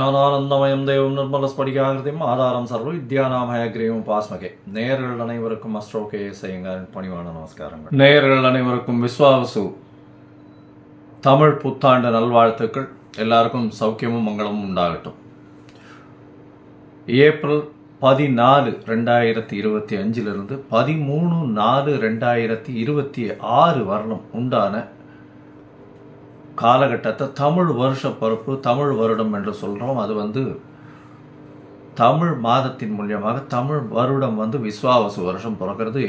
ஞானானந்தமயம் தெய்வம் நிர்மலஸ்படிகாகிருதியும் ஆதாரம் சர்வ வித்யாநாமயக்ரீவம் பாஸ்மகே. நேயர்கள் அனைவருக்கும் அஸ்ட்ரோகே செய்யுங்கள் பணிவான நமஸ்காரங்கள். நேயர்கள் அனைவருக்கும் விஸ்வாவசு தமிழ் புத்தாண்டு நல்வாழ்த்துக்கள். எல்லாருக்கும் சௌக்கியமும் மங்களமும் உண்டாகட்டும். ஏப்ரல் 14, 2025 13, 4, 2026 வரலும் உண்டான காலகட்டத்தை தமிழ் வருஷ பருப்பு, தமிழ் வருடம் என்று சொல்கிறோம். அது தமிழ் மாதத்தின் மூலியமாக தமிழ் வருடம் விஸ்வாவசு வருஷம் பிறக்கிறது.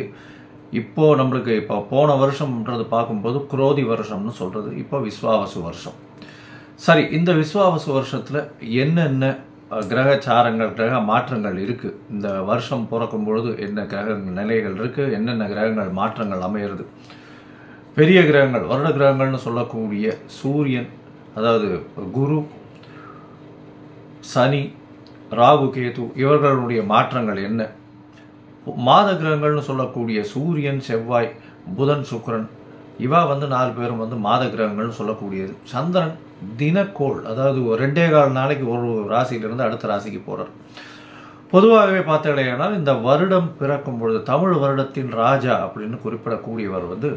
இப்போது நம்மளுக்கு போன வருஷம்ன்றது பார்க்கும்போது குரோதி வருஷம்னு சொல்கிறது. இப்போ விஸ்வாவசு வருஷம். சரி, இந்த விஸ்வாவசு வருஷத்தில் என்னென்ன கிரகச்சாரங்கள், கிரக மாற்றங்கள் இருக்குது, இந்த வருஷம் பிறக்கும் பொழுது என்ன கிரக நிலைகள் இருக்குது, என்னென்ன கிரகங்கள் மாற்றங்கள் அமையிறது, பெரிய கிரகங்கள் வருட கிரகங்கள்னு சொல்லக்கூடிய சூரியன், அதாவது குரு, சனி, ராகு, கேது இவர்களுடைய மாற்றங்கள் என்ன, மாத கிரகங்கள்னு சொல்லக்கூடிய சூரியன், செவ்வாய், புதன், சுக்கிரன் இவா 4 பேரும் மாத கிரகங்கள்னு சொல்லக்கூடியது. சந்திரன் தினக்கோள், அதாவது 2.25 நாளைக்கு ஒரு ராசியிலிருந்து அடுத்த ராசிக்கு போகிறார். பொதுவாகவே பார்த்தீங்கன்னா இந்த வருடம் பிறக்கும் பொழுது தமிழ் வருடத்தின் ராஜா அப்படின்னு குறிப்பிடக்கூடியவர்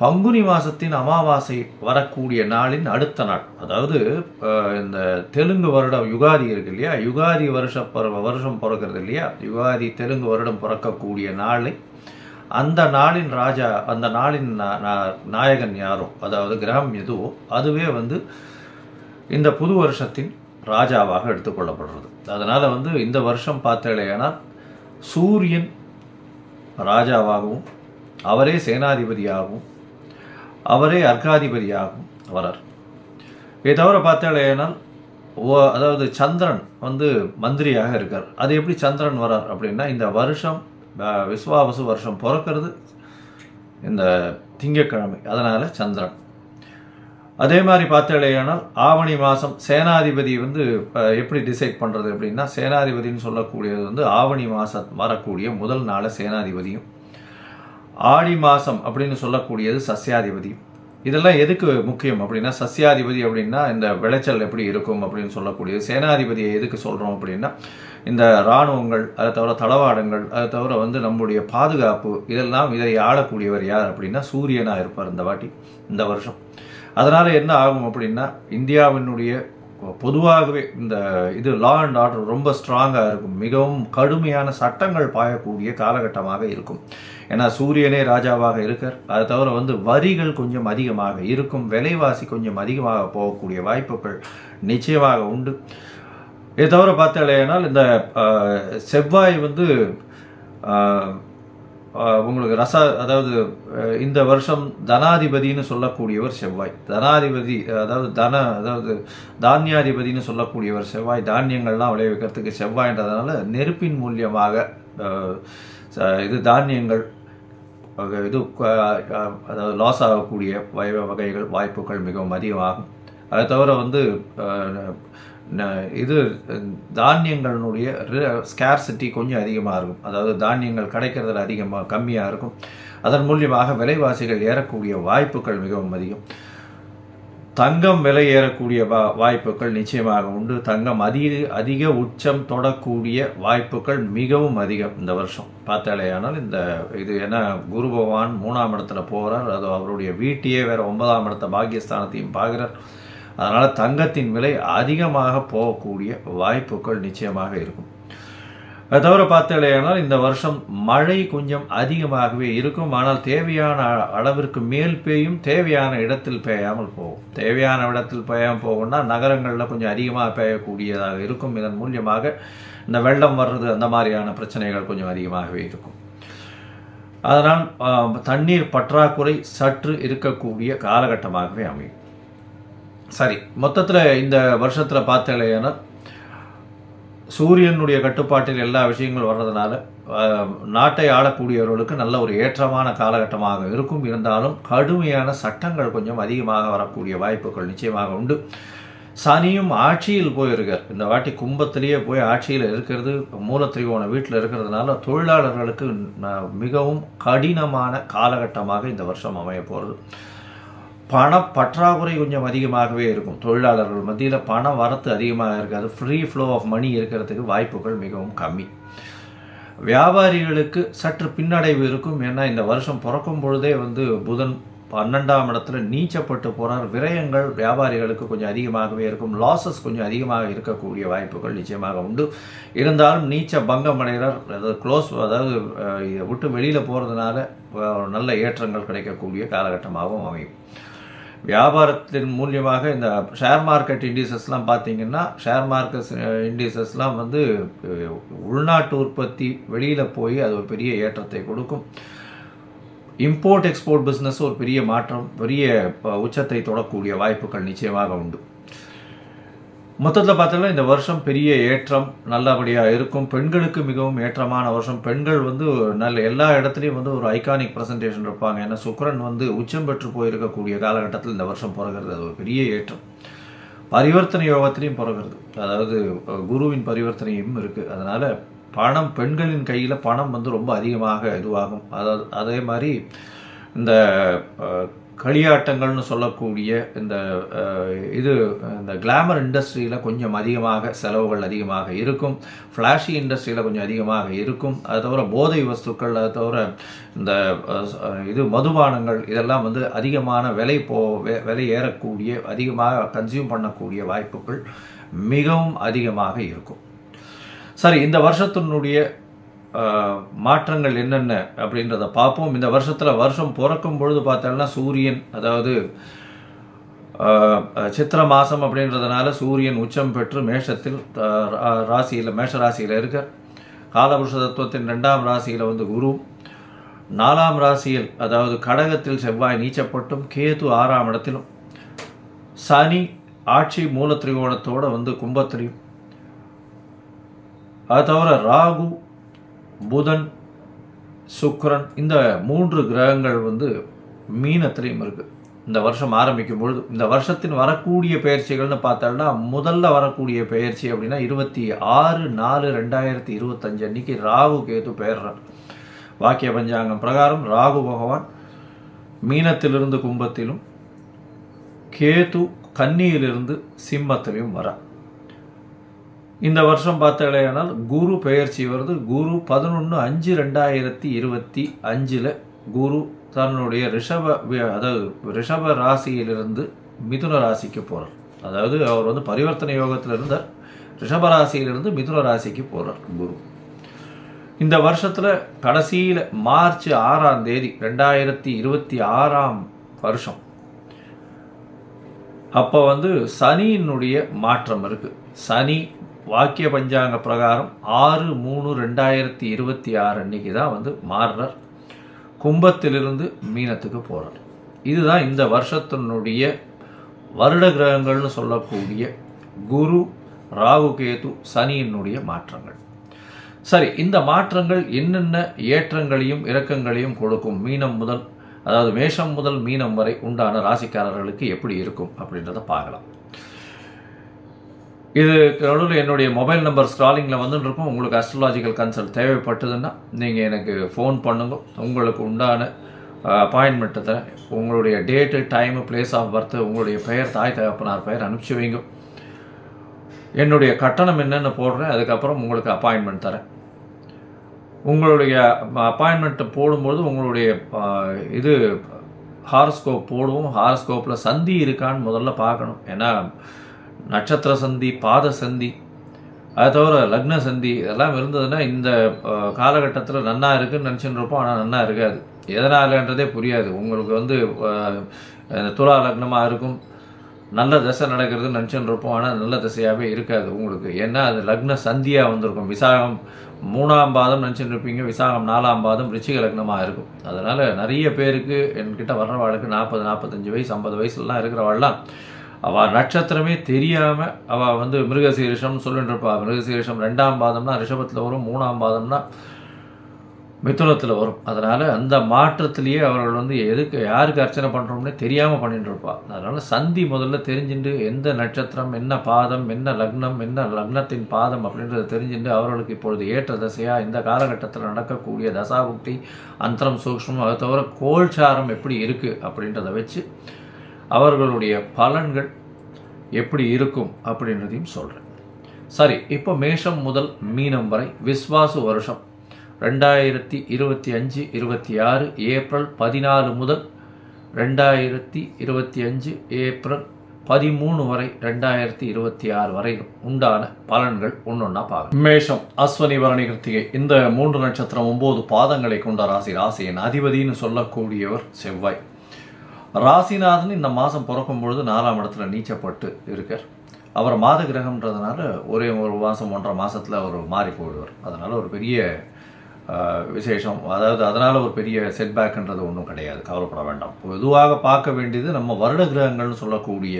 பங்குனி மாதத்தின் அமாவாசை வரக்கூடிய நாளின் அடுத்த நாள், அதாவது இந்த தெலுங்கு வருடம் யுகாதி இருக்கு இல்லையா, யுகாதி வருஷம் பிறக்கிறது இல்லையா, யுகாதி தெலுங்கு வருடம் பிறக்கக்கூடிய நாளை அந்த நாளின் ராஜா, அந்த நாளின் நாயகன் யாரோ, அதாவது கிரகம் எதுவோ அதுவே இந்த புது வருஷத்தின் ராஜாவாக எடுத்துக்கொள்ளப்படுறது. அதனால் இந்த வருஷம் பார்த்தேன்னா சூரியன் ராஜாவாகவும் அவரே சேனாதிபதியாகவும் அவரே அர்க்காதிபதியாகவும் வரார். இதை தவிர பார்த்தேன்னா அதாவது சந்திரன் மந்திரியாக இருக்கார். அது எப்படி சந்திரன் வரார் அப்படின்னா, இந்த வருஷம் விஸ்வாவசு வருஷம் பிறக்கிறது இந்த திங்கட்கிழமை, அதனால் சந்திரன். அதே மாதிரி பார்த்தேனால் ஆவணி மாதம் சேனாதிபதி எப்படி டிசைட் பண்ணுறது அப்படின்னா, சேனாதிபதினு சொல்லக்கூடியது ஆவணி மாதம் வரக்கூடிய முதல் நாளை சேனாதிபதியும், ஆடி மாதம் அப்படின்னு சொல்லக்கூடியது சஸ்யாதிபதியும். இதெல்லாம் எதுக்கு முக்கியம் அப்படின்னா, சஸ்யாதிபதி அப்படின்னா இந்த விளைச்சல் எப்படி இருக்கும் அப்படின்னு சொல்லக்கூடியது. சேனாதிபதியை எதுக்கு சொல்கிறோம் அப்படின்னா, இந்த இராணுவங்கள், அதை தவிர தளவாடங்கள், அதை தவிர நம்முடைய பாதுகாப்பு, இதெல்லாம் இதை ஆளக்கூடியவர் யார் அப்படின்னா சூரியனாக இருப்பார் இந்த வருஷம். அதனால் என்ன ஆகும் அப்படின்னா, இந்தியாவினுடைய பொதுவாகவே இது லா அண்ட் ஆர்டர் ரொம்ப ஸ்ட்ராங்காக இருக்கும். மிகவும் கடுமையான சட்டங்கள் பாயக்கூடிய காலகட்டமாக இருக்கும். ஏன்னா சூரியனே ராஜாவாக இருக்கார். அதை தவிர வரிகள் கொஞ்சம் அதிகமாக இருக்கும், விலைவாசி கொஞ்சம் அதிகமாக போகக்கூடிய வாய்ப்புகள் நிச்சயமாக உண்டு. இதை தவிர பார்த்தேனால் இந்த செவ்வாய் உங்களுக்கு அதாவது இந்த வருஷம் தனாதிபதினு சொல்லக்கூடியவர் செவ்வாய். தனாதிபதி அதாவது தானியாதிபதினு சொல்லக்கூடியவர் செவ்வாய். தானியங்கள்லாம் விளைவிக்கிறதுக்கு செவ்வாய்ன்றதுனால நெருப்பின் மூலியமாக இது தானியங்கள் அதாவது லாஸ் ஆகக்கூடிய வகைகள் வாய்ப்புகள் மிகவும் அதிகமாகும். அதை தவிர இது தானியங்களுடைய ஸ்கேர்சிட்டி கொஞ்சம் அதிகமாக இருக்கும். அதாவது தானியங்கள் கிடைக்கிறதுல கம்மியாக இருக்கும். அதன் மூலியமாக விலைவாசிகள் ஏறக்கூடிய வாய்ப்புகள் மிகவும் அதிகம். தங்கம் விலை ஏறக்கூடிய வாய்ப்புகள் நிச்சயமாக உண்டு. தங்கம் அதிக உச்சம் தொடக்கூடிய வாய்ப்புகள் மிகவும் அதிகம் இந்த வருஷம் பார்த்தாலேயானால். இது ஏன்னா குரு பகவான் 3ஆம் இடத்துல போகிறார். அது அவருடைய வீட்டையே வேற 9ஆம் இடத்த பாக்கியஸ்தானத்தையும் பார்க்குறார். அதனால் தங்கத்தின் விலை அதிகமாக போகக்கூடிய வாய்ப்புகள் நிச்சயமாக இருக்கும். அதை தவிர பார்த்தேனால் இந்த வருஷம் மழை கொஞ்சம் அதிகமாகவே இருக்கும். ஆனால் தேவையான அளவிற்கு மேல் பெய்யும், தேவையான இடத்தில் பெய்யாமல் போகும். தேவையான இடத்தில் பெய்யாமல் போகும்னா நகரங்களில் கொஞ்சம் அதிகமாக பெய்யக்கூடியதாக இருக்கும். இதன் மூலியமாக இந்த வெள்ளம் வர்றது, அந்த மாதிரியான பிரச்சனைகள் கொஞ்சம் அதிகமாகவே இருக்கும். அதனால் தண்ணீர் பற்றாக்குறை சற்று இருக்கக்கூடிய காலகட்டமாகவே அமையும். சரி, மொத்தத்தில் இந்த வருஷத்தில் பார்த்தேன்னா சூரியனுடைய கட்டுப்பாட்டில் எல்லா விஷயங்களும் வர்றதுனால நாட்டை ஆளக்கூடியவர்களுக்கு நல்ல ஒரு ஏற்றமான காலகட்டமாக இருக்கும். இருந்தாலும் கடுமையான சட்டங்கள் கொஞ்சம் அதிகமாக வரக்கூடிய வாய்ப்புகள் நிச்சயமாக உண்டு. சனியும் ஆட்சியில் போயிருக்கார். இந்த வாட்டி கும்பத்திலேயே போய் ஆட்சியில் இருக்கிறது, மூலத்திரிகோண வீட்டில் இருக்கிறதுனால தொழிலாளர்களுக்கு மிகவும் கடினமான காலகட்டமாக இந்த வருஷம் அமைய போகிறது. பண பற்றாக்குறை கொஞ்சம் அதிகமாகவே இருக்கும். தொழிலாளர்கள் மத்தியில் பண வரத்து அதிகமாக இருக்காது. ஃப்ரீ ஃப்ளோ ஆஃப் மணி இருக்கிறதுக்கு வாய்ப்புகள் மிகவும் கம்மி. வியாபாரிகளுக்கு சற்று பின்னடைவு இருக்கும். ஏன்னா இந்த வருஷம் பிறக்கும் பொழுதே வந்து புதன் 12ஆம் இடத்துல நீச்சப்பட்டு போகிறார். விரயங்கள் வியாபாரிகளுக்கு கொஞ்சம் அதிகமாகவே இருக்கும். லாசஸ் கொஞ்சம் அதிகமாக இருக்கக்கூடிய வாய்ப்புகள் நிச்சயமாக உண்டு. இருந்தாலும் நீச்ச பங்கம் அடைகிறார். அதாவது இதை விட்டு வெளியில் போகிறதுனால நல்ல ஏற்றங்கள் கிடைக்கக்கூடிய காலகட்டமாகவும் அமையும். வியாபாரத்தின் மூலியமாக இந்த ஷேர் மார்க்கெட் இண்டிசஸ்லாம் பார்த்தீங்கன்னா, ஷேர் மார்க்கெட் இண்டிசஸ்லாம் வந்து உள்நாட்டு உற்பத்தி வெளியில் போய் அது ஒரு பெரிய ஏற்றத்தை கொடுக்கும். இம்போர்ட் எக்ஸ்போர்ட் பிஸ்னஸ் ஒரு பெரிய மாற்றம், பெரிய உச்சத்தை தொடக்கூடிய வாய்ப்புகள் நிச்சயமாக உண்டு. மொத்தத்தில் பார்த்தோம்னா இந்த வருஷம் பெரிய ஏற்றம் நல்லபடியாக இருக்கும். பெண்களுக்கு மிகவும் ஏற்றமான வருஷம். பெண்கள் வந்து நல்ல எல்லா இடத்துலையும் வந்து ஒரு ஐகானிக் ப்ரெசன்டேஷன் இருப்பாங்க. ஏன்னா சுக்கிரன் வந்து உச்சம் பெற்று போயிருக்கக்கூடிய காலகட்டத்தில் இந்த வருஷம் பிறகுறது அது ஒரு பெரிய ஏற்றம். பரிவர்த்தனை யோகத்திலையும் பிறகுறது, அதாவது குருவின் பரிவர்த்தனையும் இருக்குது. அதனால் பணம், பெண்களின் கையில் பணம் வந்து ரொம்ப அதிகமாக இதுவாகும். அதாவது அதே மாதிரி இந்த களியாட்டங்கள்னு சொல்லக்கூடிய இந்த கிளாமர் இண்டஸ்ட்ரியில் கொஞ்சம் அதிகமாக செலவுகள் அதிகமாக இருக்கும். ஃப்ளாஷி இண்டஸ்ட்ரியில் கொஞ்சம் அதிகமாக இருக்கும். அது தவிர போதை வஸ்துக்கள், அது தவிர இந்த மதுபானங்கள் இதெல்லாம் வந்து அதிகமான விலை ஏறக்கூடிய, அதிகமாக கன்சியூம் பண்ணக்கூடிய வாய்ப்புகள் மிகவும் அதிகமாக இருக்கும். சரி, இந்த வருஷத்தினுடைய மாற்றங்கள் என்னென்ன அப்படின்றத பார்ப்போம். இந்த வருஷம் பிறக்கும் பொழுது பார்த்தோம்னா சூரியன், அதாவது சித்திர மாதம் அப்படின்றதுனால சூரியன் உச்சம் பெற்று மேஷத்தில் மேஷ ராசியில் இருக்க. காலபுருஷ தத்துவத்தின் 2ஆம் ராசியில் வந்து குரு, 4ஆம் ராசியில் அதாவது கடகத்தில் செவ்வாய் நீச்சப்பட்டும், கேது 6ஆம் இடத்திலும், சனி ஆட்சி மூல திரிகோணத்தோடு வந்து கும்பத்திலையும், அது தவிர ராகு, புதன், சுக்கிரன் இந்த 3 கிரகங்கள் வந்து மீனத்திலையும் இருக்கு. இந்த வருஷம் ஆரம்பிக்கும் பொழுது இந்த வருஷத்தின் வரக்கூடிய பெயர்ச்சிகள்னு பார்த்தோம்னா, முதல்ல வரக்கூடிய பெயர்ச்சி அப்படின்னா 26/4/2025 அன்னைக்கு ராகு கேது பெயர்றார். வாக்கிய பஞ்சாங்கம் பிரகாரம் ராகு பகவான் மீனத்திலிருந்து கும்பத்திலும், கேது கன்னியிலிருந்து சிம்மத்திலையும் வரார். இந்த வருஷம் பார்த்தாலேயானால் குரு பெயர்ச்சி வருது. குரு 11/5/2025 குரு தன்னுடைய ரிஷப ராசியிலிருந்து மிதுன ராசிக்கு போகிறார். அதாவது அவர் வந்து பரிவர்த்தனை யோகத்தில் இருந்தார். ரிஷப ராசியிலிருந்து மிதுன ராசிக்கு போகிறார் குரு. இந்த வருஷத்தில் கடைசியில் மார்ச் 6ஆம் தேதி 2026ஆம் வருஷம் அப்போ வந்து சனியினுடைய மாற்றம் இருக்கு. சனி வாக்கிய பஞ்சாங்க பிரகாரம் 6/3/2026 அன்னைக்கு தான் வந்து மாறுறார். கும்பத்திலிருந்து மீனத்துக்கு போறார். இதுதான் இந்த வருஷத்தினுடைய வருட கிரகங்கள்னு சொல்லக்கூடிய குரு, ராகு, கேது, சனியினுடைய மாற்றங்கள். சரி, இந்த மாற்றங்கள் என்னென்ன ஏற்றங்களையும் இறக்கங்களையும் கொடுக்கும்? மேஷம் முதல் மீனம் வரை உண்டான ராசிக்காரர்களுக்கு எப்படி இருக்கும் அப்படின்றத பார்க்கலாம். இது நடுவில் என்னுடைய மொபைல் நம்பர் ஸ்க்ராலிங்கில் வந்துட்டு இருக்கும். உங்களுக்கு அஸ்ட்ராலாஜிக்கல் கன்சல்ட் தேவைப்பட்டதுன்னா நீங்கள் எனக்கு ஃபோன் பண்ணுங்க. உங்களுக்கு உண்டான அப்பாயின்மெண்ட்டு தரேன். உங்களுடைய date, time, place of birth, உங்களுடைய பெயர், தாய் தகப்பனார் பெயர் அனுப்பிச்சி வைங்க. என்னுடைய கட்டணம் என்னென்னு போடுறேன். அதுக்கப்புறம் உங்களுக்கு அப்பாயின்மெண்ட் தரேன். உங்களுடைய அப்பாயின்மெண்ட்டை போடும்போது உங்களுடைய ஹாரஸ்கோப் போடுவோம். ஹாரஸ்கோப்பில் சந்தி இருக்கான்னு முதல்ல பார்க்கணும். ஏன்னா நட்சத்திர சந்தி, பாத சந்தி, அது தவிர லக்ன சந்தி இதெல்லாம் இருந்ததுன்னா இந்த காலகட்டத்தில் நன்னா இருக்குன்னு நினச்சின்னு இருப்போம். ஆனால் நன்னா இருக்காது. எதனாலன்றதே புரியாது. உங்களுக்கு வந்து துலா லக்னமாக இருக்கும், நல்ல தசை நடக்கிறதுன்னு நினச்சின்னு இருப்போம். ஆனால் நல்ல தசையாகவே இருக்காது உங்களுக்கு. ஏன்னா அது லக்ன சந்தியாக வந்திருக்கும். விசாகம் 3ஆம் பாதம் நினச்சிட்டு இருப்பீங்க, விசாகம் 4ஆம் பாதம் ரிச்சிக லக்னமாக இருக்கும். அதனால் நிறைய பேருக்கு என்கிட்ட வர்றவாளுக்கு 40, 45 வயசு, 50 வயசுலாம் இருக்கிறவாள்லாம் அவள் நட்சத்திரமே தெரியாமல் அவள் வந்து மிருகசீரிஷம்னு சொல்லிட்டு இருப்பாள். மிருகசீரிஷம் 2ஆம் பாதம்னா ரிஷபத்தில் வரும், 3ஆம் பாதம்னா மிதுனத்தில் வரும். அதனால் அந்த மாற்றத்திலேயே அவர்கள் வந்து யாருக்கு அர்ச்சனை பண்ணுறோம்னே தெரியாமல் பண்ணிட்டு இருப்பாள். அதனால் சந்தி முதல்ல தெரிஞ்சுட்டு எந்த நட்சத்திரம், என்ன பாதம், என்ன லக்னம், என்ன லக்னத்தின் பாதம் அப்படின்றத தெரிஞ்சுட்டு அவர்களுக்கு இப்பொழுது ஏற்ற தசையாக இந்த காலகட்டத்தில் நடக்கக்கூடிய தசாபுக்தி, அந்தரம், சூக்ஷ்மம், அதை தவிர கோல்சாரம் எப்படி இருக்குது அப்படின்றத வச்சு அவர்களுடைய பலன்கள் எப்படி இருக்கும் அப்படின்றதையும் சொல்கிறேன். சரி, இப்போ மேஷம் முதல் மீனம் வரை விஸ்வாசு வருஷம் 2025-26 ஏப்ரல் 14 முதல் 2025 ஏப்ரல் 13 வரை 2026 வரை உண்டான பலன்கள் ஒன்னொன்னா பார்க்கலாம். மேஷம் அஸ்வனி பரணி கிருத்திகை இந்த 3 நட்சத்திரம் 9 பாதங்களை கொண்ட ராசி. ராசியின் அதிபதினு சொல்லக்கூடியவர் செவ்வாய். ராசிநாதன் இந்த மாதம் பிறக்கும் பொழுது 4ஆம் இடத்துல நீச்சப்பட்டு இருக்கார். அவர் மாத கிரகம்ன்றதுனால ஒரே ஒரு மாதம் 1.5 மாதத்தில் அவர் மாறி போயிடுவார். அதனால் ஒரு பெரிய விசேஷம், அதாவது அதனால் ஒரு பெரிய செட்பேக்குன்றது ஒன்றும் கிடையாது, கவலைப்பட வேண்டாம். பொதுவாக பார்க்க வேண்டியது நம்ம வருட கிரகங்கள்னு சொல்லக்கூடிய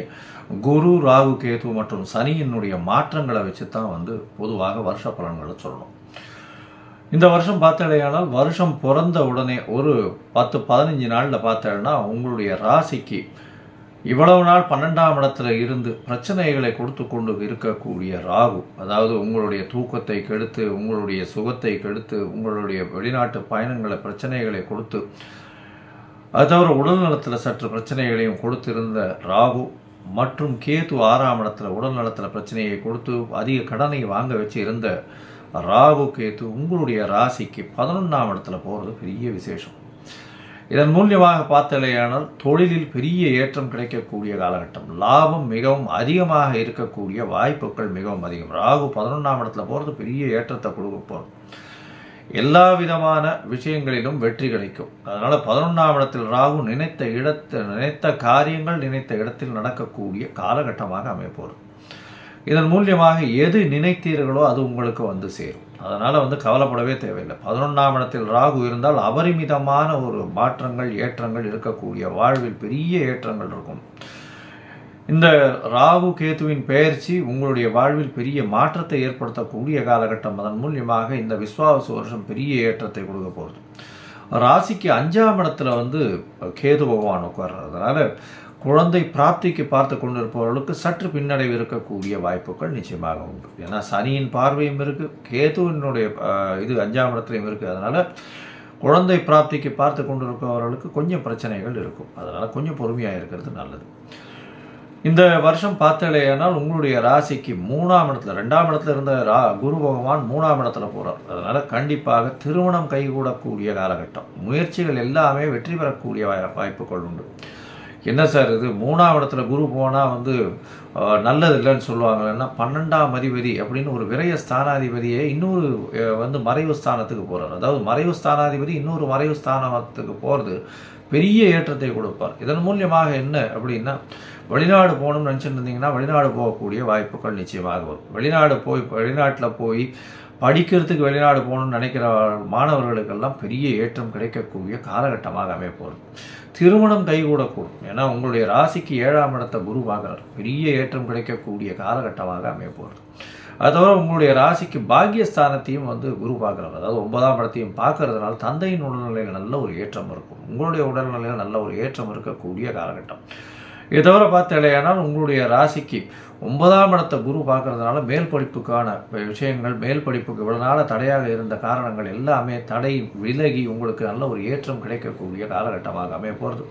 குரு, ராகு, கேது மற்றும் சனியினுடைய மாற்றங்களை வச்சு தான் பொதுவாக வருஷ பலன்களை சொல்லணும். இந்த வருஷம் பார்த்தேனால் வருஷம் பிறந்த உடனே ஒரு 10-15 நாளில் பார்த்தேன்னா உங்களுடைய ராசிக்கு இவ்வளவு நாள் 12ஆம் இடத்துல இருந்து பிரச்சனைகளை கொடுத்து கொண்டு இருக்கக்கூடிய ராகு, அதாவது உங்களுடைய தூக்கத்தை கெடுத்து, உங்களுடைய சுகத்தை கெடுத்து, உங்களுடைய வெளிநாட்டு பயணங்களை பிரச்சனைகளை கொடுத்து, அது தவிர உடல் நலத்தில் சற்று பிரச்சனைகளையும் கொடுத்திருந்த ராகு மற்றும் கேது 6ஆம் இடத்துல உடல் நலத்தில் பிரச்சனையை கொடுத்து அதிக கடனை வாங்க வச்சு இருந்த ராகு கேது உங்களுடைய ராசிக்கு 11ஆம் இடத்துல போகிறது பெரிய விசேஷம். இதன் மூலியமாக பார்த்தலையானால் தொழிலில் பெரிய ஏற்றம் கிடைக்கக்கூடிய காலகட்டம், லாபம் மிகவும் அதிகமாக இருக்கக்கூடிய வாய்ப்புகள் மிகவும் அதிகம். ராகு 11ஆம் இடத்துல போகிறது பெரிய ஏற்றத்தை கொடுக்க போகிறது. எல்லா விதமான விஷயங்களிலும் வெற்றி கிடைக்கும். அதனால 11ஆம் இடத்தில் ராகு நினைத்த காரியங்கள் நினைத்த இடத்தில் நடக்கக்கூடிய காலகட்டமாக அமைப்போகிறது. இதன் மூலியமாக எது நினைத்தீர்களோ அது உங்களுக்கு சேரும். அதனால் கவலைப்படவே தேவையில்லை. 11ஆம் இடத்தில் ராகு இருந்தால் அபரிமிதமான ஒரு மாற்றங்கள் ஏற்றங்கள் இருக்கக்கூடிய வாழ்வில் பெரிய ஏற்றங்கள் இருக்கும். இந்த ராகு கேதுவின் பெயர்ச்சி உங்களுடைய வாழ்வில் பெரிய மாற்றத்தை ஏற்படுத்தக்கூடிய காலகட்டம். அதன் மூலியமாக இந்த விஸ்வாவசு வருஷம் பெரிய ஏற்றத்தை கொடுக்க போகிறது. ராசிக்கு 5ஆம் இடத்துல கேது பகவான் உட்கார்றது. அதனால குழந்தை பிராப்திக்கு பார்த்து கொண்டிருப்பவர்களுக்கு சற்று பின்னடைவு இருக்கக்கூடிய வாய்ப்புகள் நிச்சயமாக உண்டு. ஏன்னா சனியின் பார்வையும் இருக்குது, கேதுவினுடைய இது 5ஆம் இடத்துலையும் இருக்குது. அதனால் குழந்தை பிராப்திக்கு பார்த்து கொண்டிருப்பவர்களுக்கு கொஞ்சம் பிரச்சனைகள் இருக்கும். அதனால் கொஞ்சம் பொறுமையாக இருக்கிறது நல்லது. இந்த வருஷம் பார்த்தலையானால் உங்களுடைய ராசிக்கு 3ஆம் இடத்துல 2ஆம் இடத்துல இருந்த குரு பகவான் 3ஆம் இடத்துல போகிறார். அதனால் கண்டிப்பாக திருமணம் கைகூடக்கூடிய காலகட்டம். முயற்சிகள் எல்லாமே வெற்றி பெறக்கூடிய வாய்ப்புகள் உண்டு. என்ன சார் இது 3ஆம் இடத்துல குரு போனால் நல்லது இல்லைன்னு சொல்லுவாங்கன்னா 12ஆம் அதிபதி அப்படின்னு ஒரு விரய ஸ்தானாதிபதியை இன்னொரு மறைவு ஸ்தானத்துக்கு போகிறார். அதாவது மறைவு ஸ்தானாதிபதி இன்னொரு மறைவு ஸ்தானத்துக்கு போகிறது பெரிய ஏற்றத்தை கொடுப்பார். இதன் மூலியமாக என்ன அப்படின்னா வெளிநாடு போகணும்னு நினச்சிட்டு இருந்தீங்கன்னா வெளிநாடு போகக்கூடிய வாய்ப்புகள் நிச்சயமாக வரும். வெளிநாட்டில் போய் படிக்கிறதுக்கு வெளிநாடு போகணும்னு நினைக்கிற மாணவர்களுக்கெல்லாம் பெரிய ஏற்றம் கிடைக்கக்கூடிய காலகட்டமாக அமைப்போகிறது. திருமணம் கைகூடக்கூடும். ஏன்னா உங்களுடைய ராசிக்கு 7ஆம் இடத்தை குரு பார்க்குறார். பெரிய ஏற்றம் கிடைக்கக்கூடிய காலகட்டமாக அமைப்போகிறது. அது தவிர உங்களுடைய ராசிக்கு பாக்கியஸ்தானத்தையும் குரு பார்க்குறார். அதாவது 9ஆம் இடத்தையும் பார்க்கறதுனால தந்தையின் உடல்நிலையில் நல்ல ஒரு ஏற்றம் இருக்கும். உங்களுடைய உடல்நிலையில் நல்ல ஒரு ஏற்றம் இருக்கக்கூடிய காலகட்டம். இதை தவிர பார்த்தேனால் உங்களுடைய ராசிக்கு 9ஆம் இடத்தை குரு பார்க்கறதுனால மேல் படிப்புக்கான விஷயங்கள், மேல் படிப்புக்கு இவ்வளவு நாள தடையாக இருந்த காரணங்கள் எல்லாமே தடை விலகி உங்களுக்கு நல்ல ஒரு ஏற்றம் கிடைக்கக்கூடிய காலகட்டமாக அமைய போகிறது.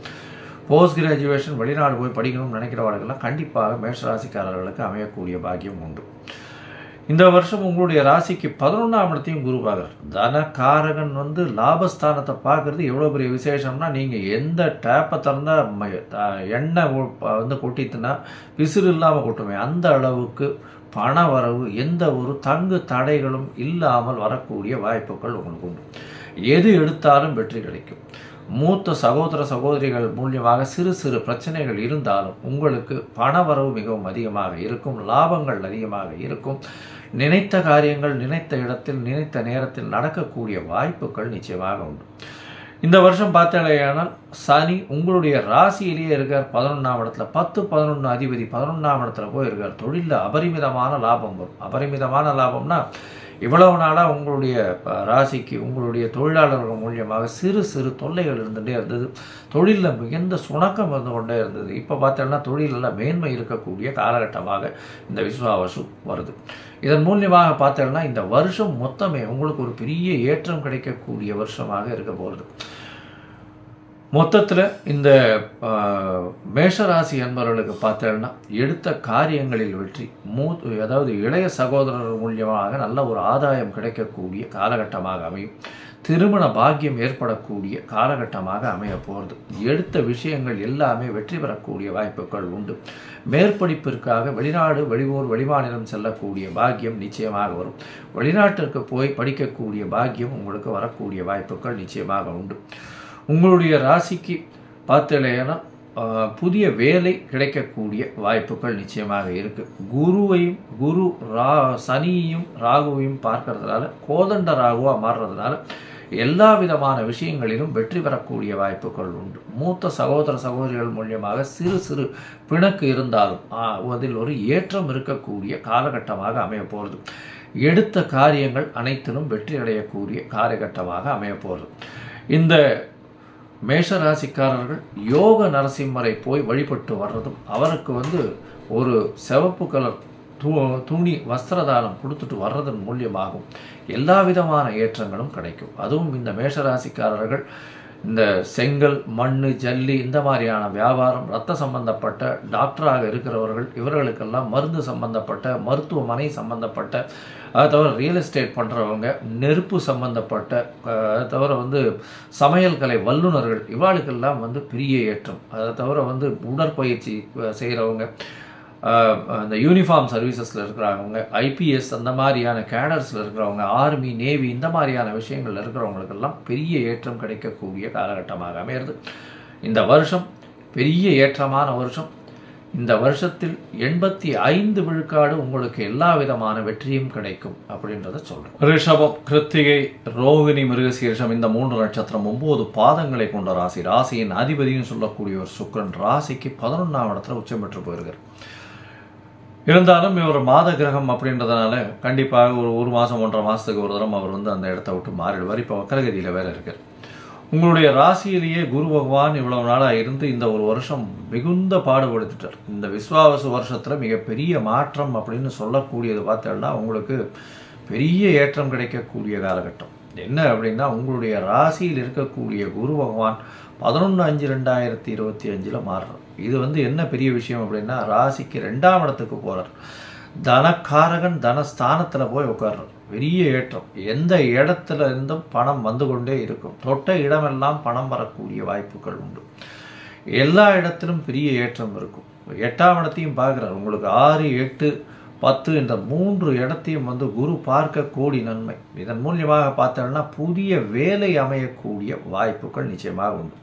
போஸ்ட் கிராஜுவேஷன் வெளிநாடு போய் படிக்கணும்னு நினைக்கிறவர்களுக்கெல்லாம் கண்டிப்பாக மேஷராசிக்காரர்களுக்கு அமையக்கூடிய பாக்கியம் உண்டு. இந்த வருஷம் உங்களுடைய ராசிக்கு 11ஆம் இடத்தையும் குரு பார்க்குறார். தனகாரகன் லாபஸ்தானத்தை பார்க்கறது எவ்வளோ பெரிய விசேஷம்னா, நீங்கள் எந்த டேப்பை திறந்தால் எண்ணெய் கொட்டித்துனா விசிறு இல்லாமல் கொட்டுமே அந்த அளவுக்கு பண வரவு எந்த ஒரு தங்கு தடைகளும் இல்லாமல் வரக்கூடிய வாய்ப்புகள் உங்களுக்கு உண்டு. எது எடுத்தாலும் வெற்றி கிடைக்கும். மூத்த சகோதர சகோதரிகள் மூலியமாக சிறு சிறு பிரச்சனைகள் இருந்தாலும் உங்களுக்கு பண வரவு மிகவும் அதிகமாக இருக்கும். லாபங்கள் அதிகமாக இருக்கும். நினைத்த காரியங்கள் நினைத்த இடத்தில் நினைத்த நேரத்தில் நடக்கக்கூடிய வாய்ப்புகள் நிச்சயமாக உண்டு. இந்த வருஷம் பார்த்தேனால் சனி உங்களுடைய ராசியிலேயே இருக்கார் 11ஆம் இடத்துல. 10-11 அதிபதி 11ஆம் இடத்துல போய் இருக்கார். தொழிலில் அபரிமிதமான லாபம் வரும். அபரிமிதமான லாபம்னா இவ்வளவு நாளாக உங்களுடைய ராசிக்கு உங்களுடைய தொழிலாளர்கள் மூலியமாக சிறு சிறு தொல்லைகள் இருந்துகிட்டே இருந்தது. தொழிலில் மிகுந்த சுணக்கம் இருந்து கொண்டே இருந்தது. இப்போ பார்த்தோம்னா தொழிலில் மேன்மை இருக்கக்கூடிய காலகட்டமாக இந்த விஸ்வாவசு வருது. இதன் மூலியமாக பார்த்தோம்னா இந்த வருஷம் மொத்தமே உங்களுக்கு ஒரு பெரிய ஏற்றம் கிடைக்கக்கூடிய வருஷமாக இருக்க போகிறது. மொத்தத்தில் இந்த மேஷராசி என்பவர்களுக்கு பார்த்தேன்னா எடுத்த காரியங்களில் வெற்றி, அதாவது இளைய சகோதரர் மூலியமாக நல்ல ஒரு ஆதாயம் கிடைக்கக்கூடிய காலகட்டமாக அமையும். திருமண பாக்கியம் ஏற்படக்கூடிய காலகட்டமாக அமைய போகிறது. எடுத்த விஷயங்கள் எல்லாமே வெற்றி பெறக்கூடிய வாய்ப்புகள் உண்டு. மேற்படிப்பிற்காக வெளிநாடு, வெளியூர், வெளிமாநிலம் செல்லக்கூடிய பாக்கியம் நிச்சயமாக வரும். வெளிநாட்டிற்கு போய் படிக்கக்கூடிய பாக்கியம் உங்களுக்கு வரக்கூடிய வாய்ப்புகள் நிச்சயமாக உண்டு. உங்களுடைய ராசிக்கு பார்த்தலைன்னா புதிய வேலை கிடைக்கக்கூடிய வாய்ப்புகள் நிச்சயமாக இருக்குது. குரு சனியையும் ராகுவையும் பார்க்கறதுனால கோதண்ட ராகுவாக மாறுறதுனால எல்லா விதமான விஷயங்களிலும் வெற்றி பெறக்கூடிய வாய்ப்புகள் உண்டு. மூத்த சகோதர சகோதரிகள் மூலியமாக சிறு சிறு பிணக்கு இருந்தாலும் அதில் ஒரு ஏற்றம் இருக்கக்கூடிய காலகட்டமாக அமைய போகிறது. எடுத்த காரியங்கள் அனைத்திலும் வெற்றி அடையக்கூடிய காலகட்டமாக அமைய போகிறது. இந்த மேஷராசிக்காரர்கள் யோக நரசிம்மரை போய் வழிபட்டு வர்றதும், அவருக்கு ஒரு சிவப்பு கலர் துணி வஸ்திரதானம் கொடுத்துட்டு வர்றதன் மூலியமாகவும் எல்லா விதமான ஏற்றங்களும் கிடைக்கும். அதுவும் இந்த மேஷராசிக்காரர்கள் இந்த செங்கல், மண், ஜல்லி இந்த மாதிரியான வியாபாரம், இரத்த சம்பந்தப்பட்ட டாக்டராக இருக்கிறவர்கள், இவர்களுக்கெல்லாம் மருந்து சம்பந்தப்பட்ட, மருத்துவமனை சம்பந்தப்பட்ட, அதை தவிர ரியல் எஸ்டேட் பண்ணுறவங்க, நெருப்பு சம்பந்தப்பட்ட, அதை தவிர சமையல் கலை வல்லுநர்கள், இவாளுக்கெல்லாம் பெரிய ஏற்றம். அதை தவிர உடற்பயிற்சி செய்கிறவங்க, இந்த யூனிஃபார்ம் சர்வீசஸில் இருக்கிறவங்க, ஐபிஎஸ் அந்த மாதிரியான கேடர்ஸில் இருக்கிறவங்க, ஆர்மி, நேவி இந்த மாதிரியான விஷயங்கள் இருக்கிறவங்களுக்கெல்லாம் பெரிய ஏற்றம் கிடைக்கக்கூடிய காலகட்டமாக அமையிறது. இந்த வருஷம் பெரிய ஏற்றமான வருஷம். இந்த வருஷத்தில் 85 விழுக்காடு உங்களுக்கு எல்லா விதமான வெற்றியும் கிடைக்கும் அப்படின்றத சொல்றேன். ரிஷபம், கிருத்திகை, ரோகிணி, மிருகசீரிஷம் இந்த 3 நட்சத்திரம் 9 பாதங்களை கொண்ட ராசி. ராசியின் அதிபதியும் சொல்லக்கூடிய ஒரு சுக்கிரன் ராசிக்கு 11ஆம் இடத்துல உச்சம் பெற்று போயிருக்கார். இருந்தாலும் இவர் மாத கிரகம் அப்படின்றதுனால கண்டிப்பாக ஒரு மாதம் 1.5 மாதத்துக்கு ஒரு தரம் அவர் அந்த இடத்த விட்டு மாறிடுவார். இப்போ வக்கரகதியில் வேற இருக்கார். உங்களுடைய ராசியிலேயே குரு பகவான் இவ்வளவு நாளாக இருந்து இந்த ஒரு வருஷம் மிகுந்த பாடுபடுத்திட்டார். இந்த விஸ்வாவசு வருஷத்தில் மிகப்பெரிய மாற்றம் அப்படின்னு சொல்லக்கூடியது பார்த்தோம்னா உங்களுக்கு பெரிய ஏற்றம் கிடைக்கக்கூடிய காலகட்டம். என்ன அப்படின்னா, உங்களுடைய ராசியில் இருக்கக்கூடிய குரு பகவான் 11/5/2025 மாறுறார். இது என்ன பெரிய விஷயம் அப்படின்னா, ராசிக்கு 2ஆம் இடத்துக்கு போறார். தனக்காரகன் தனஸ்தானத்தில் போய் உட்கார்றார். பெரிய ஏற்றம். எந்த இடத்துல இருந்தும் பணம் வந்து கொண்டே இருக்கும். தொட்ட இடமெல்லாம் பணம் வரக்கூடிய வாய்ப்புகள் உண்டு. எல்லா இடத்திலும் பெரிய ஏற்றம் இருக்கும். 8ஆம் இடத்தையும் பார்க்குறார். உங்களுக்கு 6, 8, 10 என்ற 3 இடத்தையும் குரு பார்க்க கோடி நன்மை. இதன் மூலியமாக பார்த்தோம்னா புதிய வேலை அமையக்கூடிய வாய்ப்புகள் நிச்சயமாக உண்டு.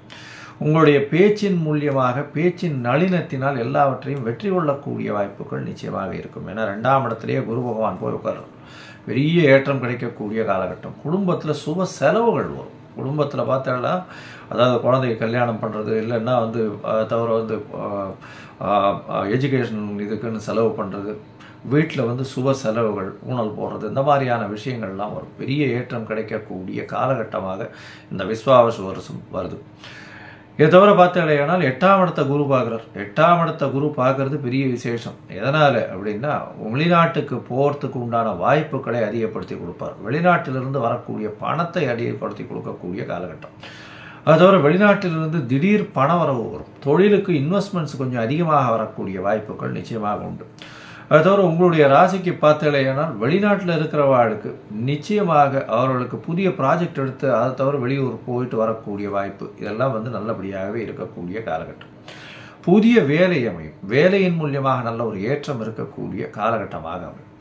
உங்களுடைய பேச்சின் மூலியமாக, பேச்சின் நளினத்தினால் எல்லாவற்றையும் வெற்றி கொள்ளக்கூடிய வாய்ப்புகள் நிச்சயமாக இருக்கும். ஏன்னா 2ஆம் இடத்திலேயே குரு பகவான் போய் உட்கார்றார். பெரிய ஏற்றம் கிடைக்கக்கூடிய காலகட்டம். குடும்பத்தில் சுப செலவுகள் வரும். குடும்பத்தில் பார்த்தோம்னா அதாவது குழந்தைக்கு கல்யாணம் பண்ணுறது, இல்லைன்னா தவிர எஜுகேஷன் இதுக்குன்னு செலவு பண்ணுறது, வீட்டில் சுப செலவுகள், ஊனல் போடுறது, இந்த மாதிரியான விஷயங்கள்லாம் வரும். பெரிய ஏற்றம் கிடைக்கக்கூடிய காலகட்டமாக இந்த விஸ்வாவசு வருஷம் வருது. இதை தவிர பார்த்தீங்கன்னா 8ஆம் இடத்தை குரு பார்க்குறார். 8ஆம் இடத்தை குரு பார்க்கறது பெரிய விசேஷம். எதனால் அப்படின்னா, வெளிநாட்டுக்கு போகிறதுக்கு உண்டான வாய்ப்புகளை அதிகப்படுத்தி கொடுப்பார். வெளிநாட்டிலிருந்து வரக்கூடிய பணத்தை அதிகப்படுத்தி கொடுக்கக்கூடிய காலகட்டம். அது தவிர வெளிநாட்டிலிருந்து திடீர் பண வரவு வரும். தொழிலுக்கு இன்வெஸ்ட்மெண்ட்ஸ் கொஞ்சம் அதிகமாக வரக்கூடிய வாய்ப்புகள் நிச்சயமாக உண்டு. அது தவிர உங்களுடைய ராசிக்கு பார்த்தலையானா, வெளிநாட்டில் இருக்கிறவாளுக்கு நிச்சயமாக அவர்களுக்கு புதிய ப்ராஜெக்ட் எடுத்து அதை தவிர வெளியூர் போயிட்டு வரக்கூடிய வாய்ப்பு, இதெல்லாம் நல்லபடியாகவே இருக்கக்கூடிய காலகட்டம். புதிய வேலை அமையும். வேலையின் மூலியமாக நல்ல ஒரு ஏற்றம் இருக்கக்கூடிய காலகட்டமாக அமையும்.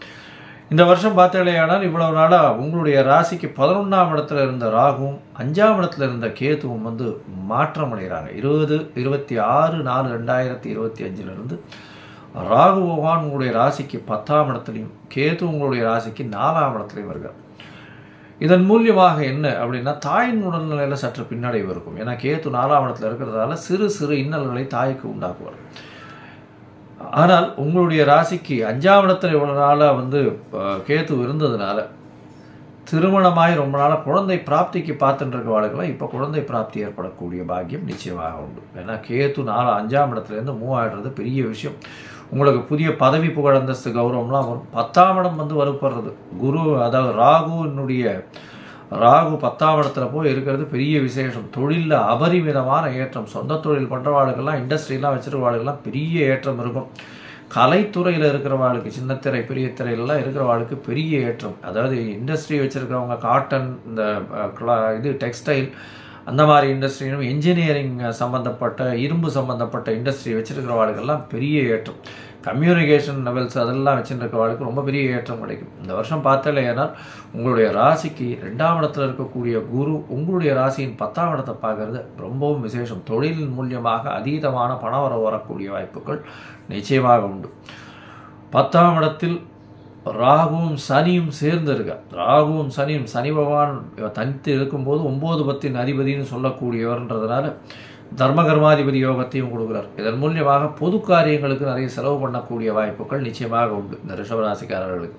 இந்த வருஷம் பார்த்தலையானால் இவ்வளவு நாளாக உங்களுடைய ராசிக்கு 11ஆம் இடத்துல இருந்த ராகுவும் 5ஆம் இடத்துல இருந்த கேதுவும் மாற்றம் அடைகிறாங்க. 26/4/2025 ராகு பகவான் உங்களுடைய ராசிக்கு 10ஆம் இடத்துலையும், கேது உங்களுடைய ராசிக்கு 4ஆம் இடத்துலையும் வருகிறார். இதன் மூலியமாக என்ன அப்படின்னா, தாயின் உடல்நிலையில் சற்று பின்னடைவு இருக்கும். ஏன்னா கேது 4ஆம் இடத்துல இருக்கிறதால சிறு சிறு இன்னல்களை தாய்க்கு உண்டாக்குவார். ஆனால் உங்களுடைய ராசிக்கு 5ஆம் இடத்துல இவ்வளவு நாளாக கேது இருந்ததுனால திருமணமாய் ரொம்ப நாளாக குழந்தை பிராப்திக்கு பார்த்துட்டு இருக்க வாழ்க்கெல்லாம் இப்போ குழந்தை பிராப்தி ஏற்படக்கூடிய பாக்கியம் நிச்சயமாக உண்டு. ஏன்னா கேது 4-5ஆம் இடத்துலேருந்து மூவ் ஆகிடுறது பெரிய விஷயம். உங்களுக்கு புதிய பதவி, புகழ், அந்தஸ்து, கௌரவம்லாம் வரும். 10ஆம் இடம் வலுப்படுறது. குரு, அதாவது ராகுனுடைய ராகு 10ஆம் இடத்துல போய் இருக்கிறது பெரிய விசேஷம். தொழிலில் அபரிமிதமான ஏற்றம். சொந்த தொழில் பண்ணுறவாளுக்கெல்லாம், இண்டஸ்ட்ரியெலாம் வச்சுருக்கவாளுக்கெல்லாம் பெரிய ஏற்றம் இருக்கும். கலைத்துறையில் இருக்கிறவாளுக்கு, சின்னத்திரை பெரிய திரையிலலாம் இருக்கிறவாளுக்கு பெரிய ஏற்றம். அதாவது இண்டஸ்ட்ரி வச்சுருக்கிறவங்க, காட்டன், இந்த டெக்ஸ்டைல் அந்த மாதிரி இண்டஸ்ட்ரியும், என்ஜினியரிங் சம்மந்தப்பட்ட, இரும்பு சம்மந்தப்பட்ட இண்டஸ்ட்ரி வச்சுருக்கிறவாளுக்கெல்லாம் பெரிய ஏற்றம். கம்யூனிகேஷன் லெவல்ஸ் அதெல்லாம் வச்சுருக்கிறவாளுக்கு ரொம்ப பெரிய ஏற்றம் கிடைக்கும். இந்த வருஷம் பார்த்தாலே, ஏன்னால் உங்களுடைய ராசிக்கு 2ஆம் இடத்துல இருக்கக்கூடிய குரு உங்களுடைய ராசியின் 10ஆம் இடத்தை பார்க்கறது ரொம்பவும் விசேஷம். தொழிலின் மூலியமாக அதீதமான பணம் வரக்கூடிய வாய்ப்புகள் நிச்சயமாக உண்டு. 10ஆம் இடத்தில் ராகுவும் சனியும் சேர்ந்து இருக்க. ராகுவும் சனியும், சனி பகவான் தனித்து இருக்கும்போது 9 10 அதிபதினு சொல்லக்கூடியவர்ன்றதுனால தர்மகர்மாதிபதி யோகத்தையும் கொடுக்குறார். இதன் மூலியமாக பொது காரியங்களுக்கு நிறைய செலவு பண்ணக்கூடிய வாய்ப்புகள் நிச்சயமாக உண்டு இந்த ரிஷபராசிக்காரர்களுக்கு.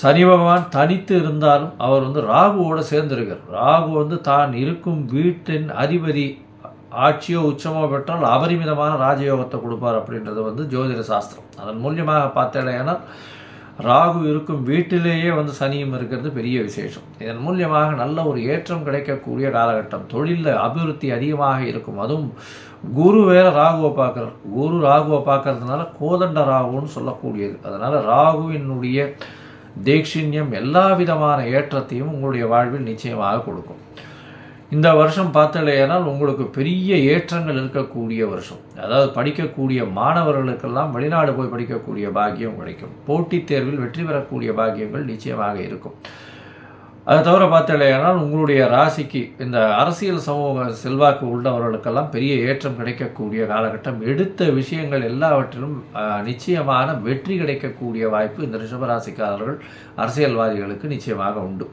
சனி பகவான் தனித்து இருந்தாலும் அவர் ராகுவோடு சேர்ந்திருக்கார். ராகு தான் இருக்கும் வீட்டின் அதிபதி ஆட்சியோ உச்சமோ பெற்றால் அபரிமிதமான ராஜயோகத்தை கொடுப்பார் அப்படின்றது ஜோதிட சாஸ்திரம். அதன் மூலியமாக பார்த்தேன்னா ராகு இருக்கும் வீட்டிலேயே சனியும் இருக்கிறது பெரிய விசேஷம். இதன் மூலியமாக நல்ல ஒரு ஏற்றம் கிடைக்கக்கூடிய காலகட்டம். தொழிலில் அபிவிருத்தி அதிகமாக இருக்கும். அதுவும் குரு வேற ராகுவை பார்க்குறார். குரு ராகுவை பார்க்கறதுனால கோதண்ட ராகுன்னு சொல்லக்கூடியது. அதனால் ராகுவினுடைய தேக்ஷிண்யம் எல்லா விதமான ஏற்றத்தையும் உங்களுடைய வாழ்வில் நிச்சயமாக கொடுக்கும். இந்த வருஷம் பார்த்தாலேனால் உங்களுக்கு பெரிய ஏற்றங்கள் இருக்கக்கூடிய வருஷம். அதாவது படிக்கக்கூடிய மாணவர்களுக்கெல்லாம் வெளிநாடு போய் படிக்கக்கூடிய பாக்கியம் கிடைக்கும். போட்டித் தேர்வில் வெற்றி பெறக்கூடிய பாக்கியங்கள் நிச்சயமாக இருக்கும். அதை தவிர பார்த்தாலேனால் உங்களுடைய ராசிக்கு இந்த அரசியல் சமூக செல்வாக்கு உள்ளவர்களுக்கெல்லாம் பெரிய ஏற்றம் கிடைக்கக்கூடிய காலகட்டம். எடுத்த விஷயங்கள் எல்லாவற்றிலும் நிச்சயமான வெற்றி கிடைக்கக்கூடிய வாய்ப்பு இந்த ரிஷபராசிக்காரர்கள் அரசியல்வாதிகளுக்கு நிச்சயமாக உண்டு.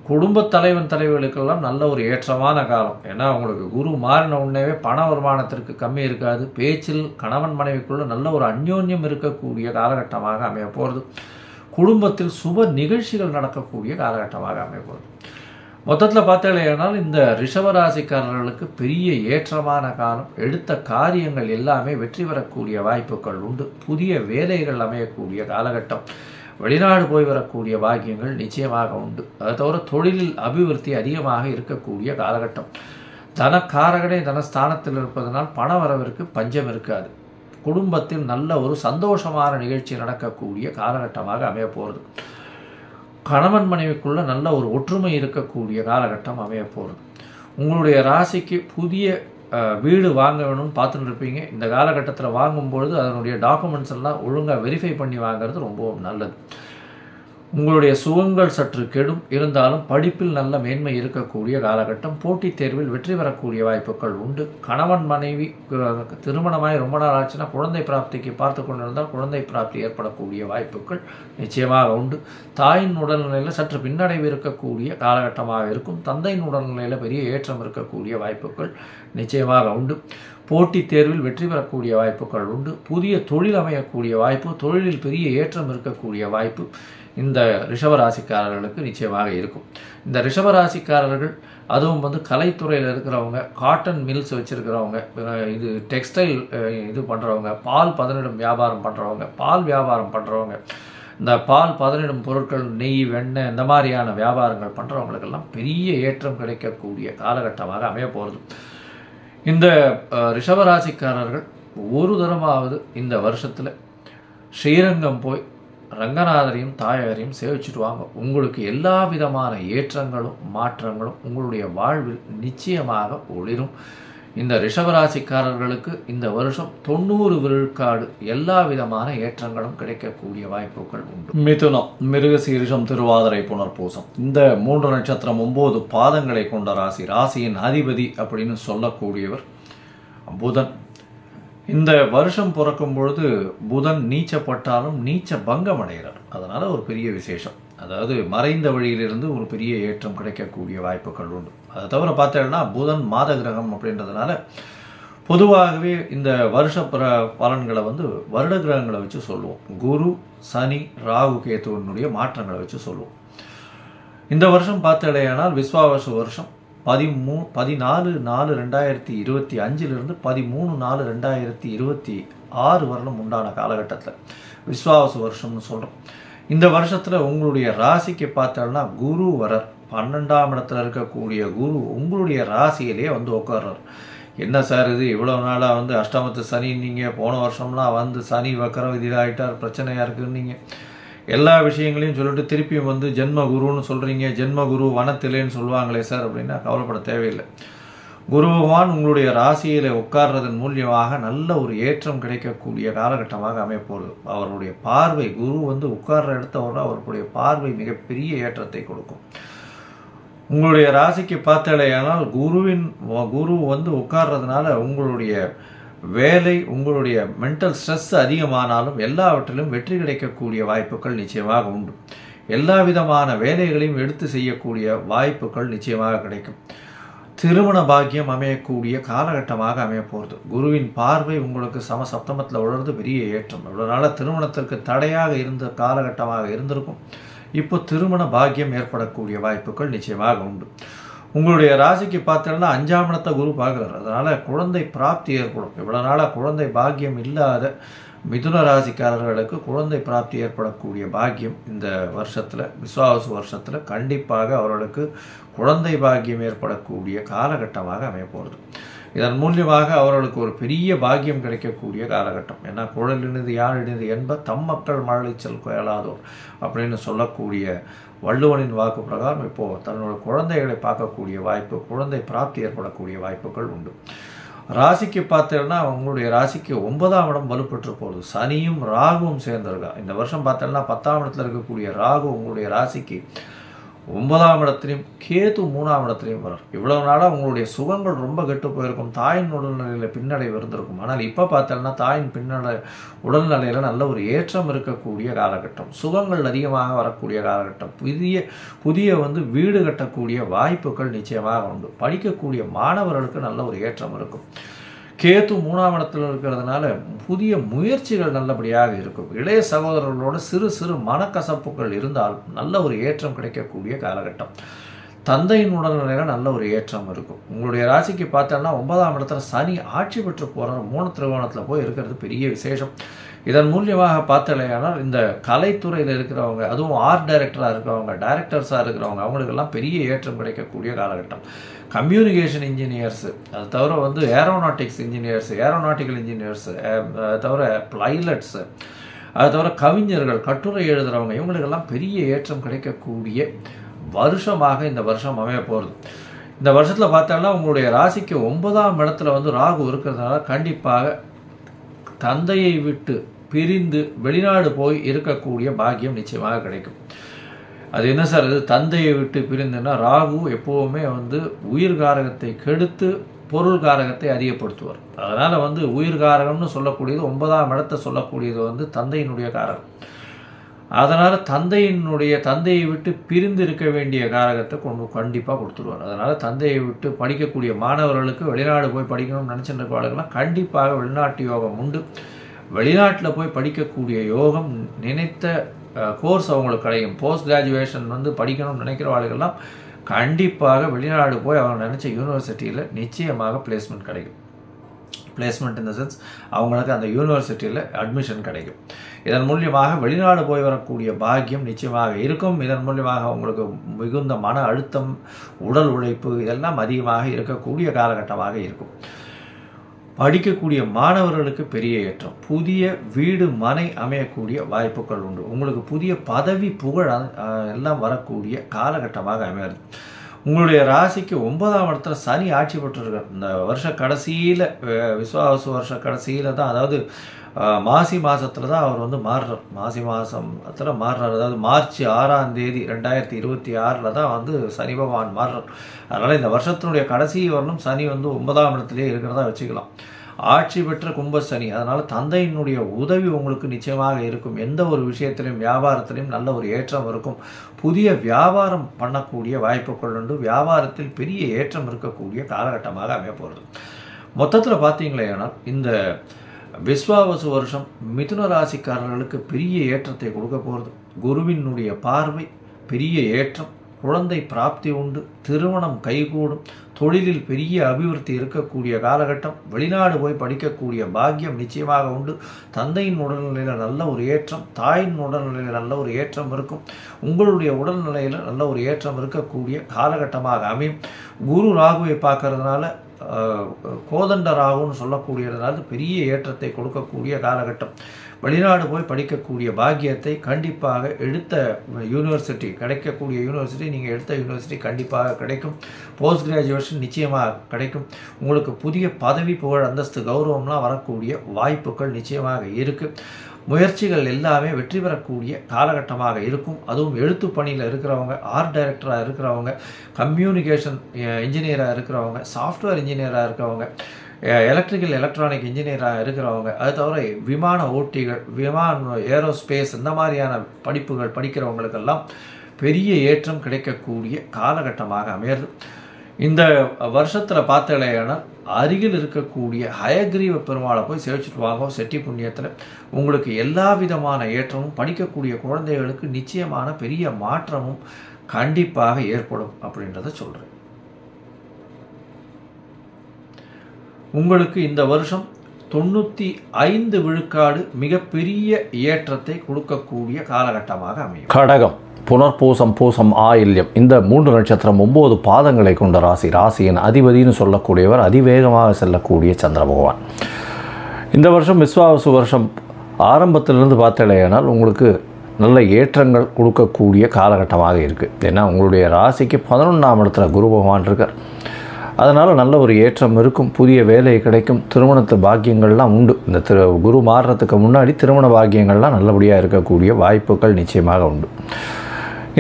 குடும்ப தலைவர்களுக்கெல்லாம் நல்ல ஒரு ஏற்றமான காலம். ஏன்னா அவங்களுக்கு குரு மாறின உடனேவே பண வருமானத்திற்கு கம்மி இருக்காது. பேச்சில் கணவன் மனைவிக்குள்ள நல்ல ஒரு அந்யோன்யம் இருக்கக்கூடிய காலகட்டமாக அமைய போகிறது. குடும்பத்தில் சுப நிகழ்ச்சிகள் நடக்கக்கூடிய காலகட்டமாக அமைய போகிறது. மொத்தத்தில் பார்த்தாலேனால் இந்த ரிஷபராசிக்காரர்களுக்கு பெரிய ஏற்றமான காலம். எடுத்த காரியங்கள் எல்லாமே வெற்றி பெறக்கூடிய வாய்ப்புகள் உண்டு. புதிய வேலைகள் அமையக்கூடிய காலகட்டம். வெளிநாடு போய் வரக்கூடிய பாக்கியங்கள் நிச்சயமாக உண்டு. அதை தவிர தொழிலில் அபிவிருத்தி அதிகமாக இருக்கக்கூடிய காலகட்டம். தனக்காரகனே தனஸ்தானத்தில் இருப்பதனால் பண வரவிற்கு பஞ்சம் இருக்காது. குடும்பத்தில் நல்ல ஒரு சந்தோஷமான நிகழ்ச்சி நடக்கக்கூடிய காலகட்டமாக அமைய போகிறது. கணவன் மனைவிக்குள்ள நல்ல ஒரு ஒற்றுமை இருக்கக்கூடிய காலகட்டம் அமைய போகிறது. உங்களுடைய ராசிக்கு புதிய வீடு வாங்க வேணும்னு பார்த்துட்டு இருப்பீங்க. இந்த காலகட்டத்தில் வாங்கும்பொழுது அதனுடைய டாக்குமெண்ட்ஸ் எல்லாம் ஒழுங்காக வெரிஃபை பண்ணி வாங்கிறது ரொம்பவும் நல்லது. உங்களுடைய சுகங்கள் சற்று கெடும். இருந்தாலும் படிப்பில் நல்ல மேன்மை இருக்கக்கூடிய காலகட்டம். போட்டித் தேர்வில் வெற்றி பெறக்கூடிய வாய்ப்புகள் உண்டு. கணவன் மனைவி திருமணமாய் ரொம்ப நாள் ஆச்சுன்னா குழந்தை பிராப்திக்கு பார்த்து கொண்டிருந்தால் குழந்தை பிராப்தி ஏற்படக்கூடிய வாய்ப்புகள் நிச்சயமாக உண்டு. தாயின் உடல்நிலையில் சற்று பின்னடைவு இருக்கக்கூடிய காலகட்டமாக இருக்கும். தந்தையின் உடல்நிலையில் பெரிய ஏற்றம் இருக்கக்கூடிய வாய்ப்புகள் நிச்சயமாக உண்டு. போட்டித் தேர்வில் வெற்றி பெறக்கூடிய வாய்ப்புகள் உண்டு. புதிய தொழில் அமையக்கூடிய வாய்ப்பு, தொழிலில் பெரிய ஏற்றம் இருக்கக்கூடிய வாய்ப்பு இந்த ரிஷபராசிக்காரர்களுக்கு நிச்சயமாக இருக்கும். இந்த ரிஷபராசிக்காரர்கள் அதுவும் கலைத்துறையில் இருக்கிறவங்க, காட்டன் மில்ஸ் வச்சுருக்கிறவங்க, இது டெக்ஸ்டைல் இது பண்ணுறவங்க, பால் பதனிடும் வியாபாரம் பண்ணுறவங்க, பால் வியாபாரம் பண்ணுறவங்க, இந்த பால் பதனிடும் பொருட்கள், நெய், வெண்ணெய் இந்த மாதிரியான வியாபாரங்கள் பண்ணுறவங்களுக்கெல்லாம் பெரிய ஏற்றம் கிடைக்கக்கூடிய காலகட்டமாக அமைய போகிறது. இந்த ரிஷபராசிக்காரர்கள் ஒரு தரமாவது இந்த வருஷத்தில் ஸ்ரீரங்கம் போய் ரங்கநாதரையும் தாயாரையும் சேவிச்சுட்டு வாங்க. உங்களுக்கு எல்லா விதமான ஏற்றங்களும் மாற்றங்களும் உங்களுடைய வாழ்வில் நிச்சயமாக ஒளிரும். இந்த ரிஷபராசிக்காரர்களுக்கு இந்த வருஷம் 90 விழுக்காடு எல்லா விதமான ஏற்றங்களும் கிடைக்கக்கூடிய வாய்ப்புகள் உண்டு. மிதுனம், மிருகசீரிஷம், திருவாதிரை, புனர்பூசம் இந்த 3 நட்சத்திரம் 9 பாதங்களை கொண்ட ராசி. ராசியின் அதிபதி அப்படின்னு சொல்லக்கூடியவர் புதன். இந்த வருஷம் பிறக்கும் பொழுது புதன் நீச்சப்பட்டாலும் நீச்ச பங்கம் அடைகிறார். அதனால ஒரு பெரிய விசேஷம். அதாவது மறைந்த வழியிலிருந்து ஒரு பெரிய ஏற்றம் கிடைக்கக்கூடிய வாய்ப்புகள் உண்டு. அதை தவிர பார்த்தேன்னா புதன் மாத கிரகம் அப்படின்றதுனால பொதுவாகவே இந்த வருஷ பலன்களை வருட கிரகங்களை வச்சு சொல்லுவோம். குரு, சனி, ராகு, கேதுவனுடைய மாற்றங்களை வச்சு சொல்லுவோம். இந்த வருஷம் பார்த்தேனால் விஸ்வாவசு வருஷம் 14/4/2025 13/4/2026 வருடம் உண்டான காலகட்டத்தில் விஸ்வாவசு வருஷம்னு சொல்கிறோம். இந்த வருஷத்தில் உங்களுடைய ராசிக்கு பார்த்தோம்னா குரு வரர் 12ஆம் இடத்துல இருக்கக்கூடிய குரு உங்களுடைய ராசியிலே வந்து உட்கார்றார். என்ன சார் இது இவ்வளோ நாளாக வந்து அஷ்டமத்து சனி நீங்கள் போன வருஷம்லாம் வந்து சனி வக்கரம் இதாகிட்டார் பிரச்சனையாக இருக்குன்னு நீங்கள் எல்லா விஷயங்களையும் சொல்லிட்டு திருப்பியும் வந்து ஜென்ம குருன்னு சொல்கிறீங்க. ஜென்ம குரு வனத்திலேன்னு சொல்லுவாங்களே சார் அப்படின்னா கவலைப்பட தேவையில்லை. குரு பகவான் உங்களுடைய ராசியில் உட்கார்றதன் மூலியமாக நல்ல ஒரு ஏற்றம் கிடைக்கக்கூடிய காலகட்டமாக அமையப்போகுது. அவருடைய பார்வை குரு வந்து உட்கார்ற இடத்தோட அவருடைய பார்வை மிகப்பெரிய ஏற்றத்தை கொடுக்கும். உங்களுடைய ராசிக்கு பார்த்தாலேயானால் குரு வந்து உட்கார்றதுனால உங்களுடைய வேலை உங்களுடைய மென்டல் ஸ்ட்ரெஸ் அதிகமானாலும் எல்லாவற்றிலும் வெற்றி கிடைக்கக்கூடிய வாய்ப்புகள் நிச்சயமாக உண்டு. எல்லா விதமான வேலைகளையும் எடுத்து செய்யக்கூடிய வாய்ப்புகள் நிச்சயமாக கிடைக்கும். திருமண பாக்கியம் அமையக்கூடிய காலகட்டமாக அமையப்போகிறது. குருவின் பார்வை உங்களுக்கு சப்தமத்தில் உணர்ந்து பெரிய ஏற்றம். இவ்வளோ நாளாக திருமணத்திற்கு தடையாக இருந்த காலகட்டமாக இருந்திருக்கும். இப்போ திருமண பாக்கியம் ஏற்படக்கூடிய வாய்ப்புகள் நிச்சயமாக உண்டு. உங்களுடைய ராசிக்கு பார்த்தீங்கன்னா 5ஆம் இடத்தை குரு பார்க்குறாரு. அதனால் குழந்தை பிராப்தி ஏற்படும். இவ்வளோ நாளாக குழந்தை பாக்கியம் இல்லாத மிதுன ராசிக்காரர்களுக்கு குழந்தை பிராப்தி ஏற்படக்கூடிய பாக்கியம் இந்த வருஷத்தில் விஸ்வாவசு வருஷத்தில் கண்டிப்பாக அவர்களுக்கு குழந்தை பாக்கியம் ஏற்படக்கூடிய காலகட்டமாக அமையப்போகிறது. இதன் மூலியமாக அவர்களுக்கு ஒரு பெரிய பாக்கியம் கிடைக்கக்கூடிய காலகட்டம். ஏன்னா குழலினது யாழினது என்ப தம் மக்கள் மழலைச்சல் கொயலாதோர் அப்படின்னு சொல்லக்கூடிய வள்ளுவனின் வாக்கு பிரகாரம் இப்போது தன்னோட குழந்தைகளை பார்க்கக்கூடிய வாய்ப்பு குழந்தை பிராப்தி ஏற்படக்கூடிய வாய்ப்புகள் உண்டு. ராசிக்கு பார்த்தேன்னா உங்களுடைய ராசிக்கு 9ஆம் இடம் வலுப்பெற்று போகுது. சனியும் ராகுவும் சேர்ந்திருக்கா. இந்த வருஷம் பார்த்தேன்னா 10ஆம் இடத்துல இருக்கக்கூடிய ராகு உங்களுடைய ராசிக்கு 9ஆம் இடத்துலையும் கேது 3ஆம் இடத்துலையும் வரும். இவ்வளவு நாளாக உங்களுடைய சுகங்கள் ரொம்ப கெட்டு போயிருக்கும். தாயின் உடல்நிலையில் பின்னடைவு இருந்திருக்கும். ஆனால் இப்போ பார்த்தோம்னா தாயின் உடல்நிலையில் நல்ல ஒரு ஏற்றம் இருக்கக்கூடிய காலகட்டம். சுகங்கள் அதிகமாக வரக்கூடிய காலகட்டம். புதிய வந்து வீடு கட்டக்கூடிய வாய்ப்புகள் நிச்சயமாக உண்டு. படிக்கக்கூடிய மாணவர்களுக்கு நல்ல ஒரு ஏற்றம் இருக்கும். கேது 3ஆம் இடத்துல இருக்கிறதுனால புதிய முயற்சிகள் நல்லபடியாக இருக்கும். இளைய சகோதரர்களோட சிறு மனக்கசப்புகள் இருந்தால் நல்ல ஒரு ஏற்றம் கிடைக்கக்கூடிய காலகட்டம். தந்தையின் உடல்நிலையில் நல்ல ஒரு ஏற்றம் இருக்கும். உங்களுடைய ராசிக்கு பார்த்தோம்னா 9ஆம் இடத்துல சனி ஆட்சி பெற்று போகிறார். 3 திரிகோணத்தில் போய் இருக்கிறது பெரிய விசேஷம். இதன் மூலியமாக பார்த்தாலேயானால் இந்த கலைத்துறையில் இருக்கிறவங்க அதுவும் ஆர்ட் டைரக்டராக இருக்கிறவங்க டைரக்டர்ஸாக இருக்கிறவங்க அவங்களுக்கெல்லாம் பெரிய ஏற்றம் கிடைக்கக்கூடிய காலகட்டம். கம்யூனிகேஷன் இன்ஜினியர்ஸு அது தவிர வந்து ஏரோநாட்டிக்கல் இன்ஜினியர்ஸு அது தவிர பைலட்ஸு அது தவிர கவிஞர்கள் கட்டுரை எழுதுகிறவங்க இவங்களுக்கெல்லாம் பெரிய ஏற்றம் கிடைக்கக்கூடிய வருஷமாக இந்த வருஷம் அமைய போகிறது. இந்த வருஷத்தில் பார்த்தோம்னா உங்களுடைய ராசிக்கு 9ஆம் இடத்துல வந்து ராகு இருக்கிறதுனால கண்டிப்பாக தந்தையை விட்டு பிரிந்து வெளிநாடு போய் இருக்கக்கூடிய பாக்கியம் நிச்சயமாக கிடைக்கும். அது என்ன சார் இது தந்தையை விட்டு பிரிந்துன்னா ராகு எப்போவுமே வந்து உயிர்காரகத்தை கெடுத்து பொருள்காரகத்தை அதிகப்படுத்துவார். அதனால் வந்து உயிர்காரகம்னு சொல்லக்கூடியது 9ஆம் இடத்தை சொல்லக்கூடியது வந்து தந்தையினுடைய காரகம். அதனால் தந்தையை விட்டு பிரிந்து இருக்க வேண்டிய காரகத்தை கண்டிப்பாக கொடுத்துருவார். அதனால் தந்தையை விட்டு படிக்கக்கூடிய மாணவர்களுக்கு வெளிநாடு போய் படிக்கணும்னு நினச்சிட்டு இருக்கவர்களுக்கெல்லாம் கண்டிப்பாக வெளிநாட்டு யோகம் உண்டு. வெளிநாட்டில் போய் படிக்கக்கூடிய யோகம் நினைத்த கோர்ஸ் அவங்களுக்கு கிடைக்கும். போஸ்ட் கிராஜுவேஷன் வந்து படிக்கணும்னு நினைக்கிறவர்களுக்கெல்லாம் கண்டிப்பாக வெளிநாடு போய் அவங்க நினச்ச யூனிவர்சிட்டியில் நிச்சயமாக பிளேஸ்மெண்ட் கிடைக்கும். பிளேஸ்மெண்ட் இன் த சென்ஸ் அவங்களுக்கு அந்த யூனிவர்சிட்டியில் அட்மிஷன் கிடைக்கும். இதன் மூலியமாக வெளிநாடு போய் வரக்கூடிய பாக்கியம் நிச்சயமாக இருக்கும். இதன் மூலியமாக அவங்களுக்கு மிகுந்த மன அழுத்தம் உடல் உழைப்பு இதெல்லாம் அதிகமாக இருக்கக்கூடிய காலகட்டமாக இருக்கும். படிக்கக்கூடிய மாணவர்களுக்கு பெரிய ஏற்றம். புதிய வீடு மனை அமையக்கூடிய வாய்ப்புகள் உண்டு. உங்களுக்கு புதிய பதவி புகழ் எல்லாம் வரக்கூடிய காலகட்டமாக அமையாது. உங்களுடைய ராசிக்கு 9ஆம் இடத்துல சனி ஆட்சி பெற்றிருக்கார். இந்த வருஷ கடைசியில் விஸ்வாவசு வருஷ கடைசியில் தான் அதாவது மாசி மாதத்தில் தான் அவர் வந்து மாறுறார். மாசி மாதத்தில் மாறுறார். அதாவது மார்ச் 6ஆம் தேதி 2026 தான் வந்து சனி பகவான் மாறுறார். அதனால் இந்த வருஷத்தினுடைய கடைசி வரலும் சனி வந்து 9ஆம் இடத்துலேயே இருக்கிறதா வச்சுக்கலாம். ஆட்சி பெற்ற கும்ப சனி. அதனால் தந்தையினுடைய உதவி உங்களுக்கு நிச்சயமாக இருக்கும். எந்த ஒரு விஷயத்திலையும் வியாபாரத்திலையும் நல்ல ஒரு ஏற்றம் இருக்கும். புதிய வியாபாரம் பண்ணக்கூடிய வாய்ப்புகள் உண்டு. வியாபாரத்தில் பெரிய ஏற்றம் இருக்கக்கூடிய காலகட்டமாக அமைய போகிறது. மொத்தத்தில் பார்த்தீங்களே ஆனால் இந்த விஸ்வாவசு வருஷம் மிதுன ராசிக்காரர்களுக்கு பெரிய ஏற்றத்தை கொடுக்க போகிறது. குருவினுடைய பார்வை பெரிய ஏற்றம். குழந்தை பிராப்தி உண்டு, திருமணம் கைகூடும், தொழிலில் பெரிய அபிவிருத்தி இருக்கக்கூடிய காலகட்டம், வெளிநாடு போய் படிக்கக்கூடிய பாக்கியம் நிச்சயமாக உண்டு, தந்தையின் உடல்நிலையில் நல்ல ஒரு ஏற்றம், தாயின் உடல்நிலையில் நல்ல ஒரு ஏற்றம் இருக்கும், உங்களுடைய உடல்நிலையில் நல்ல ஒரு ஏற்றம் இருக்கக்கூடிய காலகட்டமாக அமையும். குரு ராகுவை பார்க்கறதுனால கோதண்ட ராகுன்னு சொல்லக்கூடியதுனால பெரிய ஏற்றத்தை கொடுக்கக்கூடிய காலகட்டம். வெளிநாடு போய் படிக்கக்கூடிய பாக்கியத்தை கண்டிப்பாக எடுத்த யூனிவர்சிட்டி கிடைக்கக்கூடிய யூனிவர்சிட்டி நீங்கள் எடுத்த யூனிவர்சிட்டி கண்டிப்பாக கிடைக்கும். போஸ்ட் கிராஜுவேஷன் நிச்சயமாக கிடைக்கும். உங்களுக்கு புதிய பதவி, புகழ், அந்தஸ்து, கௌரவம்லாம் வரக்கூடிய வாய்ப்புகள் நிச்சயமாக இருக்குது. முயற்சிகள் எல்லாமே வெற்றி பெறக்கூடிய காலகட்டமாக இருக்கும். அதுவும் எழுத்து பணியில் இருக்கிறவங்க, ஆர்ட் டைரக்டராக இருக்கிறவங்க, கம்யூனிகேஷன் இன்ஜினியராக இருக்கிறவங்க, சாஃப்ட்வேர் இன்ஜினியராக இருக்கிறவங்க, எலக்ட்ரிக்கல் எலக்ட்ரானிக் இன்ஜினியராக இருக்கிறவங்க, அது தவிர விமான ஓட்டிகள், ஏரோஸ்பேஸ் இந்த மாதிரியான படிப்புகள் படிக்கிறவங்களுக்கெல்லாம் பெரிய ஏற்றம் கிடைக்கக்கூடிய காலகட்டமாக அமையிறது. இந்த வருஷத்தில் பார்த்தலையானால் அருகில் இருக்கக்கூடிய ஹயக்ரீவ பெருமாளை போய் சேவிச்சுட்டு வாங்க. செட்டி புண்ணியத்தில் உங்களுக்கு எல்லா விதமான ஏற்றமும், படிக்கக்கூடிய குழந்தைகளுக்கு நிச்சயமான பெரிய மாற்றமும் கண்டிப்பாக ஏற்படும் அப்படின்றத சொல்கிறேன். உங்களுக்கு இந்த வருஷம் 95 விழுக்காடு மிகப்பெரிய ஏற்றத்தை கொடுக்கக்கூடிய காலகட்டமாக அமையும். கடகம், புனர்பூசம், பூசம், ஆயில்யம் இந்த 3 நட்சத்திரம் 9 பாதங்களை கொண்ட ராசி. ராசியின் அதிபதினு சொல்லக்கூடியவர் அதிவேகமாக செல்லக்கூடிய சந்திர பகவான். இந்த வருஷம் விஸ்வாவசு வருஷம் ஆரம்பத்திலிருந்து பார்த்தலையானால் உங்களுக்கு நல்ல ஏற்றங்கள் கொடுக்கக்கூடிய காலகட்டமாக இருக்குது. ஏன்னா உங்களுடைய ராசிக்கு 11ஆம் இடத்துல குரு பகவான் இருக்கார். அதனால் நல்ல ஒரு ஏற்றம் இருக்கும், புதிய வேலை கிடைக்கும், திருமணத்து பாக்கியங்கள்லாம் உண்டு. இந்த குரு மாறுறதுக்கு முன்னாடி திருமண பாக்கியங்கள்லாம் நல்லபடியாக இருக்கக்கூடிய வாய்ப்புகள் நிச்சயமாக உண்டு.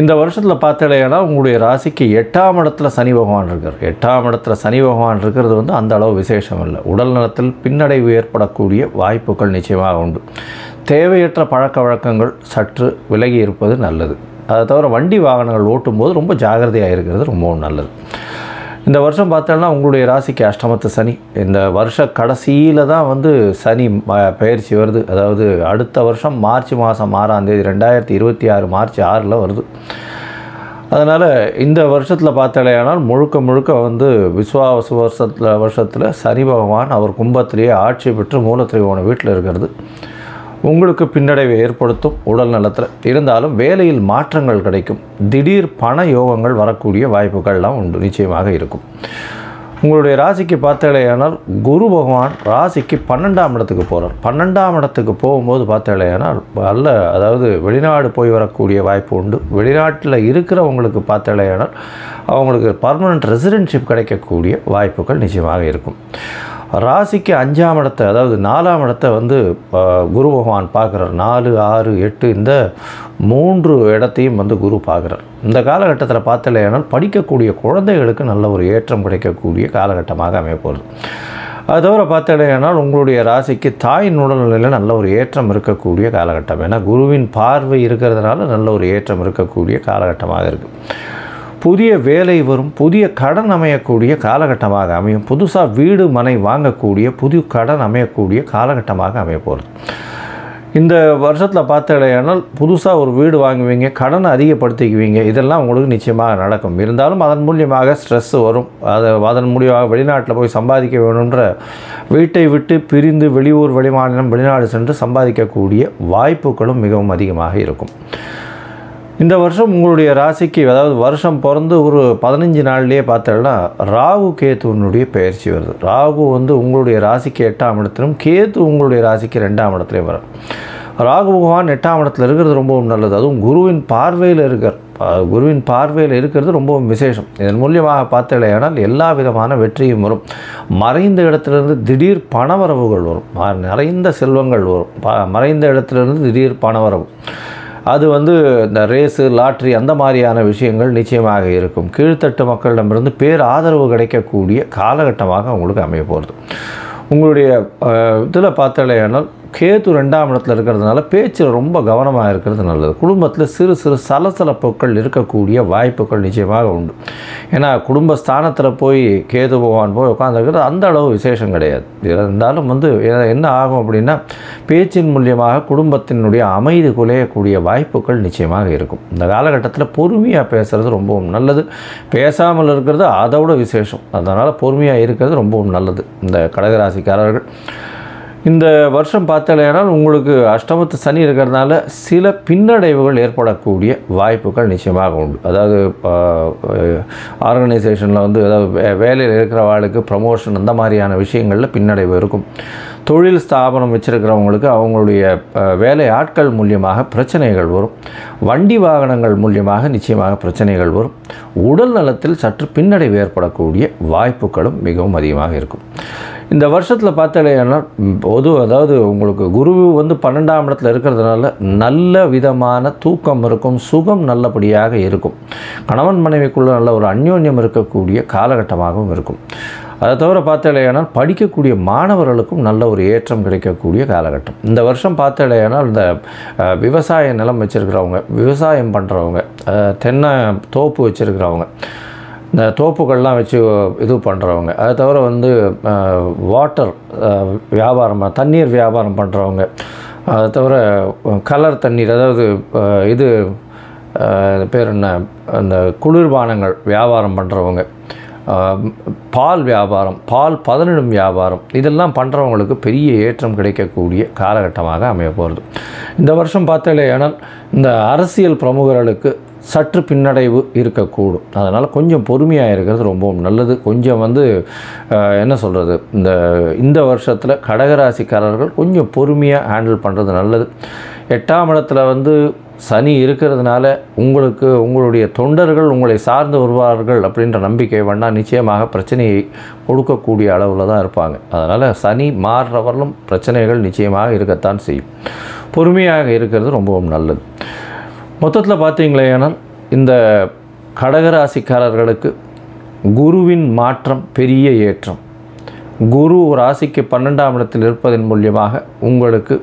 இந்த வருஷத்தில் பார்த்தலையானா உங்களுடைய ராசிக்கு 8ஆம் இடத்துல சனி பகவான் இருக்கார். 8ஆம் இடத்துல சனி பகவான் இருக்கிறது வந்து அந்த அளவு விசேஷம் இல்லை. உடல் நலத்தில் பின்னடைவு ஏற்படக்கூடிய வாய்ப்புகள் நிச்சயமாக உண்டு. தேவையற்ற பழக்க வழக்கங்கள் சற்று விலகி இருப்பது நல்லது. அதை தவிர வண்டி வாகனங்கள் ஓட்டும்போது ரொம்ப ஜாகிரதையாக இருக்கிறது ரொம்பவும் நல்லது. இந்த வருஷம் பார்த்தோம்னா உங்களுடைய ராசிக்கு அஷ்டமத்து சனி. இந்த வருஷ கடைசியில் தான் வந்து சனி பயிற்சி வருது. அதாவது அடுத்த வருஷம் மார்ச் மாதம் 6ஆம் தேதி 2026 மார்ச் 6 வருது. அதனால் இந்த வருஷத்தில் பார்த்தாலேயானால் முழுக்க வந்து விஸ்வாவசு வருஷத்தில் சனி பகவான் அவர் கும்பத்திலேயே ஆட்சி பெற்று மூலத்திரிகோண வீட்டில் இருக்கிறது உங்களுக்கு பின்னடைவை ஏற்படுத்தும் உடல் நலத்தில். இருந்தாலும் வேலையில் மாற்றங்கள் கிடைக்கும், திடீர் பண யோகங்கள் வரக்கூடிய வாய்ப்புகள்லாம் உண்டு, நிச்சயமாக இருக்கும். உங்களுடைய ராசிக்கு பார்த்தாலேயானால் குரு பகவான் ராசிக்கு 12ஆம் இடத்துக்கு போகிறார். 12ஆம் இடத்துக்கு போகும்போது பார்த்தாலேயானால் அதாவது வெளிநாடு போய் வரக்கூடிய வாய்ப்பு உண்டு. வெளிநாட்டில் இருக்கிறவங்களுக்கு பார்த்தாலேயானால் அவங்களுக்கு பர்மனெண்ட் ரெசிடென்ஷிப் கிடைக்கக்கூடிய வாய்ப்புகள் நிச்சயமாக இருக்கும். ராசிக்கு 5ஆம் இடத்தை, அதாவது 4ஆம் இடத்தை வந்து குரு பகவான் பார்க்குறார். 4, 6, 8 இந்த 3 இடத்தையும் வந்து குரு பார்க்குறார். இந்த காலகட்டத்தில் பார்த்தலையானால் படிக்கக்கூடிய குழந்தைகளுக்கு நல்ல ஒரு ஏற்றம் கிடைக்கக்கூடிய காலகட்டமாக அமையப்போகுது. அது தவிர பார்த்தலையானால் உங்களுடைய ராசிக்கு தாயின் உடல்நிலையில் நல்ல ஒரு ஏற்றம் இருக்கக்கூடிய காலகட்டம். ஏன்னா குருவின் பார்வை இருக்கிறதுனால நல்ல ஒரு ஏற்றம் இருக்கக்கூடிய காலகட்டமாக இருக்குது. புதிய வேலை வரும், புதிய கடன் அமையக்கூடிய காலகட்டமாக அமையும். புதுசாக வீடு மனை வாங்கக்கூடிய புதிய கடன் அமையக்கூடிய காலகட்டமாக அமைய போகிறது. இந்த வருஷத்தில் பார்த்தலையானால் புதுசாக ஒரு வீடு வாங்குவீங்க, கடனை அதிகப்படுத்திக்குவீங்க, இதெல்லாம் உங்களுக்கு நிச்சயமாக நடக்கும். இருந்தாலும் அதன் மூலியமாக ஸ்ட்ரெஸ் வரும். அதன் மூலியமாக வெளிநாட்டில் போய் சம்பாதிக்க வேணுன்ற வீட்டை விட்டு பிரிந்து வெளியூர், வெளிமாநிலம், வெளிநாடு சென்று சம்பாதிக்கக்கூடிய வாய்ப்புகளும் மிகவும் அதிகமாக இருக்கும். இந்த வருஷம் உங்களுடைய ராசிக்கு, அதாவது வருஷம் பிறந்து ஒரு 15 நாள்லேயே பார்த்தோம்னா ராகு கேத்துனுடைய பயிற்சி வருது. ராகு வந்து உங்களுடைய ராசிக்கு 8ஆம் இடத்திலும், கேத்து உங்களுடைய ராசிக்கு 2ஆம் இடத்துலையும் வரும். ராகு பகவான் 8ஆம் இடத்துல இருக்கிறது ரொம்பவும் நல்லது. அதுவும் குருவின் பார்வையில் இருக்கிறது ரொம்பவும் விசேஷம். இதன் மூலியமாக பார்த்தலையானால் எல்லா விதமான வெற்றியும் வரும். மறைந்த இடத்துலேருந்து திடீர் பணவரவுகள் வரும், நிறைந்த செல்வங்கள் வரும். மறைந்த இடத்துலேருந்து திடீர் பணவரவு, அது வந்து இந்த ரேஸு, லாட்ரி அந்த மாதிரியான விஷயங்கள் நிச்சயமாக இருக்கும். கீழ்த்தட்டு மக்களிடமிருந்து பேர் ஆதரவு கிடைக்கக்கூடிய காலகட்டமாக உங்களுக்கு அமைய போகிறது. உங்களுடைய இதில் பார்த்தாலேயானால் கேது 2ஆம் இடத்துல இருக்கிறதுனால பேச்சில் ரொம்ப கவனமாக இருக்கிறது நல்லது. குடும்பத்தில் சிறு சிறு சலசலப்புகள் இருக்கக்கூடிய வாய்ப்புகள் நிச்சயமாக உண்டு. ஏன்னா குடும்பஸ்தானத்தில் போய் கேது பகவான் போய் உட்காந்துருக்கிறது அந்த அளவு விசேஷம் கிடையாது. இருந்தாலும் என்ன ஆகும் அப்படின்னா, பேச்சின் மூலியமாக குடும்பத்தினுடைய அமைதி குலையக்கூடிய வாய்ப்புகள் நிச்சயமாக இருக்கும். இந்த காலகட்டத்தில் பொறுமையாக பேசுகிறது ரொம்பவும் நல்லது. பேசாமல் இருக்கிறது அதோட விசேஷம். அதனால் பொறுமையாக இருக்கிறது ரொம்பவும் நல்லது. இந்த கடகராசிக்காரர்கள் இந்த வருஷம் பார்த்தாலேனால் உங்களுக்கு அஷ்டமத்து சனி இருக்கிறதுனால சில பின்னடைவுகள் ஏற்படக்கூடிய வாய்ப்புகள் நிச்சயமாக உண்டு. அதாவது ஆர்கனைசேஷனில் ஏதாவது வேலையில் இருக்கிறவாளுக்கு ப்ரமோஷன் அந்த மாதிரியான விஷயங்களில் பின்னடைவு இருக்கும். தொழில் ஸ்தாபனம் வச்சுருக்கிறவங்களுக்கு அவங்களுடைய வேலை ஆட்கள் மூலியமாக பிரச்சனைகள் வரும். வண்டி வாகனங்கள் மூலியமாக நிச்சயமாக பிரச்சனைகள் வரும். உடல் நலத்தில் சற்று பின்னடைவு ஏற்படக்கூடிய வாய்ப்புகளும் மிகவும் அதிகமாக இருக்கும். இந்த வருஷத்தில் பார்த்தாலேன்னா அதாவது உங்களுக்கு குரு 12ஆம் இடத்துல இருக்கிறதுனால நல்ல விதமான தூக்கம் இருக்கும், சுகம் நல்லபடியாக இருக்கும். கணவன் மனைவிக்குள்ள நல்ல ஒரு அந்யோன்யம் இருக்கக்கூடிய காலகட்டமாகவும் இருக்கும். அதை தவிர பார்த்தாலேயானால் படிக்கக்கூடிய மாணவர்களுக்கும் நல்ல ஒரு ஏற்றம் கிடைக்கக்கூடிய காலகட்டம். இந்த வருஷம் பார்த்தாலேயானால் இந்த விவசாய நிலம் வச்சுருக்கிறவங்க, விவசாயம் பண்ணுறவங்க, தென்னை தோப்பு வச்சுருக்கிறவங்க, இந்த தோப்புகள்லாம் வச்சு இது பண்ணுறவங்க, அதை தவிர வாட்டர் வியாபாரம், தண்ணீர் வியாபாரம் பண்ணுறவங்க, அதை தவிர கலர் தண்ணீர், அதாவது இது பேர் என்ன, அந்த குளிர்பானங்கள் வியாபாரம் பண்ணுறவங்க, பால் வியாபாரம், பால் பதனிடும் வியாபாரம், இதெல்லாம் பண்ணுறவங்களுக்கு பெரிய ஏற்றம் கிடைக்கக்கூடிய காலகட்டமாக அமைய போகிறது. இந்த வருஷம் பார்த்தாலேயானால் இந்த அரசியல் பிரமுகர்களுக்கு சற்று பின்னடைவு இருக்கக்கூடும். அதனால் கொஞ்சம் பொறுமையாக இருக்கிறது ரொம்பவும் நல்லது. கொஞ்சம் என்ன சொல்கிறது, இந்த வருஷத்தில் கடகராசிக்காரர்கள் கொஞ்சம் பொறுமையாக ஹேண்டில் பண்ணுறது நல்லது. 8ஆம் இடத்துல சனி இருக்கிறதுனால உங்களுக்கு உங்களுடைய தொண்டர்கள் உங்களை சார்ந்து வருவார்கள் அப்படின்ற நம்பிக்கை வேண்டாம். நிச்சயமாக பிரச்சனையை கொடுக்கக்கூடிய அளவில் தான் இருப்பாங்க. அதனால் சனி மாறுறவர்களும் பிரச்சனைகள் நிச்சயமாக இருக்கத்தான் செய்யும். பொறுமையாக இருக்கிறது ரொம்பவும் நல்லது. மொத்தத்தில் பார்த்தீங்களேனால் இந்த கடகராசிக்காரர்களுக்கு குருவின் மாற்றம் பெரிய ஏற்றம். குரு ராசிக்கு 12ஆம் இடத்தில் இருப்பதன் மூலியமாக உங்களுக்கு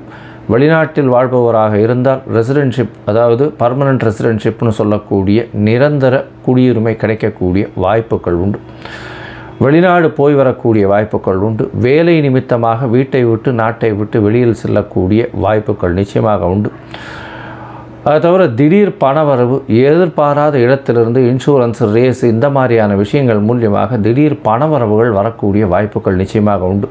வெளிநாட்டில் வாழ்பவராக இருந்தால் ரெசிடென்ஷிப், அதாவது பர்மனன்ட் ரெசிடென்ஷிப்னு சொல்லக்கூடிய நிரந்தர குடியுரிமை கிடைக்கக்கூடிய வாய்ப்புகள் உண்டு. வெளிநாடு போய் வரக்கூடிய வாய்ப்புகள் உண்டு. வேலை நிமித்தமாக வீட்டை விட்டு நாட்டை விட்டு வெளியில் செல்லக்கூடிய வாய்ப்புகள் நிச்சயமாக உண்டு. அதை தவிர திடீர் பணவரவு, எதிர்பாராத இடத்திலிருந்து இன்சூரன்ஸ், ரேஸ் இந்த மாதிரியான விஷயங்கள் மூலியமாக திடீர் பணவரவுகள் வரக்கூடிய வாய்ப்புகள் நிச்சயமாக உண்டு.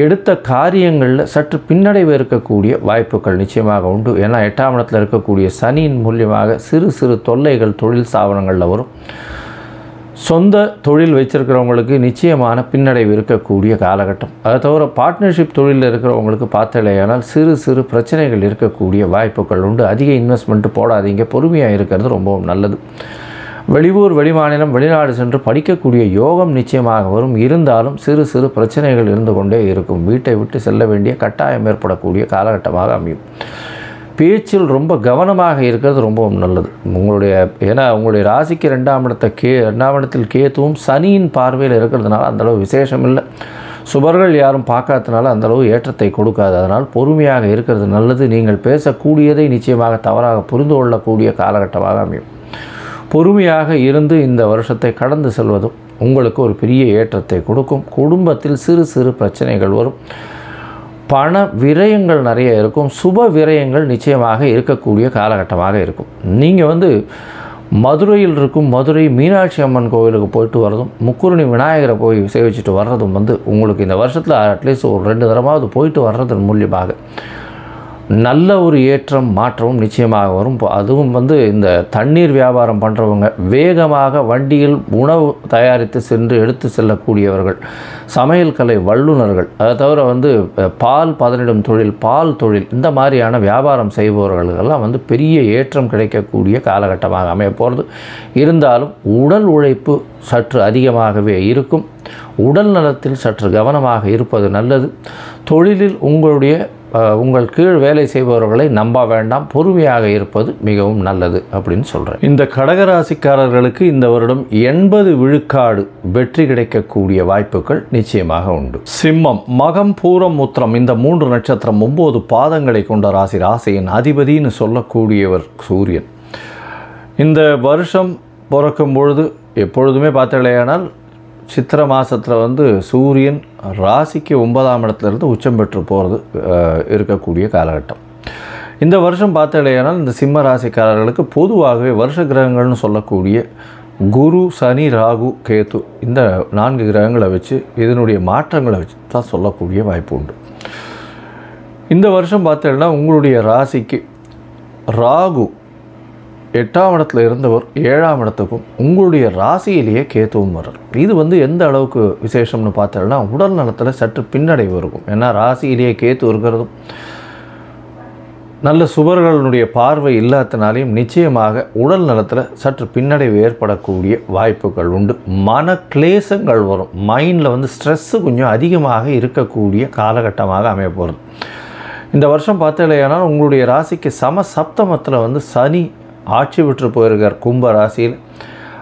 எடுத்த காரியங்களில் சற்று பின்னடைவு இருக்கக்கூடிய வாய்ப்புகள் நிச்சயமாக உண்டு. ஏன்னா 8ஆம் இடத்தில் இருக்கக்கூடிய சனியின் மூலியமாக சிறு சிறு தொல்லைகள் தொழில் ஸ்தாபனங்களில் வரும். சொந்த தொழில் வச்சிருக்கிறவங்களுக்கு நிச்சயமான பின்னடைவு இருக்கக்கூடிய காலகட்டம். அதை தவிர பார்ட்னர்ஷிப் தொழிலில் இருக்கிறவங்களுக்கு பார்த்தாலேயானால் சிறு சிறு பிரச்சனைகள் இருக்கக்கூடிய வாய்ப்புகள் உண்டு. அதிக இன்வெஸ்ட்மெண்ட்டு போடாதீங்க, பொறுமையாக இருக்கிறது ரொம்பவும் நல்லது. வெளியூர், வெளிமாநிலம், வெளிநாடு சென்று படிக்கக்கூடிய யோகம் நிச்சயமாக வரும். இருந்தாலும் சிறு சிறு பிரச்சனைகள் இருந்து கொண்டே இருக்கும். வீட்டை விட்டு செல்ல வேண்டிய கட்டாயம் ஏற்படக்கூடிய காலகட்டமாக அமையும். பேச்சில் ரொம்ப கவனமாக இருக்கிறது ரொம்பவும் நல்லது. ஏன்னா உங்களுடைய ராசிக்கு 2ஆம் இடத்தில் கேதுவும் சனியின் பார்வையில் இருக்கிறதுனால அந்தளவு விசேஷம் இல்லை. சுபர்கள் யாரும் பார்க்காததுனால அந்தளவு ஏற்றத்தை கொடுக்காது. அதனால் பொறுமையாக இருக்கிறது நல்லது. நீங்கள் பேசக்கூடியதை நிச்சயமாக தவறாக புரிந்து கொள்ளக்கூடிய காலகட்டமாக அமையும். பொறுமையாக இருந்து இந்த வருஷத்தை கடந்து செல்வதும் உங்களுக்கு ஒரு பெரிய ஏற்றத்தை கொடுக்கும். குடும்பத்தில் சிறு சிறு பிரச்சனைகள் வரும். பண விரயங்கள் நிறைய இருக்கும். சுப விரயங்கள் நிச்சயமாக இருக்கக்கூடிய காலகட்டமாக இருக்கும். நீங்கள் மதுரையில் இருக்கும் மதுரை மீனாட்சி அம்மன் கோவிலுக்கு போயிட்டு வர்றதும், முக்குருணி விநாயகரை போய் சேவிச்சுட்டு வர்றதும் உங்களுக்கு இந்த வருஷத்தில் அட்லீஸ்ட் ஒரு 2 தடவாவது போயிட்டு வர்றதன் மூலியமாக நல்ல ஒரு ஏற்றம் மாற்றமும் நிச்சயமாக வரும். அதுவும் இந்த தண்ணீர் வியாபாரம் பண்ணுறவங்க, வேகமாக வண்டியில் உணவு தயாரித்து சென்று எடுத்து செல்லக்கூடியவர்கள், சமையல் கலை வல்லுநர்கள், அதை தவிர பால் பதனிடும் தொழில், பால் தொழில், இந்த மாதிரியான வியாபாரம் செய்பவர்களுக்கெல்லாம் பெரிய ஏற்றம் கிடைக்கக்கூடிய காலகட்டமாக அமைய போகிறது. இருந்தாலும் உடல் உழைப்பு சற்று அதிகமாகவே இருக்கும். உடல் நலத்தில் சற்று கவனமாக இருப்பது நல்லது. தொழிலில் உங்களுடைய உங்கள் கீழ் வேலை செய்பவர்களை நம்ப வேண்டாம், பொறுமையாக இருப்பது மிகவும் நல்லது அப்படின்னு சொல்கிறேன். இந்த கடகராசிக்காரர்களுக்கு இந்த வருடம் 80 விழுக்காடு வெற்றி கிடைக்கக்கூடிய வாய்ப்புகள் நிச்சயமாக உண்டு. சிம்மம், மகம், பூரம், உத்திரம் இந்த 3 நட்சத்திரம் 9 பாதங்களை கொண்ட ராசி. ராசியின் அதிபதினு சொல்லக்கூடியவர் சூரியன். இந்த வருஷம் பிறக்கும் பொழுது எப்பொழுதுமே பார்த்தீங்களேயானால் சித்திரை மாதத்தில் சூரியன் ராசிக்கு 9ஆம் இடத்துலேருந்து உச்சம் பெற்று போகிறது இருக்கக்கூடிய காலகட்டம். இந்த வருஷம் பார்த்தீங்களேயானால் இந்த சிம்ம ராசிக்காரர்களுக்கு பொதுவாகவே வருஷ கிரகங்கள்னு சொல்லக்கூடிய குரு, சனி, ராகு, கேது இந்த 4 கிரகங்களை வச்சு இதனுடைய மாற்றங்களை வச்சு தான் சொல்லக்கூடிய வாய்ப்பு உண்டு. இந்த வருஷம் பார்த்தீங்கன்னா உங்களுடைய ராசிக்கு ராகு 8ஆம் இடத்துல இருந்தவர் 7ஆம் இடத்துக்கும் உங்களுடைய ராசியிலேயே கேத்துவும் வர்றார். இது எந்த அளவுக்கு விசேஷம்னு பார்த்தோம்னா உடல் நலத்தில் சற்று பின்னடைவு இருக்கும். ஏன்னா ராசியிலேயே கேத்து இருக்கிறதும் நல்ல சுபர்களுடைய பார்வை இல்லாதனாலையும் நிச்சயமாக உடல் நலத்தில் சற்று பின்னடைவு ஏற்படக்கூடிய வாய்ப்புகள் உண்டு. மன கிளேசங்கள் வரும். மைண்டில் ஸ்ட்ரெஸ்ஸு கொஞ்சம் அதிகமாக இருக்கக்கூடிய காலகட்டமாக அமைய போகிறது. இந்த வருஷம் பார்த்தீங்களேனால் உங்களுடைய ராசிக்கு சப்தமத்தில் சனி ஆட்சி பெற்று போயிருக்கார் கும்ப ராசியில்.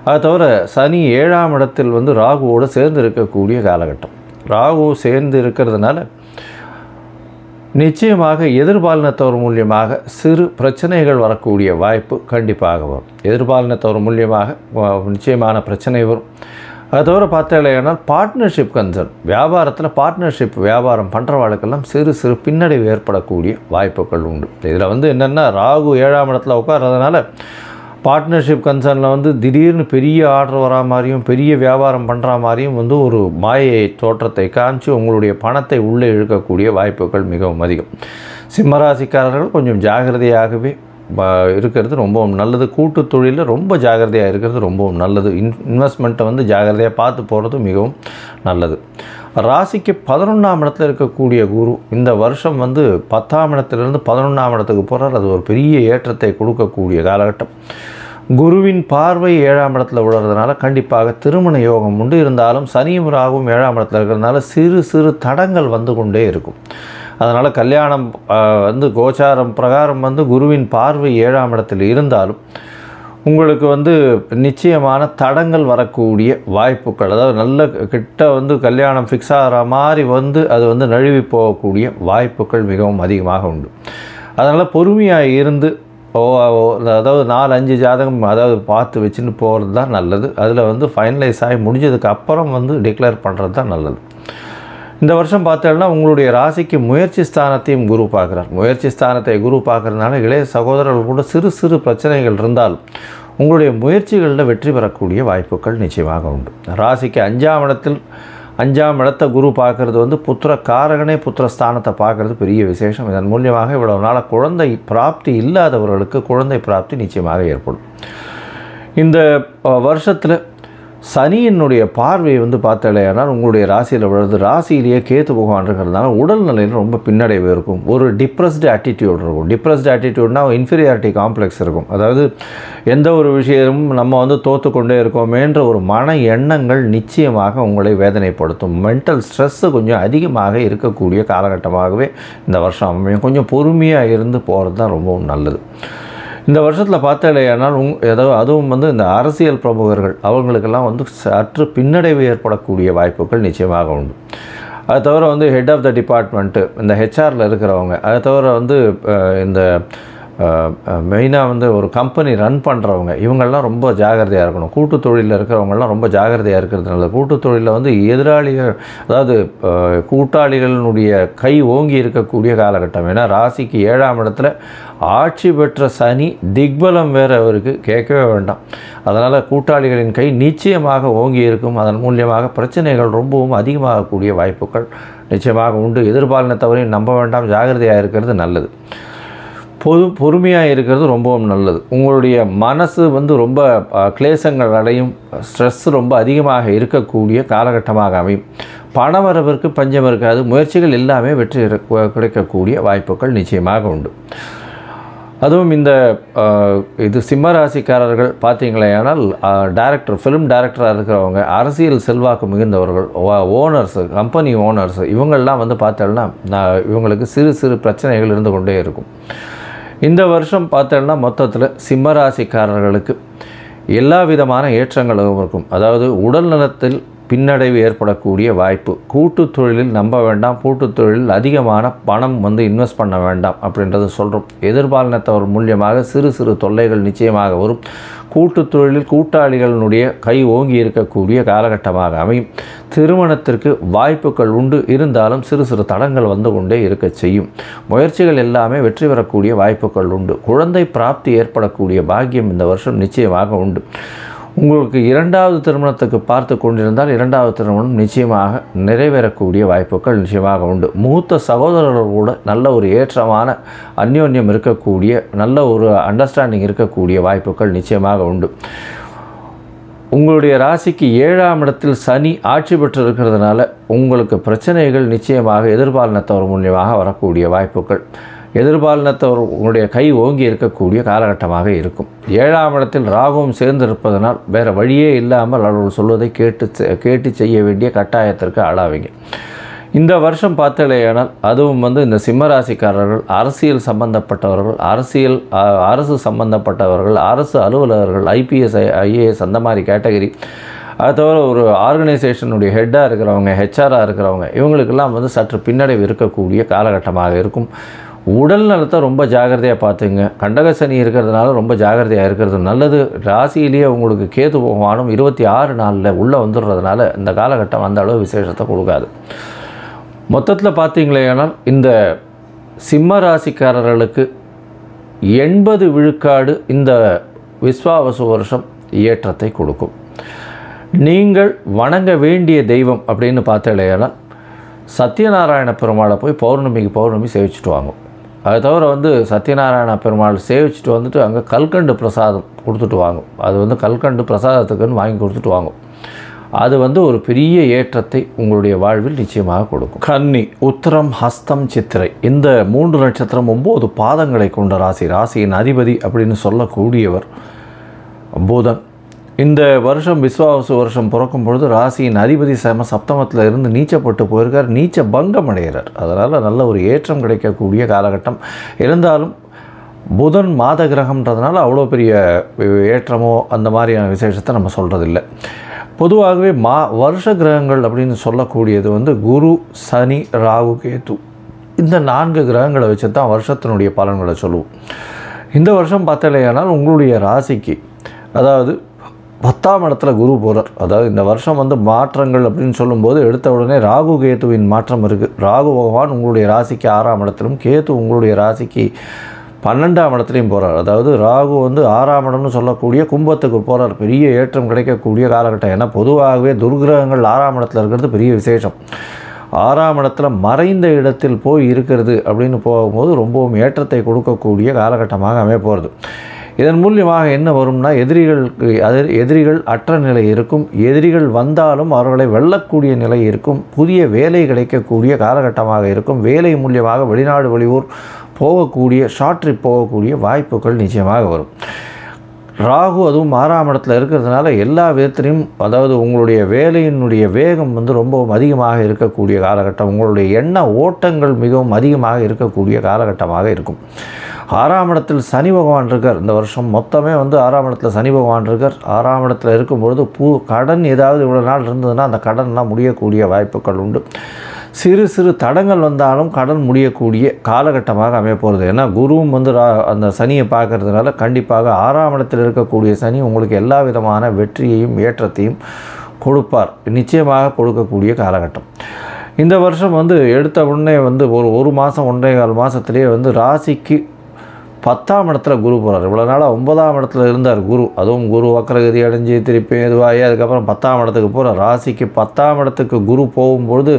அதை தவிர சனி 7ஆம் இடத்தில் ராகுவோடு சேர்ந்து இருக்கக்கூடிய காலகட்டம். ராகு சேர்ந்து இருக்கிறதுனால நிச்சயமாக எதிர்பாலினத்தவர் மூலியமாக சிறு பிரச்சனைகள் வரக்கூடிய வாய்ப்பு கண்டிப்பாக வரும். எதிர்பாலினத்தவர் மூலியமாக நிச்சயமான பிரச்சனை வரும். அதை தவிர பார்த்தீங்கன்னா பார்ட்னர்ஷிப் கன்சர்ன், வியாபாரத்தில் பார்ட்னர்ஷிப் வியாபாரம் பண்ணுறவாளுக்கெல்லாம் சிறு பின்னடைவு ஏற்படக்கூடிய வாய்ப்புகள் உண்டு. இதில் என்னென்னா ராகு 7ஆம் இடத்துல உட்கார்றதுனால பார்ட்னர்ஷிப் கன்சர்னில் திடீர்னு பெரிய ஆர்டர் வரா மாதிரியும் பெரிய வியாபாரம் பண்ணுற மாதிரியும் ஒரு மாயை தோற்றத்தை காமிச்சு உங்களுடைய பணத்தை உள்ளே இழுக்கக்கூடிய வாய்ப்புகள் மிகவும் அதிகம். சிம்மராசிக்காரர்கள் கொஞ்சம் ஜாகிரதையாகவே இருக்கிறது ரொம்பவும் நல்லது. கூட்டு தொழிலில் ரொம்ப ஜாகிரதையாக இருக்கிறது ரொம்பவும் நல்லது. இன்வெஸ்ட்மெண்ட்டை ஜாகிரதையாக பார்த்து போகிறது மிகவும் நல்லது. ராசிக்கு 11ஆம் இடத்துல இருக்கக்கூடிய குரு இந்த வருஷம் 10ஆம் இடத்துலேருந்து 11ஆம் இடத்துக்கு போகிறார். அது ஒரு பெரிய ஏற்றத்தை கொடுக்கக்கூடிய காலகட்டம். குருவின் பார்வை 7ஆம் இடத்துல விழுறதுனால கண்டிப்பாக திருமண யோகம் உண்டு. இருந்தாலும் சனியும் ராகும் 7ஆம் இடத்துல இருக்கிறதுனால சிறு தடங்கள் கொண்டே இருக்கும். அதனால் கல்யாணம் கோச்சாரம் பிரகாரம் குருவின் பார்வை 7ஆம் இடத்தில் இருந்தாலும் உங்களுக்கு நிச்சயமான தடங்கள் வரக்கூடிய வாய்ப்புகள், அதாவது நல்ல கிட்ட கல்யாணம் ஃபிக்ஸ் ஆகிற மாதிரி அது நழுவி போகக்கூடிய வாய்ப்புகள் மிகவும் அதிகமாக உண்டு. அதனால் பொறுமையாக இருந்து அதாவது 4-5 ஜாதகம் பார்த்து வச்சுன்னு போகிறது தான் நல்லது. அதில் ஃபைனலைஸ் ஆகி முடிஞ்சதுக்கு அப்புறம் டிக்ளேர் பண்ணுறது தான் நல்லது. இந்த வருஷம் பார்த்தோம்னா உங்களுடைய ராசிக்கு முயற்சி ஸ்தானத்தையும் குரு பார்க்குறார். முயற்சி ஸ்தானத்தை குரு பார்க்குறதுனால இளைய சகோதரர்கள் கூட சிறு பிரச்சனைகள் இருந்தாலும் உங்களுடைய முயற்சிகளில் வெற்றி பெறக்கூடிய வாய்ப்புகள் நிச்சயமாக உண்டு. ராசிக்கு 5ஆம் இடத்தை குரு பார்க்குறது புத்திர காரகனே புத்திர ஸ்தானத்தை பார்க்குறது பெரிய விசேஷம். இதன் மூலியமாக இவ்வளவு நாள் குழந்தை பிராப்தி இல்லாதவர்களுக்கு குழந்தை பிராப்தி நிச்சயமாக ஏற்படும். இந்த வருஷத்தில் சனியினுடைய பார்வை பார்த்தாலேனால் உங்களுடைய ராசியில் விழுது. ராசியிலேயே கேத்து பகவான் இருக்கிறதுனால உடல் நிலையில் ரொம்ப பின்னடைவு இருக்கும். ஒரு டிப்ரெஸ்டு ஆட்டிடியூட் இருக்கும். டிப்ரெஸ்டு ஆட்டிடியூட்னால் இன்ஃபீரியாரிட்டி காம்ப்ளெக்ஸ் இருக்கும். அதாவது எந்த ஒரு விஷயமும் நம்ம தோற்று கொண்டே இருக்கோமேன்ற ஒரு மன எண்ணங்கள் நிச்சயமாக உங்களை வேதனைப்படுத்தும். மென்டல் ஸ்ட்ரெஸ்ஸு கொஞ்சம் அதிகமாக இருக்கக்கூடிய காலகட்டமாகவே இந்த வருஷம் அமையும். கொஞ்சம் பொறுமையாக இருந்து போகிறது தான் ரொம்பவும் நல்லது. இந்த வருஷத்தில் பார்த்தாலேயானால் அதுவும் இந்த அரசியல் பிரமுகர்கள் அவங்களுக்கெல்லாம் சற்று பின்னடைவு ஏற்படக்கூடிய வாய்ப்புகள் நிச்சயமாக உண்டு. அதை தவிர ஹெட் ஆஃப் த டிபார்ட்மெண்ட்டு இந்த ஹெச்ஆரில் இருக்கிறவங்க, அதை தவிர இந்த மெயினாக ஒரு கம்பெனி ரன் பண்ணுறவங்க இவங்கள்லாம் ரொம்ப ஜாகிரதையாக இருக்கணும். கூட்டு தொழிலில் இருக்கிறவங்கலாம் ரொம்ப ஜாகிரதையாக இருக்கிறதுனால கூட்டு தொழிலில் எதிராளிகள், அதாவது கூட்டாளிகளினுடைய கை ஓங்கி இருக்கக்கூடிய காலகட்டம். ஏன்னா ராசிக்கு 7ஆம் இடத்துல ஆட்சி பெற்ற சனி திக்பலம் வேறு அவருக்கு கேட்கவே வேண்டாம். அதனால் கூட்டாளிகளின் கை நிச்சயமாக ஓங்கி இருக்கும். அதன் மூலியமாக பிரச்சனைகள் ரொம்பவும் அதிகமாகக்கூடிய வாய்ப்புகள் நிச்சயமாக உண்டு. எதிர்பாலினத்தவரையும் நம்ப வேண்டாம், ஜாகிரதையாக இருக்கிறது நல்லது. பொறுமையாக இருக்கிறது ரொம்பவும் நல்லது. உங்களுடைய மனசு ரொம்ப கிளேசங்கள் அடையும், ஸ்ட்ரெஸ் ரொம்ப அதிகமாக இருக்கக்கூடிய காலகட்டமாக அமையும். பணவரவிற்கு பஞ்சம் இருக்காது. முயற்சிகள் எல்லாமே வெற்றி கிடைக்கக்கூடிய வாய்ப்புகள் நிச்சயமாக உண்டு. அதுவும் இந்த இது சிம்ம ராசிக்காரர்கள் பார்த்தீங்களேனால் டைரக்டர், ஃபிலிம் டைரக்டராக இருக்கிறவங்க, அரசியல் செல்வாக்கு மிகுந்தவர்கள், ஓனர்ஸு, கம்பெனி ஓனர்ஸு, இவங்கள்லாம் வந்து பார்த்தோம்னா இவங்களுக்கு சிறு சிறு பிரச்சனைகள் இருந்து கொண்டே இருக்கும். இந்த வருஷம் பார்த்தோம்னா மொத்தத்தில் சிம்ம ராசிக்காரர்களுக்கு எல்லா விதமான ஏற்றங்களும் இருக்கும். அதாவது உடல் நலத்தில் பின்னடைவு ஏற்படக்கூடிய வாய்ப்பு, கூட்டுத் தொழிலில் நம்ப வேண்டாம், கூட்டுத் தொழிலில் அதிகமான பணம் வந்து இன்வெஸ்ட் பண்ண வேண்டாம் அப்படின்றது சொல்கிறோம். எதிர்பாலினத்தவர் மூலியமாக சிறு சிறு தொல்லைகள் நிச்சயமாக வரும். கூட்டுத் தொழிலில் கூட்டாளிகளினுடைய கை ஓங்கி இருக்கக்கூடிய காலகட்டமாக அமையும். திருமணத்திற்கு வாய்ப்புகள் உண்டு, இருந்தாலும் சிறு சிறு தடங்கள் வந்து கொண்டே இருக்க செய்யும். முயற்சிகள் எல்லாமே வெற்றி பெறக்கூடிய வாய்ப்புகள் உண்டு. குழந்தை பிராப்தி ஏற்படக்கூடிய பாக்கியம் இந்த வருஷம் நிச்சயமாக உண்டு. உங்களுக்கு இரண்டாவது திருமணத்துக்கு பார்த்து கொண்டிருந்தால் இரண்டாவது திருமணம் நிச்சயமாக நிறைவேறக்கூடிய வாய்ப்புகள் நிச்சயமாக உண்டு. மூத்த சகோதரர்கள் கூட நல்ல ஒரு ஏற்றமான அந்யோன்யம் இருக்கக்கூடிய, நல்ல ஒரு அண்டர்ஸ்டாண்டிங் இருக்கக்கூடிய வாய்ப்புகள் நிச்சயமாக உண்டு. உங்களுடைய ராசிக்கு 7ஆம் இடத்தில் சனி ஆட்சி பெற்று இருக்கிறதுனால உங்களுக்கு பிரச்சனைகள் நிச்சயமாக எதிர்பாலினத்தவர் மூலியமாக வரக்கூடிய வாய்ப்புகள், எதிர்பாலினத்தவர் உங்களுடைய கை ஓங்கி இருக்கக்கூடிய காலகட்டமாக இருக்கும். 7ஆம் இடத்தில் ராகுவும் சேர்ந்திருப்பதனால் வேறு வழியே இல்லாமல் அவர்கள் சொல்வதை கேட்டு செய்ய வேண்டிய கட்டாயத்திற்கு ஆளாவீங்க. இந்த வருஷம் பார்த்தலையானால் அதுவும் வந்து இந்த சிம்மராசிக்காரர்கள், அரசியல் சம்பந்தப்பட்டவர்கள், அரசு சம்பந்தப்பட்டவர்கள், அரசு அலுவலர்கள், IPS IAS அந்த மாதிரி கேட்டகரி, அது தவிர ஒரு ஆர்கனைசேஷனுடைய ஹெட்டாக இருக்கிறவங்க, ஹெச்ஆராக இருக்கிறவங்க, இவங்களுக்கெல்லாம் வந்து சற்று பின்னடைவு இருக்கக்கூடிய காலகட்டமாக இருக்கும். உடல் நலத்தை ரொம்ப ஜாகிரதையாக பார்த்துங்க. கண்டக சனி இருக்கிறதுனால ரொம்ப ஜாகிரதையாக இருக்கிறது நல்லது. ராசியிலேயே உங்களுக்கு கேது பகவானும் 26 நாளில் உள்ளே வந்துடுறதுனால இந்த காலகட்டம் அந்த அளவு விசேஷத்தை கொடுக்காது. மொத்தத்தில் பார்த்தீங்களேனால் இந்த சிம்ம ராசிக்காரர்களுக்கு 80 விழுக்காடு இந்த விஸ்வாவசு வருஷம் ஏற்றத்தை கொடுக்கும். நீங்கள் வணங்க வேண்டிய தெய்வம் அப்படின்னு பார்த்தாலேனால் சத்யநாராயண பெருமாளை போய் பௌர்ணமி சேவிச்சுட்டு வாங்க. அது தவிர வந்து சத்யநாராயண பெருமாள் சேவிச்சுட்டு வந்துட்டு அங்கே கல்கண்டு பிரசாதம் கொடுத்துட்டு வாங்க. அது வந்து கல்கண்டு பிரசாதத்துக்குன்னு வாங்கி கொடுத்துட்டு வாங்க. அது வந்து ஒரு பெரிய ஏற்றத்தை உங்களுடைய வாழ்வில் நிச்சயமாக கொடுக்கும். கன்னி, உத்திரம், ஹஸ்தம், சித்திரை இந்த 3 நட்சத்திரம் 9 பாதங்களை கொண்ட ராசி. ராசியின் அதிபதி அப்படின்னு சொல்லக்கூடியவர் புதன். இந்த வருஷம் விஸ்வாவசு வருஷம் பிறக்கும் பொழுது ராசியின் அதிபதி சப்தமத்தில் இருந்து நீச்சப்பட்டு போயிருக்கார், நீச்ச பங்கம் அடைகிறார். அதனால் நல்ல ஒரு ஏற்றம் கிடைக்கக்கூடிய காலகட்டம். இருந்தாலும் புதன் மாத கிரகம்ன்றதுனால அவ்வளோ பெரிய ஏற்றமோ அந்த மாதிரியான விசேஷத்தை நம்ம சொல்கிறதில்லை. பொதுவாகவே வருஷ கிரகங்கள் அப்படின்னு சொல்லக்கூடியது வந்து குரு, சனி, ராகு, கேது இந்த 4 கிரகங்களை வச்சு தான் வருஷத்தினுடைய பலன்களை சொல்லுவோம். இந்த வருஷம் பார்த்தாலேயானால் உங்களுடைய ராசிக்கு அதாவது 10ஆம் இடத்துல குரு போகிறார். அதாவது இந்த வருஷம் வந்து மாற்றங்கள் அப்படின்னு சொல்லும்போது எடுத்த உடனே ராகு கேதுவின் மாற்றம் இருக்குது. ராகு பகவான் உங்களுடைய ராசிக்கு 6ஆம் இடத்திலும், கேது உங்களுடைய ராசிக்கு 12ஆம் இடத்துலையும் போகிறார். அதாவது ராகு வந்து 6ஆம் இடம்னு சொல்லக்கூடிய கும்பத்துக்கு போகிறார். பெரிய ஏற்றம் கிடைக்கக்கூடிய காலகட்டம். ஏன்னா பொதுவாகவே துர்கிரகங்கள் 6ஆம் இடத்துல இருக்கிறது பெரிய விசேஷம். 6ஆம் இடத்துல மறைந்த இடத்தில் போய் இருக்கிறது அப்படின்னு போகும்போது ரொம்பவும் ஏற்றத்தை கொடுக்கக்கூடிய காலகட்டமாக அமையப்போகிறது. இதன் மூலியமாக என்ன வரும்னா எதிரிகள் அற்ற நிலை இருக்கும். எதிரிகள் வந்தாலும் அவர்களை வெல்லக்கூடிய நிலை இருக்கும். புதிய வேலை கிடைக்கக்கூடிய காலகட்டமாக இருக்கும். வேலை மூலியமாக வெளிநாடு வெளியூர் போகக்கூடிய, ஷார்ட் ட்ரிப் போகக்கூடிய வாய்ப்புகள் நிச்சயமாக வரும். ராகு அதுவும் 6ஆம் இடத்துல இருக்கிறதுனால எல்லா விதத்திலையும் அதாவது உங்களுடைய வேலையினுடைய வேகம் வந்து ரொம்பவும் அதிகமாக இருக்கக்கூடிய காலகட்டம். உங்களுடைய எண்ண ஓட்டங்கள் மிகவும் அதிகமாக இருக்கக்கூடிய காலகட்டமாக இருக்கும். 6ஆம் இடத்தில் சனி பகவான் இருக்கார். இந்த வருஷம் மொத்தமே வந்து 6ஆம் இடத்துல சனி பகவான் இருக்கார். 6ஆம் இடத்துல இருக்கும்பொழுது கடன் ஏதாவது இவ்வளோ நாள் இருந்ததுன்னா அந்த கடன்லாம் முடியக்கூடிய வாய்ப்புகள் உண்டு. சிறு சிறு தடங்கள் வந்தாலும் கடன் முடியக்கூடிய காலகட்டமாக அமையப்போகிறது. ஏன்னா குருவும் வந்து அந்த சனியை பார்க்கறதுனால கண்டிப்பாக 6ஆம் இடத்தில் இருக்கக்கூடிய சனி உங்களுக்கு எல்லா விதமான வெற்றியையும் ஏற்றத்தையும் கொடுப்பார். நிச்சயமாக கொடுக்கக்கூடிய காலகட்டம். இந்த வருஷம் வந்து எடுத்த உடனே வந்து ஒரு மாதம் 1.25 மாதத்துலேயே வந்து ராசிக்கு 10ஆம் இடத்துல குரு போகிறார். இவ்வளோ நாளாக 9ஆம் இடத்துல இருந்தார் குரு. அதுவும் குரு வக்ரகதி அடைஞ்சு திருப்பி இதுவாகி அதுக்கப்புறம் 10ஆம் இடத்துக்கு போகிறார். ராசிக்கு 10ஆம் இடத்துக்கு குரு போகும்பொழுது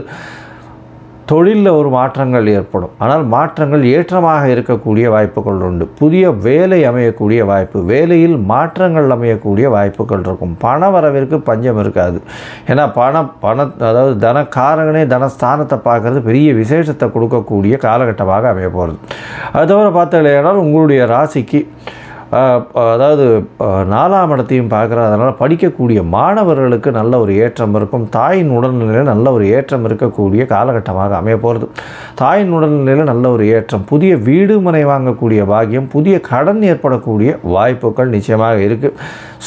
தொழிலில் ஒரு மாற்றங்கள் ஏற்படும். ஆனால் மாற்றங்கள் ஏற்றமாக இருக்கக்கூடிய வாய்ப்புகள் உண்டு. புதிய வேலை அமையக்கூடிய வாய்ப்பு, வேலையில் மாற்றங்கள் அமையக்கூடிய வாய்ப்புகள் இருக்கும். பண வரவிற்கு பஞ்சம் இருக்காது. ஏன்னா அதாவது தனக்காரகனே தனஸ்தானத்தை பார்க்குறது பெரிய விசேஷத்தை கொடுக்கக்கூடிய காலகட்டமாக அமைய போகிறது. அது தவிர பார்த்தீங்கன்னா உங்களுடைய ராசிக்கு அதாவது 4ஆம் இடத்தையும் பார்க்குறது. அதனால் படிக்கக்கூடிய மாணவர்களுக்கு நல்ல ஒரு ஏற்றம் இருக்கும். தாயின் உடல்நிலையில் நல்ல ஒரு ஏற்றம் இருக்கக்கூடிய காலகட்டமாக அமைய போகிறது. தாயின் உடல்நிலையில் நல்ல ஒரு ஏற்றம், புதிய வீடு மனை வாங்கக்கூடிய பாக்கியம், புதிய கடன் ஏற்படக்கூடிய வாய்ப்புகள் நிச்சயமாக இருக்குது.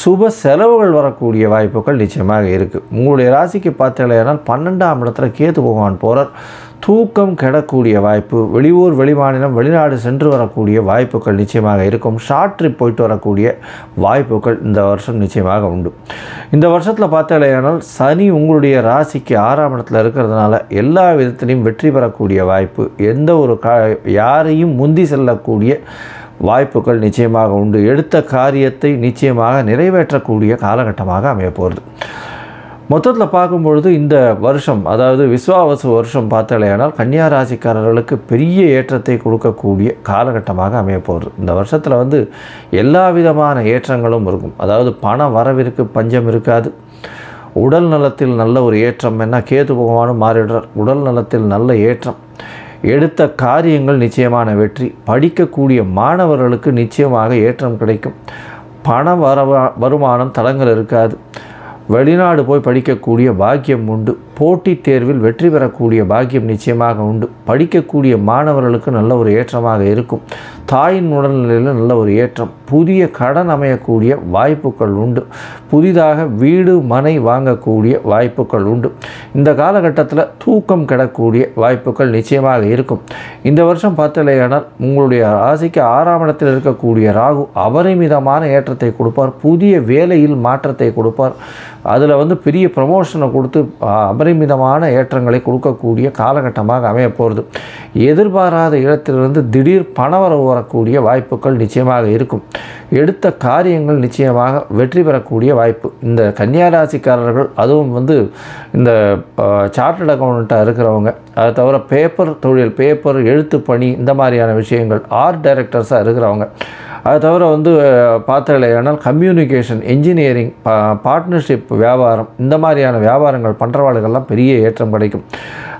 சுப செலவுகள் வரக்கூடிய வாய்ப்புகள் நிச்சயமாக இருக்குது. உங்களுடைய ராசிக்கு பார்த்தீங்கன்னா 12ஆம் இடத்துல கேது பகவான் போகிறார். தூக்கம் கெடக்கூடிய வாய்ப்பு, வெளியூர் வெளிமாநிலம் வெளிநாடு சென்று வரக்கூடிய வாய்ப்புகள் நிச்சயமாக இருக்கும். ஷார்ட் ட்ரிப் போயிட்டு வரக்கூடிய வாய்ப்புகள் இந்த வருஷம் நிச்சயமாக உண்டு. இந்த வருஷத்தில் பார்த்தீங்கன்னா சனி உங்களுடைய ராசிக்கு 6ஆம் இடத்துல இருக்கிறதுனால எல்லா விதத்திலையும் வெற்றி பெறக்கூடிய வாய்ப்பு, எந்த ஒரு யாரையும் முந்தி செல்லக்கூடிய வாய்ப்புகள் நிச்சயமாக உண்டு. எடுத்த காரியத்தை நிச்சயமாக நிறைவேற்றக்கூடிய காலகட்டமாக அமைய போகிறது. மொத்தத்தில் பார்க்கும்பொழுது இந்த வருஷம், அதாவது விஸ்வாவசு வருஷம் பார்த்தாலேயானால் கன்னியா ராசிக்காரர்களுக்கு பெரிய ஏற்றத்தை கொடுக்கக்கூடிய காலகட்டமாக அமைய போகிறது. இந்த வருஷத்தில் எல்லா விதமான ஏற்றங்களும் இருக்கும். அதாவது பண வரவிற்கு பஞ்சம் இருக்காது. உடல் நலத்தில் நல்ல ஒரு ஏற்றம், என்ன கேது பகவானும் மாறிடுறார். உடல் நலத்தில் நல்ல ஏற்றம், எடுத்த காரியங்கள் நிச்சயமான வெற்றி, படிக்கக்கூடிய மாணவர்களுக்கு நிச்சயமாக ஏற்றம் கிடைக்கும். பண வருமானம் தடங்கள் இருக்காது. வெளிநாடு போய் படிக்கக்கூடிய பாக்கியம் உண்டு. போட்டித் தேர்வில் வெற்றி பெறக்கூடிய பாக்கியம் நிச்சயமாக உண்டு. படிக்கக்கூடிய மாணவர்களுக்கு நல்ல ஒரு ஏற்றமாக இருக்கும். தாயின் உடல்நிலையில் நல்ல ஒரு ஏற்றம், புதிய கடன் அமையக்கூடிய வாய்ப்புகள் உண்டு. புதிதாக வீடு மனை வாங்கக்கூடிய வாய்ப்புகள் உண்டு. இந்த காலகட்டத்தில் தூக்கம் கெடக்கூடிய வாய்ப்புகள் நிச்சயமாக இருக்கும். இந்த வருஷம் பார்த்தலையானால் உங்களுடைய ராசிக்கு 6ஆம் இடத்தில் இருக்கக்கூடிய ராகு அபரிமிதமான ஏற்றத்தை கொடுப்பார். புதிய வேலையில் மாற்றத்தை கொடுப்பார். அதில் பெரிய ப்ரமோஷனை கொடுத்து அபரிமிதமான ஏற்றங்களை கொடுக்கக்கூடிய காலகட்டமாக அமைய போகிறது. எதிர்பாராத இடத்திலிருந்து திடீர் பணவரவு வரக்கூடிய வாய்ப்புகள் நிச்சயமாக இருக்கும். எடுத்த காரியங்கள் நிச்சயமாக வெற்றி பெறக்கூடிய வாய்ப்பு. இந்த கன்னியா ராசிக்காரர்கள், அதுவும் இந்த சார்ட்டர்ட் அக்கௌண்ட்டாக இருக்கிறவங்க, அதை தவிர பேப்பர் தொழில், பேப்பர் எழுத்து பணி, இந்த மாதிரியான விஷயங்கள், ஆர்ட் டைரக்டர்ஸாக இருக்கிறவங்க, அதை தவிர பார்த்தலையானால் கம்யூனிகேஷன், இன்ஜினியரிங், பார்ட்னர்ஷிப் வியாபாரம், இந்த மாதிரியான வியாபாரங்கள் பண்ணுறவாளுகள்லாம் பெரிய ஏற்றம் கிடைக்கும்.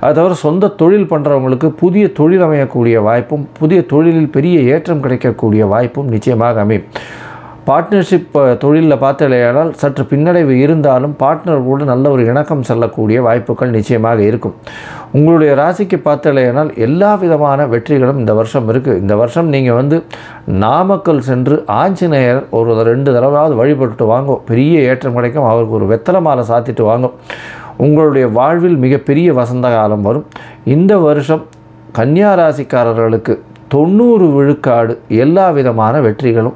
அது தவிர சொந்த தொழில் பண்ணுறவங்களுக்கு புதிய தொழில் அமையக்கூடிய வாய்ப்பும், புதிய தொழிலில் பெரிய ஏற்றம் கிடைக்கக்கூடிய வாய்ப்பும் நிச்சயமாக அமையும். பார்ட்னர்ஷிப் தொழிலில் பார்த்தலையானால் சற்று பின்னடைவு இருந்தாலும் பார்ட்னர் கூட நல்ல ஒரு இணக்கம் செல்லக்கூடிய வாய்ப்புகள் நிச்சயமாக இருக்கும். உங்களுடைய ராசிக்கு பார்த்தலையானால் எல்லா விதமான வெற்றிகளும் இந்த வருஷம் இருக்குது. இந்த வருஷம் நீங்கள் நாமக்கல் சென்று ஆஞ்சநேயர் ஒரு 2 தடவையாவது வழிபட்டு வாங்க, பெரிய ஏற்றம் கிடைக்கும். அவருக்கு ஒரு வெத்தலை மாலை சாத்திட்டு வாங்க. உங்களுடைய வாழ்வில் மிகப்பெரிய வசந்த காலம் வரும். இந்த வருஷம் கன்னியா ராசிக்காரர்களுக்கு 90 விழுக்காடு எல்லா விதமான வெற்றிகளும்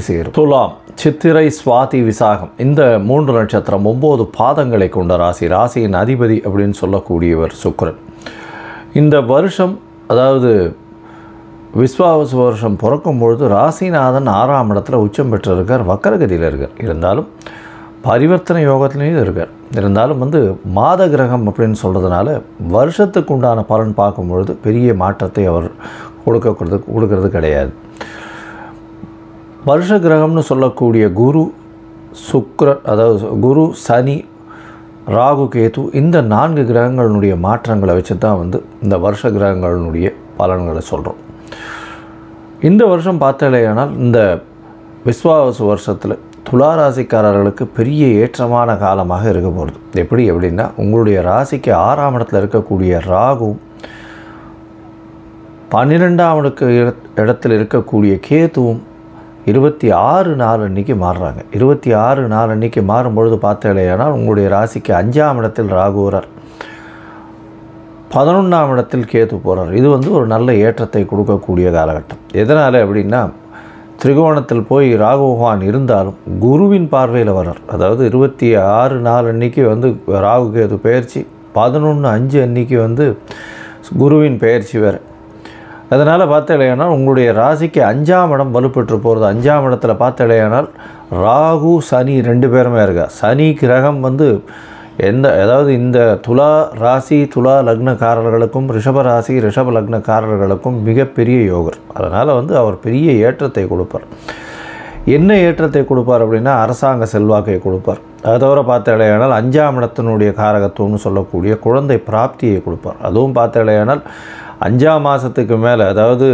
சேரும். துலாம், சித்திரை, சுவாதி, விசாகம், இந்த 3 நட்சத்திரம் 9 பாதங்களை கொண்ட ராசி. ராசியின் அதிபதி அப்படின்னு சொல்லக்கூடியவர் சுக்கிரன். இந்த வருஷம், அதாவது விஸ்வாவசு வருஷம் பிறக்கும்பொழுது ராசிநாதன் 6ஆம் இடத்துல உச்சம் பெற்றிருக்கார், வக்கரகதியில் இருக்கார். இருந்தாலும் பரிவர்த்தனை யோகத்திலையும் இருக்கார். இருந்தாலும் மாத கிரகம் அப்படின்னு சொல்கிறதுனால வருஷத்துக்கு உண்டான பலன் பார்க்கும்பொழுது பெரிய மாற்றத்தை அவர் கொடுக்கறது கிடையாது. வருஷ கிரகம்னு சொல்லக்கூடிய குரு, சுக்கிரன், அதாவது குரு, சனி, ராகு, கேது, இந்த 4 கிரகங்களுடைய மாற்றங்களை வச்சு தான் இந்த வருஷ கிரகங்களுடைய பலன்களை சொல்கிறோம். இந்த வருஷம் பார்த்தாலேயானால் இந்த விஸ்வாவசு வருஷத்தில் துளாராசிக்காரர்களுக்கு பெரிய ஏற்றமான காலமாக இருக்க போகிறது. எப்படின்னா உங்களுடைய ராசிக்கு 6ஆம் இடத்துல இருக்கக்கூடிய ராகு, 12ஆம் இடத்தில் இருக்கக்கூடிய கேதுவும் 26/4 அன்றைக்கி மாறுறாங்க. 26/4 அன்றைக்கி மாறும்பொழுது பார்த்தாலேயானால் உங்களுடைய ராசிக்கு 5ஆம் இடத்தில் ராகு வரார், 11ஆம் இடத்தில் கேது போகிறார். இது ஒரு நல்ல ஏற்றத்தை கொடுக்கக்கூடிய காலகட்டம். எதனால் அப்படின்னா திரிகோணத்தில் போய் ராகு பகவான் இருந்தாலும் குருவின் பார்வையில் வரார். அதாவது 26/4 அன்றைக்கி ராகு கேது பெயர்ச்சி, 11/5 அன்றைக்கி குருவின் பெயர்ச்சி வேறு. அதனால் பார்த்தாலேயானால் உங்களுடைய ராசிக்கு 5ஆம் இடம் வலுப்பெற்று போகிறது. 5ஆம் இடத்துல பார்த்தாலேயானால் ராகு, சனி 2 பேருமே இருக்கா. சனி கிரகம் அதாவது இந்த துலா ராசி துலா லக்னக்காரர்களுக்கும் ரிஷப ராசி ரிஷப லக்னக்காரர்களுக்கும் மிகப்பெரிய யோகர். அதனால் அவர் பெரிய ஏற்றத்தை கொடுப்பார். என்ன ஏற்றத்தை கொடுப்பார் அப்படின்னா அரசாங்க செல்வாக்கை கொடுப்பார். அதை தவிர பார்த்தாலேயானால் 5ஆம் இடத்தினுடைய காரகத்துவம்னு சொல்லக்கூடிய குழந்தை பிராப்தியை கொடுப்பார். அதுவும் பார்த்தாலேயானால் 5ஆம் மாதத்துக்கு மேலே, அதாவது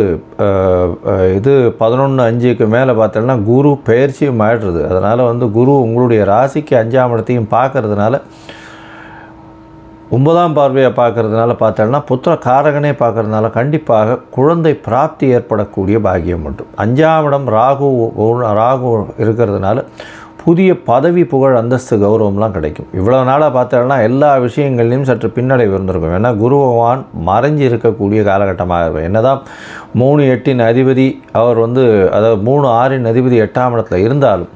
இது 11/5க்கு மேலே பார்த்தோன்னா குரு பெயர்ச்சியும் ஆயிடுறது. அதனால் குரு உங்களுடைய ராசிக்கு 5ஆம் இடத்தையும் பார்க்கறதுனால 9ஆம் பார்வையை பார்க்கறதுனால பார்த்தோன்னா புத்திர காரகனே பார்க்கறதுனால கண்டிப்பாக குழந்தை பிராப்தி ஏற்படக்கூடிய பாக்கியம் உண்டு. 5ஆம் இடம் ராகு இருக்கிறதுனால புதிய பதவி புகழ் அந்தஸ்து கௌரவம்லாம் கிடைக்கும். இவ்வளோ நாளாக பார்த்தோன்னா எல்லா விஷயங்கள்லையும் சற்று பின்னடைவு இருந்திருக்கும். ஏன்னா குரு பகவான் மறைஞ்சி இருக்கக்கூடிய காலகட்டமாக இருக்கும். என்னதான் 3-8 அதிபதி அவர் அதாவது 3-6 அதிபதி 8ஆம் இடத்துல இருந்தாலும்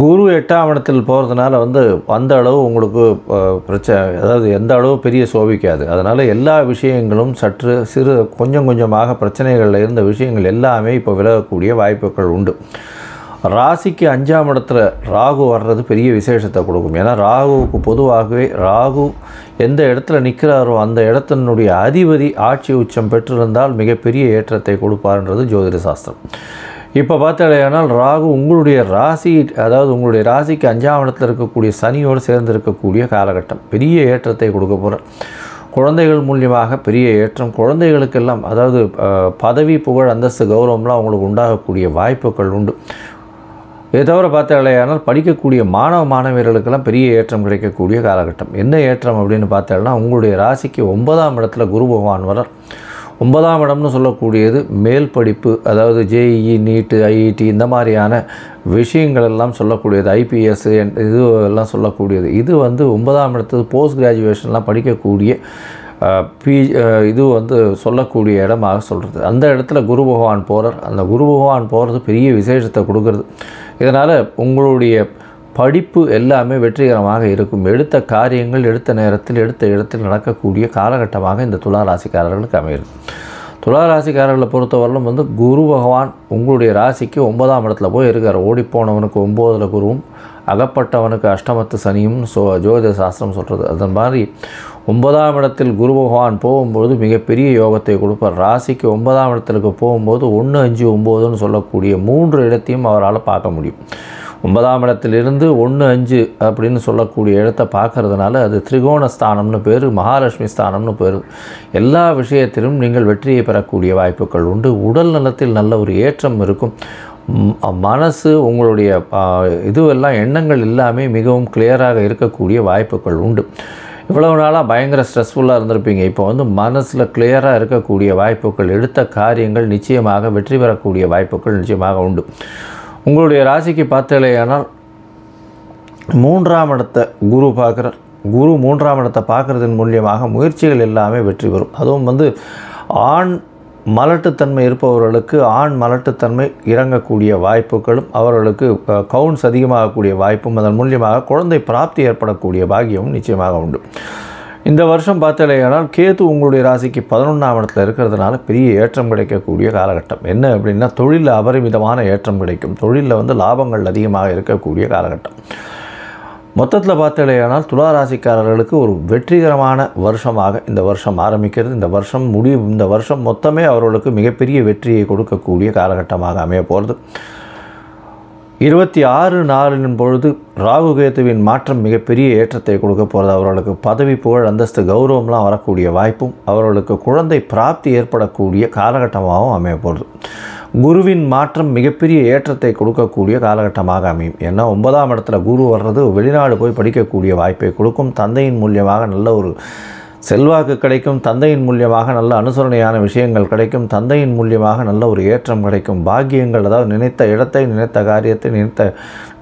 குரு 8ஆம் இடத்தில் போகிறதுனால அந்த அளவு உங்களுக்கு பிரச்சனை, அதாவது எந்த அளவு பெரிய சோபிக்காது. அதனால் எல்லா விஷயங்களும் சற்று கொஞ்சம் கொஞ்சமாக பிரச்சனைகளில் இருந்த விஷயங்கள் எல்லாமே இப்போ விலகக்கூடிய வாய்ப்புகள் உண்டு. ராசிக்கு 5ஆம் இடத்துல ராகு வர்றது பெரிய விசேஷத்தை கொடுக்கும். ஏன்னா ராகுவுக்கு பொதுவாகவே ராகு எந்த இடத்துல நிற்கிறாரோ அந்த இடத்தினுடைய அதிபதி ஆட்சி உச்சம் பெற்றிருந்தால் மிகப்பெரிய ஏற்றத்தை கொடுப்பார்ன்றது ஜோதிட சாஸ்திரம். இப்போ பார்த்தாலேயானால் ராகு உங்களுடைய ராசி, அதாவது உங்களுடைய ராசிக்கு 5ஆம் இடத்துல இருக்கக்கூடிய சனியோடு சேர்ந்து இருக்கக்கூடிய காலகட்டம் பெரிய ஏற்றத்தை கொடுக்க போகிறார். குழந்தைகள் மூலியமாக பெரிய ஏற்றம், குழந்தைகளுக்கெல்லாம் அதாவது பதவி புகழ் அந்தஸ்து கௌரவம்லாம் அவங்களுக்கு உண்டாகக்கூடிய வாய்ப்புகள் உண்டு. இதை தவிர பார்த்தாலேயானால் படிக்கக்கூடிய மாணவியர்களுக்கெல்லாம் பெரிய ஏற்றம் கிடைக்கக்கூடிய காலகட்டம். என்ன ஏற்றம் அப்படின்னு பார்த்தாலும் உங்களுடைய ராசிக்கு 9ஆம் இடத்துல குரு பகவான் வரார். 9ஆம் இடம்னு சொல்லக்கூடியது மேல் படிப்பு, அதாவது ஜேஇஇ நீட்டு ஐஐடி இந்த மாதிரியான விஷயங்கள் எல்லாம் சொல்லக்கூடியது, ஐபிஎஸ் இது எல்லாம் சொல்லக்கூடியது. இது 9ஆம் இடத்துல போஸ்ட் கிராஜுவேஷன்லாம் படிக்கக்கூடிய இது சொல்லக்கூடிய இடமாக சொல்கிறது. அந்த இடத்துல குரு பகவான் போகிறார். அந்த குரு பகவான் போகிறது பெரிய விசேஷத்தை கொடுக்கறது. இதனால் உங்களுடைய படிப்பு எல்லாமே வெற்றிகரமாக இருக்கும். எடுத்த காரியங்கள் எடுத்த நேரத்தில் எடுத்த இடத்தில் நடக்கக்கூடிய காலகட்டமாக இந்த துலா ராசிக்காரர்களுக்கு அமைகிறது. துலா ராசிக்காரர்களை பொறுத்தவரையிலும் குரு பகவான் உங்களுடைய ராசிக்கு 9ஆம் இடத்துல போய் இருக்கார். ஓடிப்போனவனுக்கு 9ல் குருவும் அகப்பட்டவனுக்கு அஷ்டமத்து சனியும் ஜோதிட சாஸ்திரம் சொல்கிறது. அதன் மாதிரி 9ஆம் இடத்தில் குரு பகவான் போகும்போது மிகப்பெரிய யோகத்தை கொடுப்பார். ராசிக்கு 9ஆம் இடத்துக்கு போகும்போது 1, 5, 9ன்னு சொல்லக்கூடிய 3 இடத்தையும் அவரால் பார்க்க முடியும். 9ஆம் இடத்திலிருந்து 1, 5 அப்படின்னு சொல்லக்கூடிய இடத்தை பார்க்கறதுனால அது திரிகோண ஸ்தானம்னு பேர், மகாலட்சுமி ஸ்தானம்னு பேர். எல்லா விஷயத்திலும் நீங்கள் வெற்றியை பெறக்கூடிய வாய்ப்புகள் உண்டு. உடல் நலத்தில் நல்ல ஒரு ஏற்றம் இருக்கும். மனசு உங்களுடைய இதுவெல்லாம் எண்ணங்கள் எல்லாமே மிகவும் கிளியராக இருக்கக்கூடிய வாய்ப்புகள் உண்டு. இவ்வளவு நாளாக பயங்கர ஸ்ட்ரெஸ்ஃபுல்லாக இருந்திருப்பீங்க. இப்போ மனசில் கிளியராக இருக்கக்கூடிய வாய்ப்புகள், எடுத்த காரியங்கள் நிச்சயமாக வெற்றி பெறக்கூடிய வாய்ப்புகள் நிச்சயமாக உண்டு. உங்களுடைய ராசிக்கு பார்த்தாலேயானால் 3ஆம் இடத்தை குரு பார்க்குறார். குரு 3ஆம் இடத்தை பார்க்குறதன் மூலியமாக முயற்சிகள் எல்லாமே வெற்றி பெறும். அதுவும் ஆண் மலட்டுத்தன்மை இருப்பவர்களுக்கு ஆண் மலட்டுத்தன்மை இறங்கக்கூடிய வாய்ப்புகளும், அவர்களுக்கு கவுன்ஸ் அதிகமாகக்கூடிய வாய்ப்பும், அதன் மூலியமாக குழந்தை பிராப்தி ஏற்படக்கூடிய பாக்கியமும் நிச்சயமாக உண்டு. இந்த வருஷம் பார்த்தாலேயானால் கேது உங்களுடைய ராசிக்கு 11ஆம் இடத்துல இருக்கிறதுனால பெரிய ஏற்றம் கிடைக்கக்கூடிய காலகட்டம். என்ன அப்படின்னா தொழிலில் அபரிமிதமான ஏற்றம் கிடைக்கும். தொழிலில் லாபங்கள் அதிகமாக இருக்கக்கூடிய காலகட்டம். மொத்தத்தில் பார்த்தாலேயானால் துலா ராசிக்காரர்களுக்கு ஒரு வெற்றிகரமான வருஷமாக இந்த வருஷம் ஆரம்பிக்கிறது. இந்த வருஷம் முடியும். இந்த வருஷம் மொத்தமே அவர்களுக்கு மிகப்பெரிய வெற்றியை கொடுக்கக்கூடிய காலகட்டமாக அமைய போகிறது. 26/4 பொழுது ராகு கேதுவின் மாற்றம் மிகப்பெரிய ஏற்றத்தை கொடுக்க போகிறது. அவர்களுக்கு பதவி புகழ் அந்தஸ்து கௌரவம்லாம் வரக்கூடிய வாய்ப்பும், அவர்களுக்கு குழந்தை பிராப்தி ஏற்படக்கூடிய காலகட்டமாகவும் அமைய போகிறது. குருவின் மாற்றம் மிகப்பெரிய ஏற்றத்தை கொடுக்கக்கூடிய காலகட்டமாக அமையும். ஏன்னா 9ஆம் இடத்துல குரு வர்றது வெளிநாடு போய் படிக்கக்கூடிய வாய்ப்பை கொடுக்கும். தந்தையின் மூலியமாக நல்ல ஒரு செல்வாக்கு கிடைக்கும். தந்தையின் மூலியமாக நல்ல அனுசரணையான விஷயங்கள் கிடைக்கும். தந்தையின் மூலியமாக நல்ல ஒரு ஏற்றம் கிடைக்கும். பாக்கியங்கள், அதாவது நினைத்த இடத்தை நினைத்த காரியத்தை நினைத்த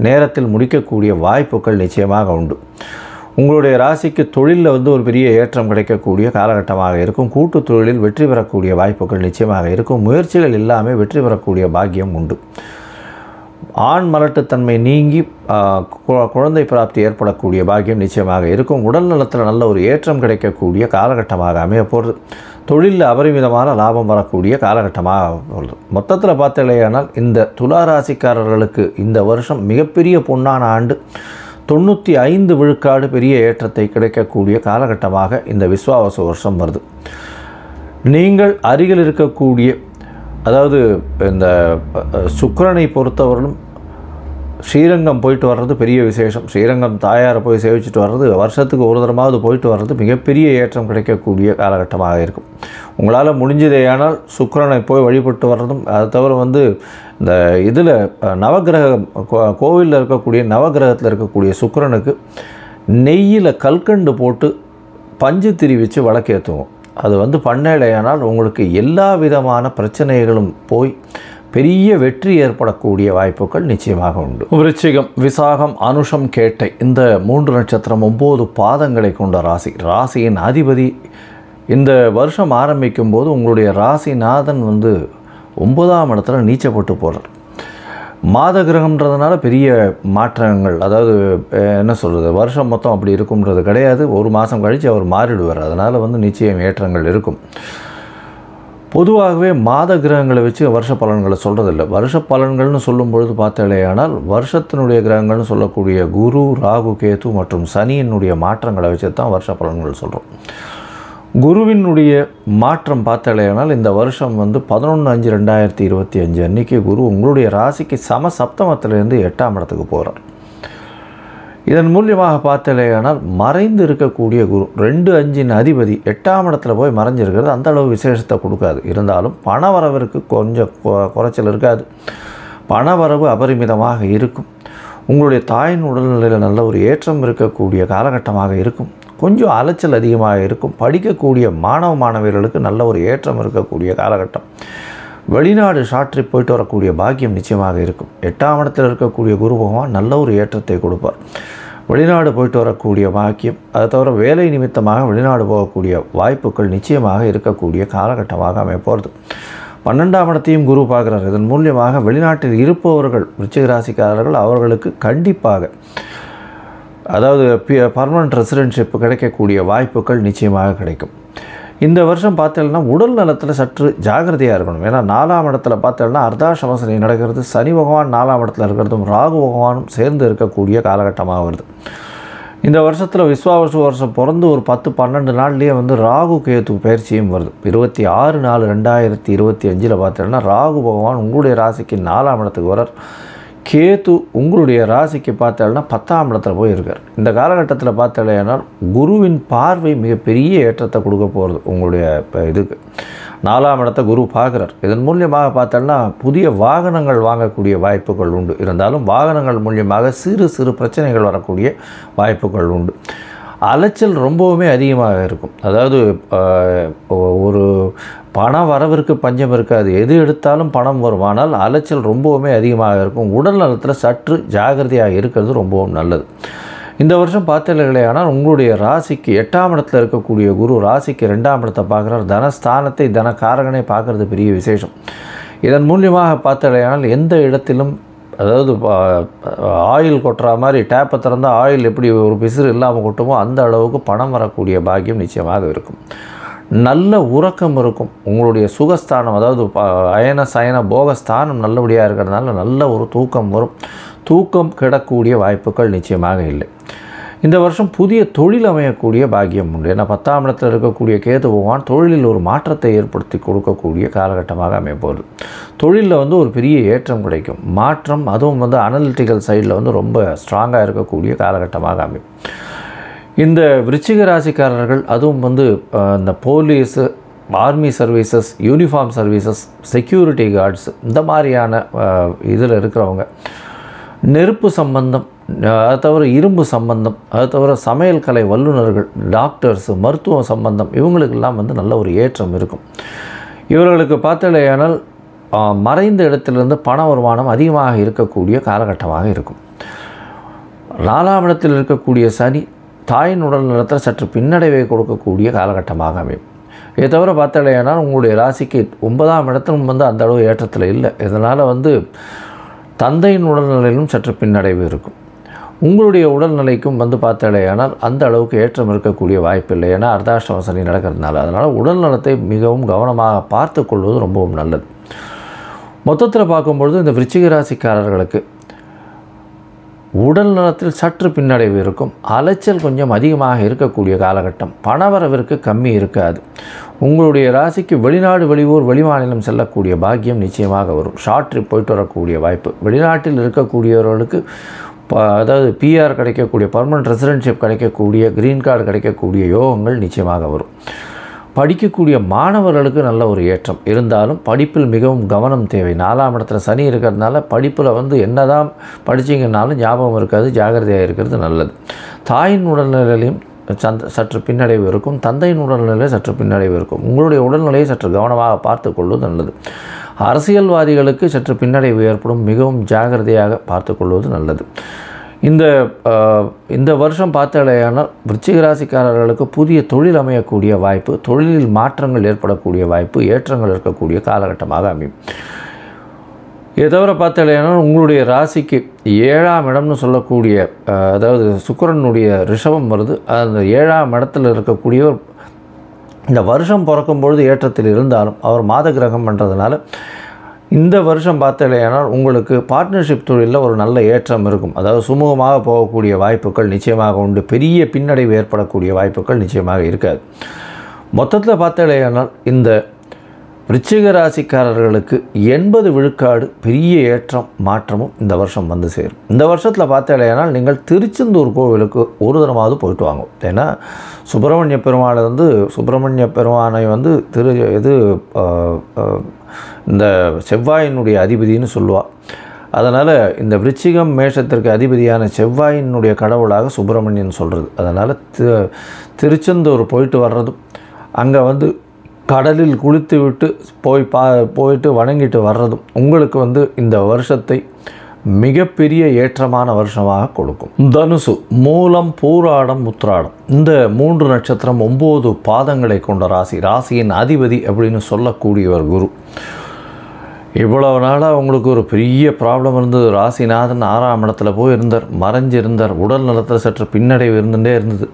நேரத்தில் முடிக்கக்கூடிய வாய்ப்புகள் நிச்சயமாக உண்டு. உங்களுடைய ராசிக்கு தொழிலில் ஒரு பெரிய ஏற்றம் கிடைக்கக்கூடிய காலகட்டமாக இருக்கும். கூட்டு தொழிலில் வெற்றி பெறக்கூடிய வாய்ப்புகள் நிச்சயமாக இருக்கும். முயற்சிகள் எல்லாமே வெற்றி பெறக்கூடிய பாக்கியம் உண்டு. ஆண் மலட்டுத்தன்மை நீங்கி குழந்தை பிராப்தி ஏற்படக்கூடிய பாக்கியம் நிச்சயமாக இருக்கும். உடல் நலத்தில் நல்ல ஒரு ஏற்றம் கிடைக்கக்கூடிய காலகட்டமாக அமைய போகிறது. தொழிலில் அபரிமிதமான லாபம் வரக்கூடிய காலகட்டமாக உள்ளது. மொத்தத்தில் பார்த்தாலேயானால் இந்த துலா ராசிக்காரர்களுக்கு இந்த வருஷம் மிகப்பெரிய பொன்னான ஆண்டு. 95 விழுக்காடு பெரிய ஏற்றத்தை கிடைக்கக்கூடிய காலகட்டமாக இந்த விஸ்வாவசு வருஷம் வருது. நீங்கள் அருகில் இருக்கக்கூடிய, அதாவது இந்த சுக்கிரனை பொறுத்தவரையிலும் ஸ்ரீரங்கம் போயிட்டு வர்றது பெரிய விசேஷம். ஸ்ரீரங்கம் தாயாரை போய் சேவிச்சுட்டு வர்றது, வருஷத்துக்கு ஒரு தரமாவது போயிட்டு வர்றது மிகப்பெரிய ஏற்றம் கிடைக்கக்கூடிய காலகட்டமாக இருக்கும். உங்களால் முடிஞ்சதேயானால் சுக்கிரனை போய் வழிபட்டு வர்றதும், அதை தவிர இந்த இதில் நவகிரகம் கோவிலில் இருக்கக்கூடிய நவகிரகத்தில் இருக்கக்கூடிய சுக்கிரனுக்கு நெய்யில் கல்கண்டு போட்டு பஞ்சு திரி வச்சு விளக்கேற்றுவோம். அது பண்ணலையானால் உங்களுக்கு எல்லா விதமான பிரச்சனைகளும் போய் பெரிய வெற்றி ஏற்படக்கூடிய வாய்ப்புகள் நிச்சயமாக உண்டு. விருச்சிகம், விசாகம், அனுஷம், கேட்டை இந்த 3 நட்சத்திரம் 9 பாதங்களை கொண்ட ராசி. ராசியின் அதிபதி இந்த வருஷம் ஆரம்பிக்கும் போது உங்களுடைய ராசிநாதன் 9ஆம் இடத்துல நீச்சப்பட்டு போகிறார். மாத கிரகம்ன்றதுனால பெரிய மாற்றங்கள், அதாவது என்ன சொல்கிறது, வருஷம் மொத்தம் அப்படி இருக்கும்ன்றது கிடையாது. ஒரு மாதம் கழித்து அவர் மாறிடுவார். அதனால் நிச்சயம் ஏற்றங்கள் இருக்கும். பொதுவாகவே மாத கிரகங்களை வச்சு வருஷ பலன்களை சொல்கிறதில்ல. வருஷ பலன்கள்னு சொல்லும் பொழுது பார்த்தாலேயானால் வருஷத்தினுடைய கிரகங்கள்னு சொல்லக்கூடிய குரு, ராகு, கேது மற்றும் சனியினுடைய மாற்றங்களை வச்சு தான் வருஷ பலன்கள் சொல்கிறோம். குருவினுடைய மாற்றம் பார்த்தாலேயானால் இந்த வருஷம் 11/5/2025 அன்றைக்கி குரு உங்களுடைய ராசிக்கு சப்தமத்திலேருந்து 8ஆம் இடத்துக்கு போகிறார். இதன் மூலியமாக பார்த்தாலேயானால் மறைந்து இருக்கக்கூடிய குரு 2/5 அதிபதி 8ஆம் இடத்துல போய் மறைஞ்சிருக்கிறது அந்த அளவு விசேஷத்தை கொடுக்காது. இருந்தாலும் பணவரவிற்கு கொஞ்சம் குறைச்சல் இருக்காது. பணவரவு அபரிமிதமாக இருக்கும். உங்களுடைய தாயின் உடல்நிலையில் நல்ல ஒரு ஏற்றம் இருக்கக்கூடிய காலகட்டமாக இருக்கும். கொஞ்சம் அலைச்சல் அதிகமாக இருக்கும். படிக்கக்கூடிய மாணவ மாணவியர்களுக்கு நல்ல ஒரு ஏற்றம் இருக்கக்கூடிய காலகட்டம். வெளிநாடு ஷார்ட் ட்ரிப் போயிட்டு வரக்கூடிய பாக்கியம் நிச்சயமாக இருக்கும். 8ஆம் இடத்தில் இருக்கக்கூடிய குரு பகவான் நல்ல ஒரு ஏற்றத்தை கொடுப்பார். வெளிநாடு போயிட்டு வரக்கூடிய பாக்கியம், அதை தவிர வேலை நிமித்தமாக வெளிநாடு போகக்கூடிய வாய்ப்புகள் நிச்சயமாக இருக்கக்கூடிய காலகட்டமாக அமைப்போகிறது. 12ஆம் இடத்தையும் குரு பார்க்குறார். இதன் மூலியமாக வெளிநாட்டில் இருப்பவர்கள் விருச்சிக ராசிக்காரர்கள் அவர்களுக்கு கண்டிப்பாக, அதாவது பர்மனன்ட் ரெசிடென்ஷிப் கிடைக்கக்கூடிய வாய்ப்புகள் நிச்சயமாக கிடைக்கும். இந்த வருஷம் பார்த்தீங்கன்னா உடல் நலத்தில் சற்று ஜாகிரதையாக இருக்கணும். ஏன்னா 4ஆம் இடத்துல பார்த்தீங்கன்னா அர்த்தாஷ்டம சனி நடக்கிறது. சனி பகவான் 4ஆம் இடத்துல இருக்கிறதும் ராகு பகவானும் சேர்ந்து இருக்கக்கூடிய காலகட்டமாக வருது. இந்த வருஷத்தில் விஸ்வாவசு வருஷம் பிறந்து ஒரு 10-12 நாள்லேயே ராகு கேது பயிற்சியும் வருது. 26/4/2025 பார்த்தீங்கன்னா ராகு பகவான் உங்களுடைய ராசிக்கு 4ஆம் இடத்துக்கு வரார். கேது உங்களுடைய ராசிக்கு பார்த்தாலும் 10ஆம் இடத்துல போய் இருக்கார். இந்த காலகட்டத்தில் பார்த்தாலேனா குருவின் பார்வை மிகப்பெரிய ஏற்றத்தை கொடுக்க போகிறது. உங்களுடைய இதுக்கு 4ஆம் இடத்தை குரு பார்க்குறார். இதன் மூலியமாக பார்த்தோம்னா புதிய வாகனங்கள் வாங்கக்கூடிய வாய்ப்புகள் உண்டு. இருந்தாலும் வாகனங்கள் மூலியமாக சிறு சிறு பிரச்சனைகள் வரக்கூடிய வாய்ப்புகள் உண்டு. அலைச்சல் ரொம்பவுமே அதிகமாக இருக்கும். அதாவது ஒரு பண வரவிற்கு பஞ்சம் இருக்காது. எது எடுத்தாலும் பணம் வரும். ஆனால் அலைச்சல் ரொம்பவுமே அதிகமாக இருக்கும். உடல் நலத்தில் சற்று ஜாகிரதையாக இருக்கிறது ரொம்பவும் நல்லது. இந்த வருஷம் பார்த்தீர்களே, ஆனால் உங்களுடைய ராசிக்கு 8ஆம் இடத்துல இருக்கக்கூடிய குரு ராசிக்கு 2ஆம் இடத்தை பார்க்குறார். தனஸ்தானத்தை தனக்காரகனை பார்க்குறது பெரிய விசேஷம். இதன் மூலியமாக பார்த்தீர்களானால் எந்த இடத்திலும், அதாவது ஆயில் கொட்டுற மாதிரி டேப்பை திறந்தால் ஆயில் எப்படி ஒரு பிசிறு இல்லாமல் கொட்டுமோ அந்த அளவுக்கு பணம் வரக்கூடிய பாக்கியம் நிச்சயமாக இருக்கும். நல்ல உறக்கம் இருக்கும். உங்களுடைய சுகஸ்தானம், அதாவது அயன சயன போகஸ்தானம் நல்லபடியாக இருக்கிறதுனால நல்ல ஒரு தூக்கம் வரும். தூக்கம் கிடக்கூடிய வாய்ப்புகள் நிச்சயமாக இல்லை. இந்த வருஷம் புதிய தொழில் அமையக்கூடிய பாக்கியம் உண்டு. ஏன்னா 10ஆம் இடத்தில் இருக்கக்கூடிய கேது பகவான் தொழிலில் ஒரு மாற்றத்தை ஏற்படுத்தி கொடுக்கக்கூடிய காலகட்டமாக அமைப்போகுது. தொழிலில் ஒரு பெரிய ஏற்றம் கிடைக்கும். மாற்றம், அதுவும் அனலிட்டிக்கல் சைடில் ரொம்ப ஸ்ட்ராங்காக இருக்கக்கூடிய காலகட்டமாக அமையும். இந்த விருச்சிக ராசிக்காரர்கள், அதுவும் இந்த police, army services, uniform services, security cards, இந்த மாதிரியான இதில் இருக்கிறவங்க, நெருப்பு சம்பந்தம், அதை தவிர இரும்பு சம்பந்தம், அதை தவிர சமையல் கலை வல்லுநர்கள், டாக்டர்ஸு, மருத்துவ சம்பந்தம், இவங்களுக்கெல்லாம் நல்ல ஒரு ஏற்றம் இருக்கும். இவர்களுக்கு பார்த்தாலேயானால் மறைந்த இடத்திலிருந்து பண வருமானம் அதிகமாக இருக்கக்கூடிய காலகட்டமாக இருக்கும். 4ஆம் இடத்தில் இருக்கக்கூடிய சனி தாயின் உடல் நலத்தில் சற்று பின்னடைவை கொடுக்கக்கூடிய காலகட்டமாக அமையும். இதை தவிர பார்த்தாலேயானால் உங்களுடைய ராசிக்கு 9ஆம் இடத்திலும் அந்த அளவு ஏற்றத்தில் இல்லை. இதனால் தந்தையின் உடல்நிலையிலும் சற்று பின்னடைவு இருக்கும். உங்களுடைய உடல்நிலைக்கும் பார்த்தாலேயானால் அந்த அளவுக்கு ஏற்றம் இருக்கக்கூடிய வாய்ப்பில்லை. ஏன்னா அர்த்தாஷ்டம சனி நடக்கிறதுனால. அதனால் உடல் நலத்தை மிகவும் கவனமாக பார்த்து கொள்வது ரொம்பவும் நல்லது. மொத்தத்தில் பார்க்கும்பொழுது இந்த விருச்சிக ராசிக்காரர்களுக்கு உடல் நலத்தில் சற்று பின்னடைவு இருக்கும். அலைச்சல் கொஞ்சம் அதிகமாக இருக்கக்கூடிய காலகட்டம். பணவரவிற்கு கம்மி இருக்காது. உங்களுடைய ராசிக்கு வெளிநாடு, வெளியூர், வெளிமாநிலம் செல்லக்கூடிய பாக்கியம் நிச்சயமாக வரும். ஷார்ட் ட்ரிப் போயிட்டு வரக்கூடிய வாய்ப்பு. வெளிநாட்டில் இருக்கக்கூடியவர்களுக்கு அதாவது பிஆர் கிடைக்கக்கூடிய, பர்மனன்ட் ரெசிடென்ஷிப் கிடைக்கக்கூடிய, க்ரீன் கார்டு கிடைக்கக்கூடிய யோகங்கள் நிச்சயமாக வரும். படிக்கக்கூடிய மாணவர்களுக்கு நல்ல ஒரு ஏற்றம் இருந்தாலும் படிப்பில் மிகவும் கவனம் தேவை. 4ஆம் இடத்துல சனி இருக்கிறதுனால படிப்பில் என்னதான் படிச்சிங்கன்னாலும் ஞாபகம் இருக்காது. ஜாகிரதையாக இருக்கிறது நல்லது. தாயின் உடல்நிலையிலையும் சற்று பின்னடைவு இருக்கும். தந்தையின் உடல்நிலையில் சற்று பின்னடைவு இருக்கும். உங்களுடைய உடல்நிலையை சற்று கவனமாக பார்த்து கொள்வது நல்லது. அரசியல்வாதிகளுக்கு சற்று பின்னடைவு ஏற்படும். மிகவும் ஜாகிரதையாக பார்த்து கொள்வது நல்லது. இந்த வருஷம் பார்த்தாலேயானால் விருச்சிக ராசிக்காரர்களுக்கு புதிய தொழில் அமையக்கூடிய வாய்ப்பு, தொழிலில் மாற்றங்கள் ஏற்படக்கூடிய வாய்ப்பு, ஏற்றங்கள் இருக்கக்கூடிய காலகட்டமாக அமையும். இதை தவிர பார்த்தாலேயானால் உங்களுடைய ராசிக்கு 7ஆம் இடம்னு சொல்லக்கூடிய, அதாவது சுக்கிரனுடைய ரிஷபம் வருது. அந்த 7ஆம் இடத்தில் இருக்கக்கூடியவர் இந்த வருஷம் பிறக்கும்பொழுது ஏற்றத்தில் இருந்தாலும் அவர் மாத கிரகம் பண்ணுறதுனால இந்த வருஷம் பார்த்தாலேயானால் உங்களுக்கு பார்ட்னர்ஷிப் தொழிலில் ஒரு நல்ல ஏற்றம் இருக்கும். அதாவது சுமூகமாக போகக்கூடிய வாய்ப்புகள் நிச்சயமாக உண்டு. பெரிய பின்னடைவு ஏற்படக்கூடிய வாய்ப்புகள் நிச்சயமாக இருக்காது. மொத்தத்தில் பார்த்தாலேயானால் இந்த விருச்சிக ராசிக்காரர்களுக்கு 80 விழுக்காடு பெரிய ஏற்றம் மாற்றமும் இந்த வருஷம் வந்து சேரும். இந்த வருஷத்தில் பார்த்தாலேயானால் நீங்கள் திருச்செந்தூர் கோவிலுக்கு ஒரு தரமாவது போயிட்டு வாங்க. ஏன்னா சுப்பிரமணிய பெருமாளை சுப்பிரமணிய பெருமானை இந்த செவ்வாயினுடைய அதிபதினு சொல்லுவாள். அதனால் இந்த விருச்சிகம் மேஷத்திற்கு அதிபதியான செவ்வாயினுடைய கடவுளாக சுப்பிரமணியன் சொல்கிறது. அதனால் திருச்செந்தூர் போயிட்டு வர்றதும் அங்கே கடலில் குளித்து விட்டு போயிட்டு வணங்கிட்டு வர்றதும் உங்களுக்கு இந்த வருஷத்தை மிகப்பெரிய ஏற்றமான வருஷமாக கொடுக்கும். தனுசு, மூலம், பூராடம், உத்திராடம் இந்த 3 நட்சத்திரம் 9 பாதங்களை கொண்ட ராசி. ராசியின் அதிபதி அப்படின்னு சொல்லக்கூடியவர் குரு. இவ்வளவு நாளாக உங்களுக்கு ஒரு பெரிய ப்ராப்ளம் இருந்தது. ராசிநாதன் 6ஆம் இடத்துல போயிருந்தார், மறைஞ்சிருந்தார். உடல் நலத்தில் சற்று பின்னடைவு இருந்துகிட்டே இருந்தது.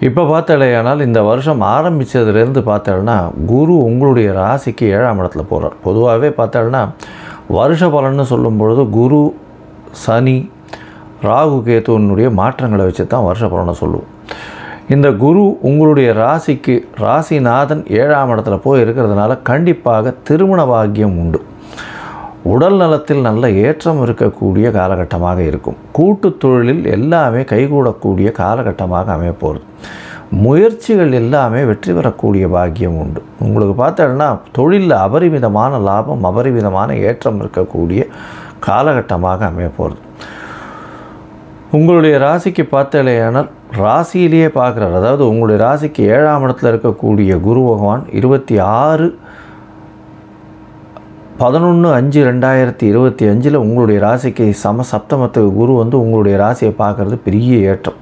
இப்போ பார்த்தாலேயானால் இந்த வருஷம் ஆரம்பித்ததுலேருந்து பார்த்தாலும்னா குரு உங்களுடைய ராசிக்கு 7ஆம் இடத்துல போகிறார். பொதுவாகவே பார்த்தாலும்னா வருஷ பலன்னு சொல்லும் பொழுது குரு, சனி, ராகு, கேத்துனுடைய மாற்றங்களை வச்சு தான் வருஷ பலனை சொல்லுவோம். இந்த குரு உங்களுடைய ராசிக்கு ராசிநாதன் 7ஆம் இடத்துல போய் இருக்கிறதுனால கண்டிப்பாக திருமண பாக்கியம் உண்டு. உடல் நலத்தில் நல்ல ஏற்றம் இருக்கக்கூடிய காலகட்டமாக இருக்கும். கூட்டு தொழிலில் எல்லாமே கைகூடக்கூடிய காலகட்டமாக அமைய போகிறது. முயற்சிகள் எல்லாமே வெற்றி பெறக்கூடிய பாக்கியம் உண்டு. உங்களுக்கு பார்த்தோன்னா தொழிலில் அபரிமிதமான லாபம், அபரிமிதமான ஏற்றம் இருக்கக்கூடிய காலகட்டமாக அமைய போகிறது. உங்களுடைய ராசிக்கு பார்த்தாலேயானால் ராசியிலேயே பார்க்குறார். அதாவது உங்களுடைய ராசிக்கு 7ஆம் இடத்துல இருக்கக்கூடிய குரு பகவான் 26/11/2025 உங்களுடைய ராசிக்கு சப்தமத்துக்கு குரு உங்களுடைய ராசியை பார்க்குறது பெரிய ஏற்றம்.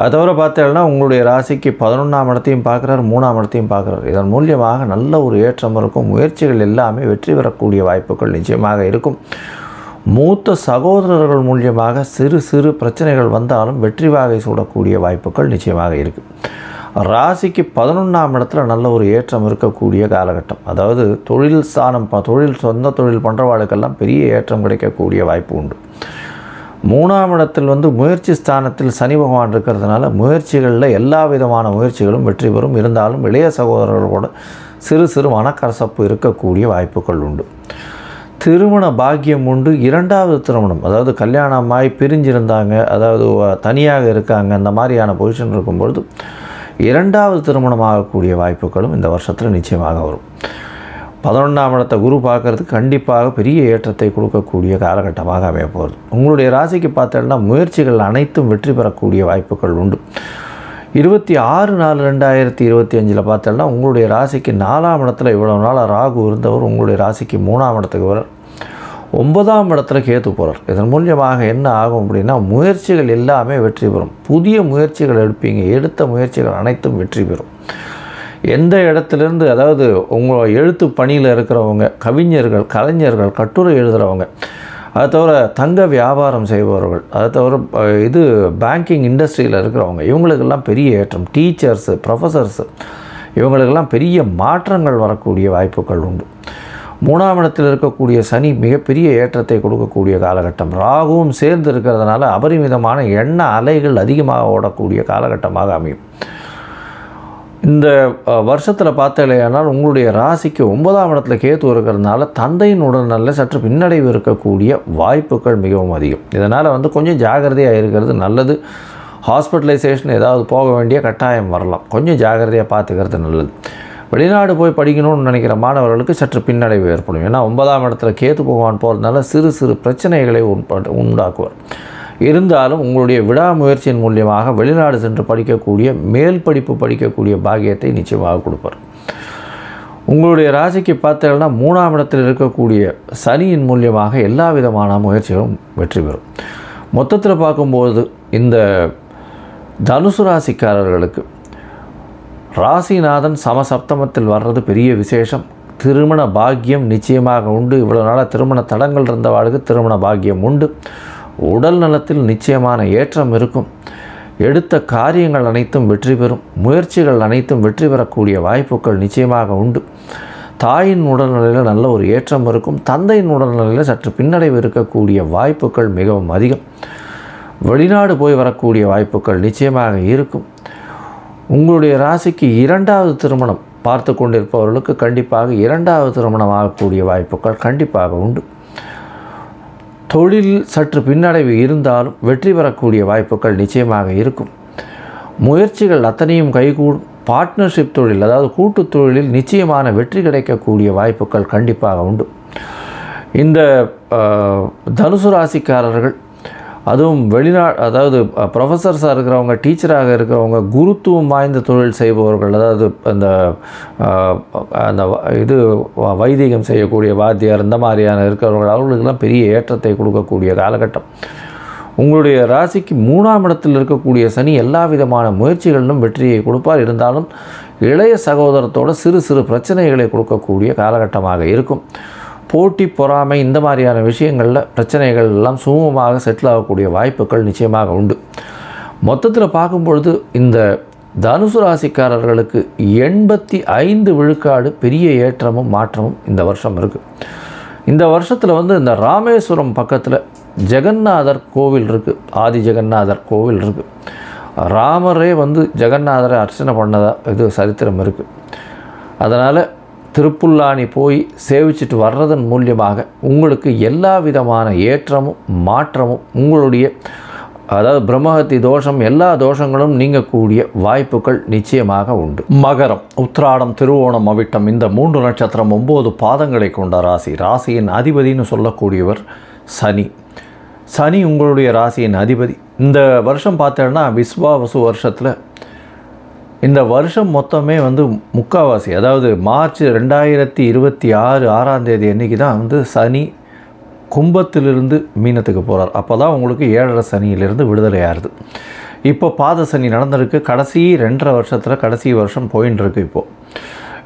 அது தவிர பார்த்தீங்கன்னா உங்களுடைய ராசிக்கு 11ஆம் இடத்தையும் பார்க்குறாரு, 3ஆம் இடத்தையும் பார்க்குறாரு. இதன் மூலியமாக நல்ல ஒரு ஏற்றம் இருக்கும். முயற்சிகள் எல்லாமே வெற்றி பெறக்கூடிய வாய்ப்புகள் நிச்சயமாக இருக்கும். மூத்த சகோதரர்கள் மூலியமாக சிறு சிறு பிரச்சனைகள் வந்தாலும் வெற்றி வாகை சூடக்கூடிய வாய்ப்புகள் நிச்சயமாக இருக்குது. ராசிக்கு 11ஆம் இடத்துல நல்ல ஒரு ஏற்றம் இருக்கக்கூடிய காலகட்டம். அதாவது தொழில் ஸ்தானம், சொந்த தொழில் பண்ணுறவாளுக்கெல்லாம் பெரிய ஏற்றம் கிடைக்கக்கூடிய வாய்ப்பு உண்டு. 3ஆம் இடத்தில் முயற்சி ஸ்தானத்தில் சனி பகவான் இருக்கிறதுனால முயற்சிகளில் எல்லா விதமான முயற்சிகளும் வெற்றி பெறும். இருந்தாலும் இளைய சகோதரர்களோட சிறு சிறு மனக்கசப்பு இருக்கக்கூடிய வாய்ப்புகள் உண்டு. திருமண பாக்கியம் உண்டு. 2வது திருமணம், அதாவது கல்யாணமாய் பிரிஞ்சிருந்தாங்க, அதாவது தனியாக இருக்காங்க, அந்த மாதிரியான பொசிஷன் இருக்கும்பொழுது 2வது திருமணமாகக்கூடிய வாய்ப்புகளும் இந்த வருஷத்தில் நிச்சயமாக வரும். 11ஆம் இடத்தை குரு பார்க்கறது கண்டிப்பாக பெரிய ஏற்றத்தை கொடுக்கக்கூடிய காலகட்டமாக அமைய போகிறது. உங்களுடைய ராசிக்கு பார்த்தோம்னா முயற்சிகள் அனைத்தும் வெற்றி பெறக்கூடிய வாய்ப்புகள் உண்டு. 26/4/2025 பார்த்தோம்னா உங்களுடைய ராசிக்கு 4ஆம் இடத்துல இவ்வளவு நாள் ராகு இருந்தவர் உங்களுடைய ராசிக்கு 3ஆம் இடத்துக்கு வர 9ஆம் இடத்துல கேத்து போகிறார். இதன் மூலியமாக என்ன ஆகும் அப்படின்னா முயற்சிகள் எல்லாமே வெற்றி பெறும். புதிய முயற்சிகள் எடுப்பீங்க. எடுத்த முயற்சிகள் அனைத்தும் வெற்றி பெறும். எந்த இடத்துலேருந்து, அதாவது உங்கள் எழுத்து பணியில் இருக்கிறவங்க, கவிஞர்கள், கலைஞர்கள், கட்டுரை எழுதுகிறவங்க, அதை தவிர தங்க வியாபாரம் செய்பவர்கள், அதை தவிர பேங்கிங் இண்டஸ்ட்ரியில் இருக்கிறவங்க, இவங்களுக்கெல்லாம் பெரிய ஏற்றம். டீச்சர்ஸு, ப்ரொஃபஸர்ஸு, இவங்களுக்கெல்லாம் பெரிய மாற்றங்கள் வரக்கூடிய வாய்ப்புகள் உண்டு. மூணாம் இடத்தில் இருக்கக்கூடிய சனி மிகப்பெரிய ஏற்றத்தை கொடுக்கக்கூடிய காலகட்டம். ராகுவும் சேர்ந்து இருக்கிறதுனால அபரிமிதமான எண்ண அலைகள் அதிகமாக ஓடக்கூடிய காலகட்டமாக அமையும். இந்த வருஷத்தில் பார்த்தலையானால் உங்களுடைய ராசிக்கு 9ஆம் இடத்துல கேது இருக்கிறதுனால தந்தையின் உடல்நல சற்று பின்னடைவு இருக்கக்கூடிய வாய்ப்புகள் மிகவும் அதிகம். இதனால் கொஞ்சம் ஜாகிரதையாக இருக்கிறது நல்லது. ஹாஸ்பிட்டலைசேஷன் ஏதாவது போக வேண்டிய கட்டாயம் வரலாம். கொஞ்சம் ஜாகிரதையாக பார்த்துக்கிறது நல்லது. வெளிநாடு போய் படிக்கணும்னு நினைக்கிற மாணவர்களுக்கு சற்று பின்னடைவு ஏற்படும். ஏன்னா 9ஆம் இடத்துல கேது பகவான் போகிறதுனால சிறு சிறு பிரச்சனைகளை உண்டாக்குவார். இருந்தாலும் உங்களுடைய விடாமுயற்சியின் மூலியமாக வெளிநாடு சென்று படிக்கக்கூடிய மேல் படிப்பு படிக்கக்கூடிய பாக்கியத்தை நிச்சயமாக கொடுப்பார். உங்களுடைய ராசிக்கு பார்த்தீங்கன்னா 3ஆம் இடத்தில் இருக்கக்கூடிய சனியின் மூலியமாக எல்லா விதமான முயற்சிகளும் வெற்றி பெறும். மொத்தத்தில் பார்க்கும்போது இந்த தனுசு ராசிக்காரர்களுக்கு ராசிநாதன் சமசப்தமத்தில் வர்றது பெரிய விசேஷம். திருமண பாக்கியம் நிச்சயமாக உண்டு. இவ்வளோ நாளாக திருமண தடங்கள் இருந்தவாளுக்கு திருமண பாக்கியம் உண்டு. உடல் நலத்தில் நிச்சயமான ஏற்றம் இருக்கும். எடுத்த காரியங்கள் அனைத்தும் வெற்றி பெறும். முயற்சிகள் அனைத்தும் வெற்றி பெறக்கூடிய வாய்ப்புகள் நிச்சயமாக உண்டு. தாயின் உடல்நிலையில் நல்ல ஒரு ஏற்றம் இருக்கும். தந்தையின் உடல்நிலையில் சற்று பின்னடைவு இருக்கக்கூடிய வாய்ப்புகள் மிகவும் அதிகம். வெளிநாடு போய் வரக்கூடிய வாய்ப்புகள் நிச்சயமாக இருக்கும். உங்களுடைய ராசிக்கு 2வது திருமணம் பார்த்து கொண்டிருப்பவர்களுக்கு கண்டிப்பாக 2வது திருமணம் ஆகக்கூடிய வாய்ப்புகள் கண்டிப்பாக உண்டு. தொழில் சற்று பின்னடைவு இருந்தாலும் வெற்றி பெறக்கூடிய வாய்ப்புகள் நிச்சயமாக இருக்கும். முயற்சிகள் அத்தனையும் கைகூடும். பார்ட்னர்ஷிப் தொழில், அதாவது கூட்டு தொழிலில் நிச்சயமான வெற்றி கிடைக்கக்கூடிய வாய்ப்புகள் கண்டிப்பாக உண்டு. இந்த தனுசு ராசிக்காரர்கள் அதுவும் அதாவது ப்ரொஃபஸர்ஸாக இருக்கிறவங்க, டீச்சராக இருக்கிறவங்க, குருத்துவம் வாய்ந்த தொழில் செய்பவர்கள், அதாவது அந்த வைதிகம் செய்யக்கூடிய வாத்தியார் இந்த மாதிரியான இருக்கிறவர்கள், அவர்களுக்கெல்லாம் பெரிய ஏற்றத்தை கொடுக்கக்கூடிய காலகட்டம். உங்களுடைய ராசிக்கு 3ஆம் இடத்தில் இருக்கக்கூடிய சனி எல்லா விதமான முயற்சிகளிலும் வெற்றியை கொடுப்பார். இருந்தாலும் இளைய சகோதரத்தோடு சிறு சிறு பிரச்சனைகளை கொடுக்கக்கூடிய காலகட்டமாக இருக்கும். போட்டி பொறாமை இந்த மாதிரியான விஷயங்களில் பிரச்சனைகள் எல்லாம் சுமூகமாக செட்டில் ஆகக்கூடிய வாய்ப்புகள் நிச்சயமாக உண்டு. மொத்தத்தில் பார்க்கும்பொழுது இந்த தனுசு ராசிக்காரர்களுக்கு 85 விழுக்காடு பெரிய ஏற்றமும் மாற்றமும் இந்த வருஷம் இருக்குது. இந்த வருஷத்தில் இந்த ராமேஸ்வரம் பக்கத்தில் ஜெகநாதர் கோவில் இருக்குது. ஆதி ஜெகநாதர் கோவில் இருக்குது. ராமரே ஜெகநாதரை அர்ச்சனை பண்ணதாக இது சரித்திரம் இருக்குது. அதனால் திருப்புல்லானி போய் சேவிச்சிட்டு வர்றதன் மூலியமாக உங்களுக்கு எல்லா விதமான ஏற்றமும் மாற்றமும் உங்களுடைய அதாவது பிரம்மஹத்தி தோஷம் எல்லா தோஷங்களும் நீங்கக்கூடிய வாய்ப்புகள் நிச்சயமாக உண்டு. மகரம், உத்திராடம், திருவோணம், அவிட்டம் இந்த 3 நட்சத்திரம் 9 பாதங்களை கொண்ட ராசி. ராசியின் அதிபதினு சொல்லக்கூடியவர் சனி. சனி உங்களுடைய ராசியின் அதிபதி. இந்த வருஷம் பார்த்தேன்னா விஸ்வாவசு வருஷத்தில் இந்த வருஷம் மொத்தமே முக்காவாசி, அதாவது மார்ச் 2026 6ஆம் தேதி அன்றைக்கி தான் சனி கும்பத்திலிருந்து மீனத்துக்கு போகிறார். அப்போ தான் உங்களுக்கு 7.5 சனியிலிருந்து விடுதலை ஆகுது. இப்போ பாத சனி நடந்திருக்கு. கடைசி 2.5 வருஷத்தில் கடைசி வருஷம் போயின்னு இருக்கு. இப்போது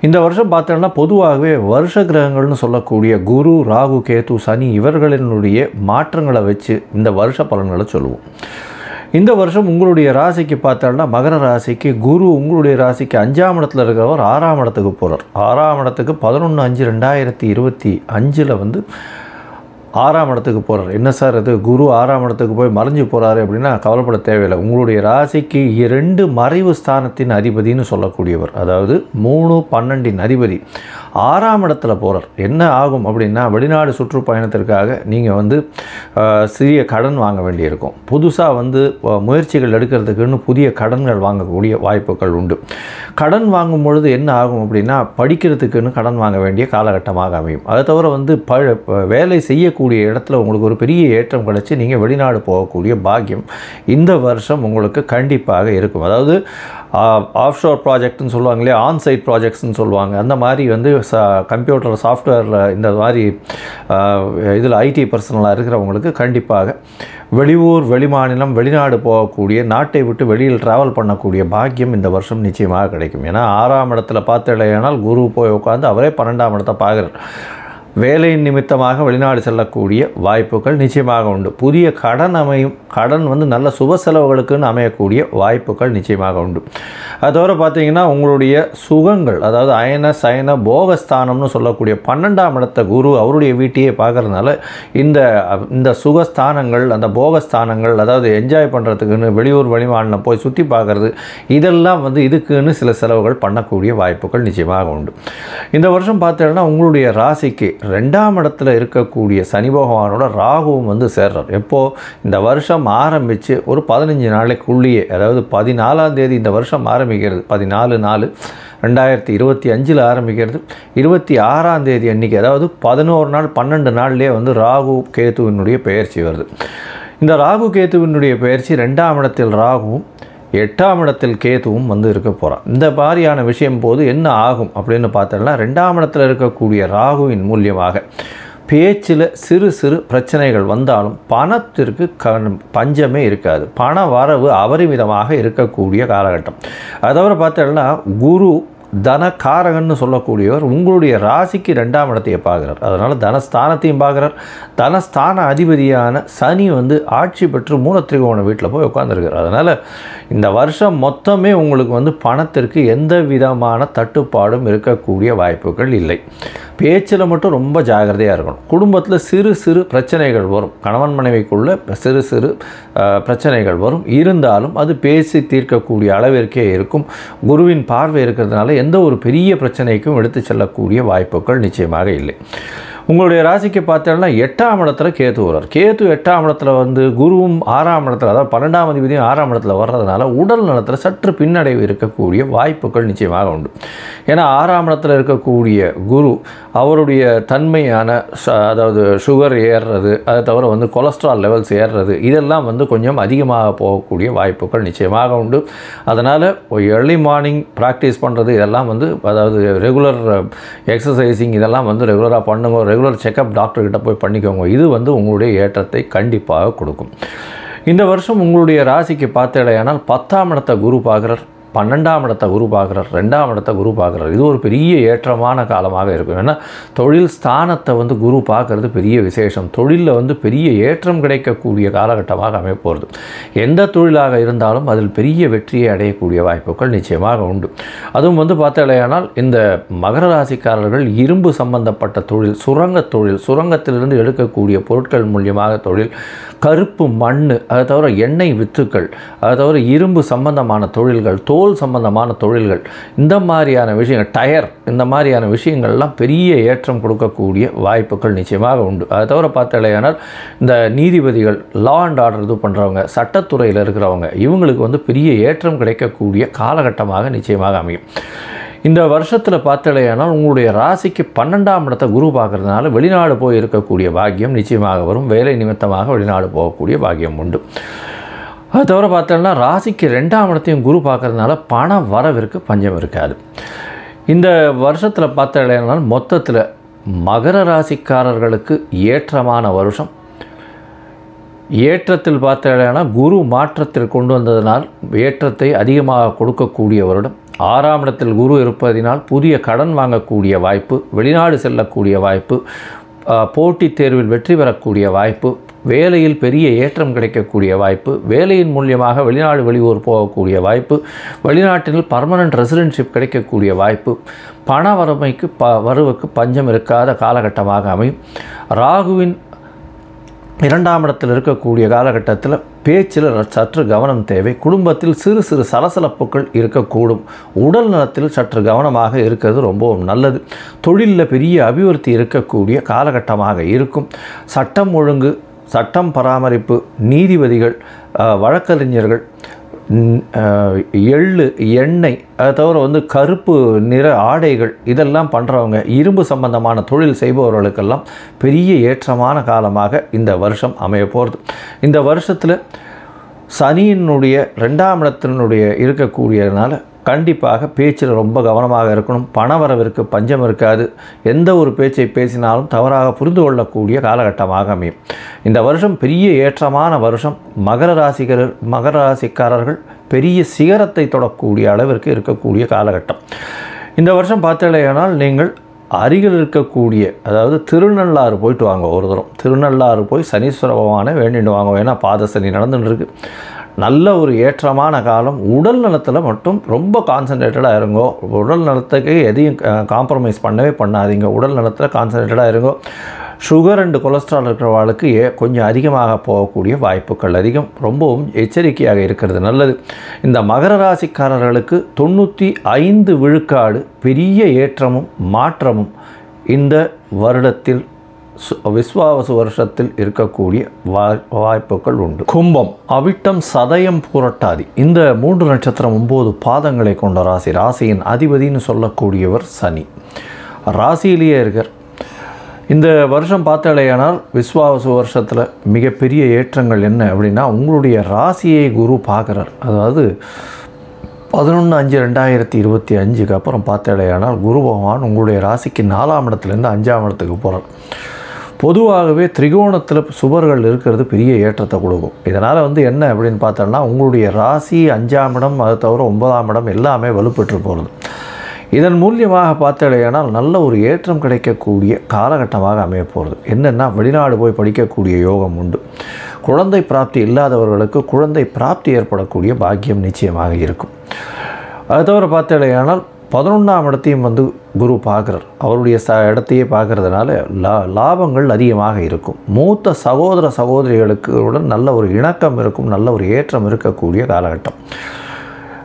இந்த வருஷம் பார்த்தோன்னா பொதுவாகவே வருஷ கிரகங்கள்னு சொல்லக்கூடிய குரு, ராகு, கேது, சனி இவர்களினுடைய மாற்றங்களை வச்சு இந்த வருஷ பலன்களை சொல்லுவோம். இந்த வருஷம் உங்களுடைய ராசிக்கு பார்த்தோன்னா மகர ராசிக்கு குரு உங்களுடைய ராசிக்கு 5ஆம் இடத்துல இருக்கிறவர் 6ஆம் இடத்துக்கு போகிறார். 6ஆம் இடத்துக்கு 11/5/2025 6ஆம் இடத்துக்கு போகிறார். என்ன சார் இது குரு 6ஆம் இடத்துக்கு போய் மறைஞ்சு போகிறாரு அப்படின்னா கவலைப்பட தேவையில்லை. உங்களுடைய ராசிக்கு 2 மறைவு ஸ்தானத்தின் அதிபதினு சொல்லக்கூடியவர், அதாவது 3, 12 அதிபதி 6ஆம் இடத்துல போகிறார். என்ன ஆகும் அப்படின்னா வெளிநாடு சுற்றுப்பயணத்திற்காக நீங்கள் சிறிய கடன் வாங்க வேண்டியிருக்கும். புதுசாக முயற்சிகள் எடுக்கிறதுக்குன்னு புதிய கடன்கள் வாங்கக்கூடிய வாய்ப்புகள் உண்டு. கடன் வாங்கும் பொழுது என்ன ஆகும் அப்படின்னா படிக்கிறதுக்குன்னு கடன் வாங்க வேண்டிய காலகட்டமாக அமையும். அதை தவிர வேலை செய்யக்கூடிய இடத்துல உங்களுக்கு ஒரு பெரிய ஏற்றம் கிடச்சி நீங்கள் வெளிநாடு போகக்கூடிய பாக்கியம் இந்த வருஷம் உங்களுக்கு கண்டிப்பாக இருக்கும். அதாவது ஆஃப்ஷோர் ப்ராஜெக்ட்னு சொல்லுவாங்க இல்லையா, ஆன்சைட் ப்ராஜெக்ட்ஸ்னு சொல்லுவாங்க. அந்த மாதிரி கம்ப்யூட்டர் சாஃப்ட்வேரில் இந்த மாதிரி இதில் ஐடி பர்சனலாக இருக்கிறவங்களுக்கு கண்டிப்பாக வெளியூர், வெளிமாநிலம், வெளிநாடு போகக்கூடிய, நாட்டை விட்டு வெளியில் ட்ராவல் பண்ணக்கூடிய பாக்கியம் இந்த வருஷம் நிச்சயமாக கிடைக்கும். ஏன்னா 6ஆம் இடத்துல பார்த்தலையானால் குரு போய் உட்காந்து அவரே 12ஆம் இடத்தை பார்க்குறார். வேலையின் நிமித்தமாக வெளிநாடு செல்லக்கூடிய வாய்ப்புகள் நிச்சயமாக உண்டு. புதிய கடன் வந்து நல்ல சுப செலவுகளுக்குன்னு அமையக்கூடிய வாய்ப்புகள் நிச்சயமாக உண்டு. அது தவிர பார்த்தீங்கன்னா உங்களுடைய சுகங்கள், அதாவது அயன சயன போகஸ்தானம்னு சொல்லக்கூடிய 12ஆம் இடத்த குரு அவருடைய வீட்டையே பார்க்கறதுனால இந்த சுகஸ்தானங்கள், அந்த போகஸ்தானங்கள், அதாவது என்ஜாய் பண்ணுறதுக்குன்னு வெளியூர் வெளிமாநிலம் போய் சுற்றி பார்க்குறது, இதெல்லாம் வந்து இதுக்குன்னு சில செலவுகள் பண்ணக்கூடிய வாய்ப்புகள் நிச்சயமாக உண்டு. இந்த வருஷம் பார்த்தீங்கன்னா உங்களுடைய ராசிக்கு 2ஆம் இடத்துல இருக்கக்கூடிய சனி பகவானோட ராகுவும் வந்து சேர்றார். எப்போது? இந்த வருஷம் ஆரம்பித்து ஒரு 15 நாளைக்குள்ளேயே, அதாவது 14ஆம் தேதி இந்த வருஷம் ஆரம்பிக்கிறது, 14/4/2025 ஆரம்பிக்கிறது. 26ஆம் தேதி அன்றைக்கி, அதாவது 11 நாள் 12 நாள்லேயே வந்து ராகு கேதுவினுடைய பெயர்ச்சி வருது. இந்த ராகு கேதுவினுடைய பெயர்ச்சி 2ஆம் இடத்தில் ராகுவும் 8ஆம் இடத்தில் கேதுவும் வந்து இருக்க போகிறான். இந்த மாதிரியான விஷயம் போது என்ன ஆகும் அப்படின்னு பார்த்தோம்னா, 2ஆம் இடத்தில் இருக்கக்கூடிய ராகுவின் மூலியமாக பேச்சில் சிறு சிறு பிரச்சனைகள் வந்தாலும் பணத்திற்கு பஞ்சமே இருக்காது. பண வரவு அபரிமிதமாக இருக்கக்கூடிய காலகட்டம். அதோட பார்த்தோம்னா குரு தனகாரகன்னு சொல்லக்கூடியவர் உங்களுடைய ராசிக்கு 2ஆம் இடத்தையே பார்க்குறார். அதனால் தனஸ்தானத்தையும் பார்க்குறார். தனஸ்தான அதிபதியான சனி வந்து ஆட்சி பெற்று மூலத்திரிகோண வீட்டில் போய் உட்காந்துருக்கார். அதனால் இந்த வருஷம் மொத்தமே உங்களுக்கு வந்து பணத்திற்கு எந்த விதமான தட்டுப்பாடும் இருக்கக்கூடிய வாய்ப்புகள் இல்லை. பேச்சில் மட்டும் ரொம்ப ஜாகிரதையாக இருக்கணும். குடும்பத்தில் சிறு சிறு பிரச்சனைகள் வரும், கணவன் மனைவிக்குள்ள சிறு சிறு பிரச்சனைகள் வரும். இருந்தாலும் அது பேசி தீர்க்கக்கூடிய அளவிற்கே இருக்கும். குருவின் பார்வை இருக்கிறதுனால எந்த ஒரு பெரிய பிரச்சனைக்கும் எடுத்து செல்லக்கூடிய வாய்ப்புகள் நிச்சயமாக இல்லை. உங்களுடைய ராசிக்கு பார்த்தோம்னா 8ஆம் இடத்துல கேது வர்றார். கேது 8ஆம் இடத்துல வந்து குருவும் 6ஆம் இடத்துல, அதாவது 12ஆம் அதிபதியும் 6ஆம் இடத்துல வர்றதுனால உடல் நலத்தில் சற்று பின்னடைவு இருக்கக்கூடிய வாய்ப்புகள் நிச்சயமாக உண்டு. ஏன்னா 6ஆம் இடத்துல இருக்கக்கூடிய குரு அவருடைய தன்மையான அதாவது சுகர் ஏறுறது, அதை தவிர வந்து கொலஸ்ட்ரால் லெவல்ஸ் ஏறுறது, இதெல்லாம் வந்து கொஞ்சம் அதிகமாக போகக்கூடிய வாய்ப்புகள் நிச்சயமாக உண்டு. அதனால் ஏர்லி மார்னிங் ப்ராக்டிஸ் பண்ணுறது, இதெல்லாம் வந்து அதாவது ரெகுலர் எக்ஸசைசிங், இதெல்லாம் வந்து ரெகுலராக பண்ணுங்க. ரெகுலர் செக்கப் டாக்டர்கிட்ட போய் பண்ணிக்கோங்க. இது வந்து உங்களுடைய ஏற்றத்தை கண்டிப்பாக கொடுக்கும். இந்த வருஷம் உங்களுடைய ராசிக்கு பார்த்தேடையானால் 10ஆம் இடத்தை குரு பார்க்குறார், 12ஆம் இடத்தை குரு பார்க்குறார், 2ஆம் இடத்தை குரு பார்க்குறார். இது ஒரு பெரிய ஏற்றமான காலமாக இருக்கும். ஏன்னா தொழில் ஸ்தானத்தை வந்து குரு பார்க்குறது பெரிய விசேஷம். தொழிலில் வந்து பெரிய ஏற்றம் கிடைக்கக்கூடிய காலகட்டமாக அமைப்போகிறது. எந்த தொழிலாக இருந்தாலும் அதில் பெரிய வெற்றியை அடையக்கூடிய வாய்ப்புகள் நிச்சயமாக உண்டு. அதுவும் வந்து பார்த்தாலேயானால் இந்த மகர ராசிக்காரர்கள் இரும்பு சம்பந்தப்பட்ட தொழில், சுரங்கத்திலிருந்து எடுக்கக்கூடிய பொருட்கள் மூலியமாக தொழில், கருப்பு மண், அதை தவிர எண்ணெய் வித்துக்கள், அதை தவிர இரும்பு சம்பந்தமான தொழில்கள், தோல் சம்பந்தமான தொழில்கள், இந்த மாதிரியான விஷயங்கள், டயர், இந்த மாதிரியான விஷயங்கள்லாம் பெரிய ஏற்றம் கொடுக்கக்கூடிய வாய்ப்புகள் நிச்சயமாக உண்டு. அதை தவிர பார்த்தாலேயானால் இந்த நீதிபதிகள், லா அண்ட் ஆர்டர் இது பண்ணுறவங்க, சட்டத்துறையில் இருக்கிறவங்க, இவங்களுக்கு வந்து பெரிய ஏற்றம் கிடைக்கக்கூடிய காலகட்டமாக நிச்சயமாக அமையும். இந்த வருஷத்தில் பார்த்தாலேயானால் உங்களுடைய ராசிக்கு 12ஆம் இடத்தை குரு பார்க்கறதுனால வெளிநாடு போய் இருக்கக்கூடிய பாக்கியம் நிச்சயமாக வரும். வேலை நிமித்தமாக வெளிநாடு போகக்கூடிய பாக்கியம் உண்டு. அது தவிர பார்த்தோம்னா ராசிக்கு 2ஆம் இடத்தையும் குரு பார்க்கறதுனால பண வரவிற்கு பஞ்சம் இருக்காது. இந்த வருஷத்தில் பார்த்தாலேயானால் மொத்தத்தில் மகர ராசிக்காரர்களுக்கு ஏற்றமான வருஷம். ஏற்றத்தில் பார்த்தாலேயானால் குரு மாற்றத்தில் கொண்டு வந்ததனால் ஏற்றத்தை அதிகமாக கொடுக்கக்கூடிய வருடம். 6ஆம் இடத்தில் குரு இருப்பதினால் புதிய கடன் வாங்கக்கூடிய வாய்ப்பு, வெளிநாடு செல்லக்கூடிய வாய்ப்பு, போட்டித் தேர்வில் வெற்றி பெறக்கூடிய வாய்ப்பு, வேலையில் பெரிய ஏற்றம் கிடைக்கக்கூடிய வாய்ப்பு, வேலையின் மூலியமாக வெளிநாடு வெளியூர் போகக்கூடிய வாய்ப்பு, வெளிநாட்டில் பர்மனன்ட் ரெசிடென்ஷிப் கிடைக்கக்கூடிய வாய்ப்பு, பண வரவுக்கு பஞ்சம் இருக்காத காலகட்டமாக அமையும். ராகுவின் 2ஆம் இடத்தில் இருக்கக்கூடிய காலகட்டத்தில் பேச்சில் சற்று கவனம் தேவை. குடும்பத்தில் சிறு சிறு சலசலப்புகள் இருக்கக்கூடும். உடல் நலத்தில் சற்று கவனமாக இருக்கிறது ரொம்பவும் நல்லது. தொழிலில் பெரிய அபிவிருத்தி இருக்கக்கூடிய காலகட்டமாக இருக்கும். சட்டம் ஒழுங்கு, சட்டம் பராமரிப்பு, நீதிபதிகள், வழக்கறிஞர்கள், எள்ளு, எண்ணெய், அதை தவிர வந்து கருப்பு நிற ஆடைகள், இதெல்லாம் பண்ணுறவங்க, இரும்பு சம்பந்தமான தொழில் செய்பவர்களுக்கெல்லாம் பெரிய ஏற்றமான காலமாக இந்த வருஷம் அமைய போகிறது. இந்த வருஷத்தில் சனியினுடைய 2ஆம் இடத்தினுடைய இருக்கக்கூடியதுனால கண்டிப்பாக பேச்சில் ரொம்ப கவனமாக இருக்கணும். பணவரவிற்கு பஞ்சம் இருக்காது. எந்த ஒரு பேச்சை பேசினாலும் தவறாக புரிந்து கொள்ளக்கூடிய காலகட்டமாக அமையும். இந்த வருஷம் பெரிய ஏற்றமான வருஷம். மகர ராசிக்காரர்கள் பெரிய சிகரத்தை தொடக்கூடிய அளவிற்கு இருக்கக்கூடிய காலகட்டம். இந்த வருஷம் பார்த்தீங்களேனால் நீங்கள் அருகில் இருக்கக்கூடிய அதாவது திருநள்ளாறு போயிட்டு வாங்க ஒரு தரம். திருநள்ளாறு போய் சனீஸ்வர பகவானை வேண்டிட்டு வாங்க. ஏன்னா பாதசனி நடந்துட்டு இருக்கு. நல்ல ஒரு ஏற்றமான காலம். உடல் நலத்தில் மட்டும் ரொம்ப கான்சன்ட்ரேட்டடாக இருங்கோ. உடல் நலத்துக்கு எதையும் காம்ப்ரமைஸ் பண்ணவே பண்ணாதீங்க. உடல் நலத்தில் கான்சன்ட்ரேட்டடாக இருங்கோ. சுகர் அண்டு கொலஸ்ட்ரால் இருக்கிறவாளுக்கு கொஞ்சம் அதிகமாக போகக்கூடிய வாய்ப்புகள் அதிகம். ரொம்பவும் எச்சரிக்கையாக இருக்கிறது நல்லது. இந்த மகர ராசிக்காரர்களுக்கு 95 விழுக்காடு பெரிய ஏற்றமும் மாற்றமும் இந்த வருடத்தில் விஸ்வாவசு வருஷத்தில் இருக்கக்கூடிய வாய்ப்புகள் உண்டு. கும்பம், அவிட்டம், சதயம், பூரட்டாதி இந்த 3 நட்சத்திரம் 9 பாதங்களை கொண்ட ராசி. ராசியின் அதிபதினு சொல்லக்கூடியவர் சனி. ராசியிலேயே இருக்கார். இந்த வருஷம் பார்த்தாலேயானால் விஸ்வாவசு வருஷத்தில் மிகப்பெரிய ஏற்றங்கள் என்ன அப்படின்னா, உங்களுடைய ராசியை குரு பார்க்குறார். அதாவது 11/5/2025 அப்புறம் பார்த்தாலேயானால் குரு பகவான் உங்களுடைய ராசிக்கு 4ஆம் இடத்துலேருந்து 5ஆம் இடத்துக்கு போகிறார். பொதுவாகவே திரிகோணத்தில் சுபர்கள் இருக்கிறது பெரிய ஏற்றத்தை கொடுக்கும். இதனால் என்ன அப்படின்னு பார்த்தோம்னா, உங்களுடைய ராசி 5ஆம் இடம், அதை தவிர 9ஆம் இடம் எல்லாமே வலுப்பெற்று போகிறது. இதன் மூலியமாக பார்த்தாலேயானால் நல்ல ஒரு ஏற்றம் கிடைக்கக்கூடிய காலகட்டமாக அமைய போகிறது. என்னென்னா, வெளிநாடு போய் படிக்கக்கூடிய யோகம் உண்டு. குழந்தை பிராப்தி இல்லாதவர்களுக்கு குழந்தை பிராப்தி ஏற்படக்கூடிய பாக்கியம் நிச்சயமாக இருக்கும். அது தவிர பார்த்தாலேயானால் 11ஆம் இடத்தையும் குரு பார்க்குறார். அவருடைய இடத்தையே பார்க்கறதுனால லாபங்கள் அதிகமாக இருக்கும். மூத்த சகோதர சகோதரிகளுக்கு உடன் நல்ல ஒரு இணக்கம் இருக்கும். நல்ல ஒரு ஏற்றம் இருக்கக்கூடிய காலகட்டம்.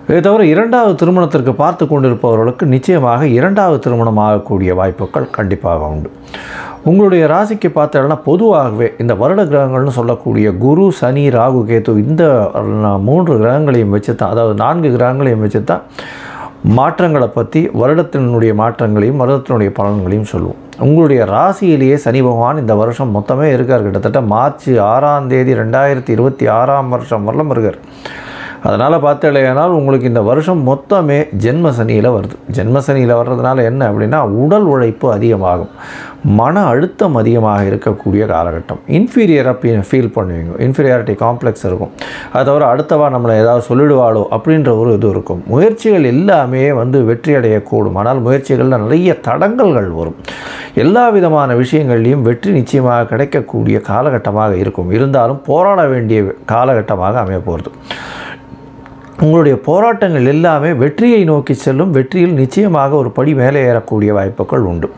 இதை தவிர 2வது திருமணத்திற்கு பார்த்து கொண்டிருப்பவர்களுக்கு நிச்சயமாக 2வது திருமணம் ஆகக்கூடிய வாய்ப்புகள் கண்டிப்பாக உண்டு. உங்களுடைய ராசிக்கு பார்த்தோம்னா பொதுவாகவே இந்த வருட கிரகங்கள்னு சொல்லக்கூடிய குரு, சனி, ராகு, கேது இந்த 3 கிரகங்களையும் வச்சு தான், அதாவது 4 கிரகங்களையும் வச்சு தான் மாற்றங்களை பற்றி வருடத்தினுடைய மாற்றங்களையும் வருடத்தினுடைய பலன்களையும் சொல்லுவோம். உங்களுடைய ராசியிலேயே சனி பகவான் இந்த வருஷம் மொத்தமே இருக்கார். கிட்டத்தட்ட மார்ச் 6ஆம் தேதி 2026ஆம் வருஷம் வரலாம் இருக்கார். அதனால் பார்த்தாலேயானால் உங்களுக்கு இந்த வருஷம் மொத்தமே ஜென்ம சனியில் வருது. ஜென்ம சனியில் வர்றதுனால என்ன அப்படின்னா, உடல் உழைப்பு அதிகமாகும், மன அழுத்தம் அதிகமாக இருக்கக்கூடிய காலகட்டம். இன்ஃபீரியராக ஃபீல் பண்ணுவீங்க. இன்ஃபீரியாரிட்டி காம்ப்ளெக்ஸ் இருக்கும். அது தவிர அடுத்தவா நம்மளை ஏதாவது சொல்லிடுவாளோ அப்படின்ற ஒரு இது இருக்கும். முயற்சிகள் எல்லாமே வெற்றி அடையக்கூடும். ஆனால் முயற்சிகளில் நிறைய தடங்கல்கள் வரும். எல்லா விதமான விஷயங்கள்லையும் வெற்றி நிச்சயமாக கிடைக்கக்கூடிய காலகட்டமாக இருக்கும். இருந்தாலும் போராட வேண்டிய காலகட்டமாக அமைய போகிறது. உங்களுடைய போராட்டங்கள் எல்லாமே வெற்றியை நோக்கி செல்லும். வெற்றியில் நிச்சயமாக ஒரு படி மேலே ஏறக்கூடிய வாய்ப்புகள் உண்டு.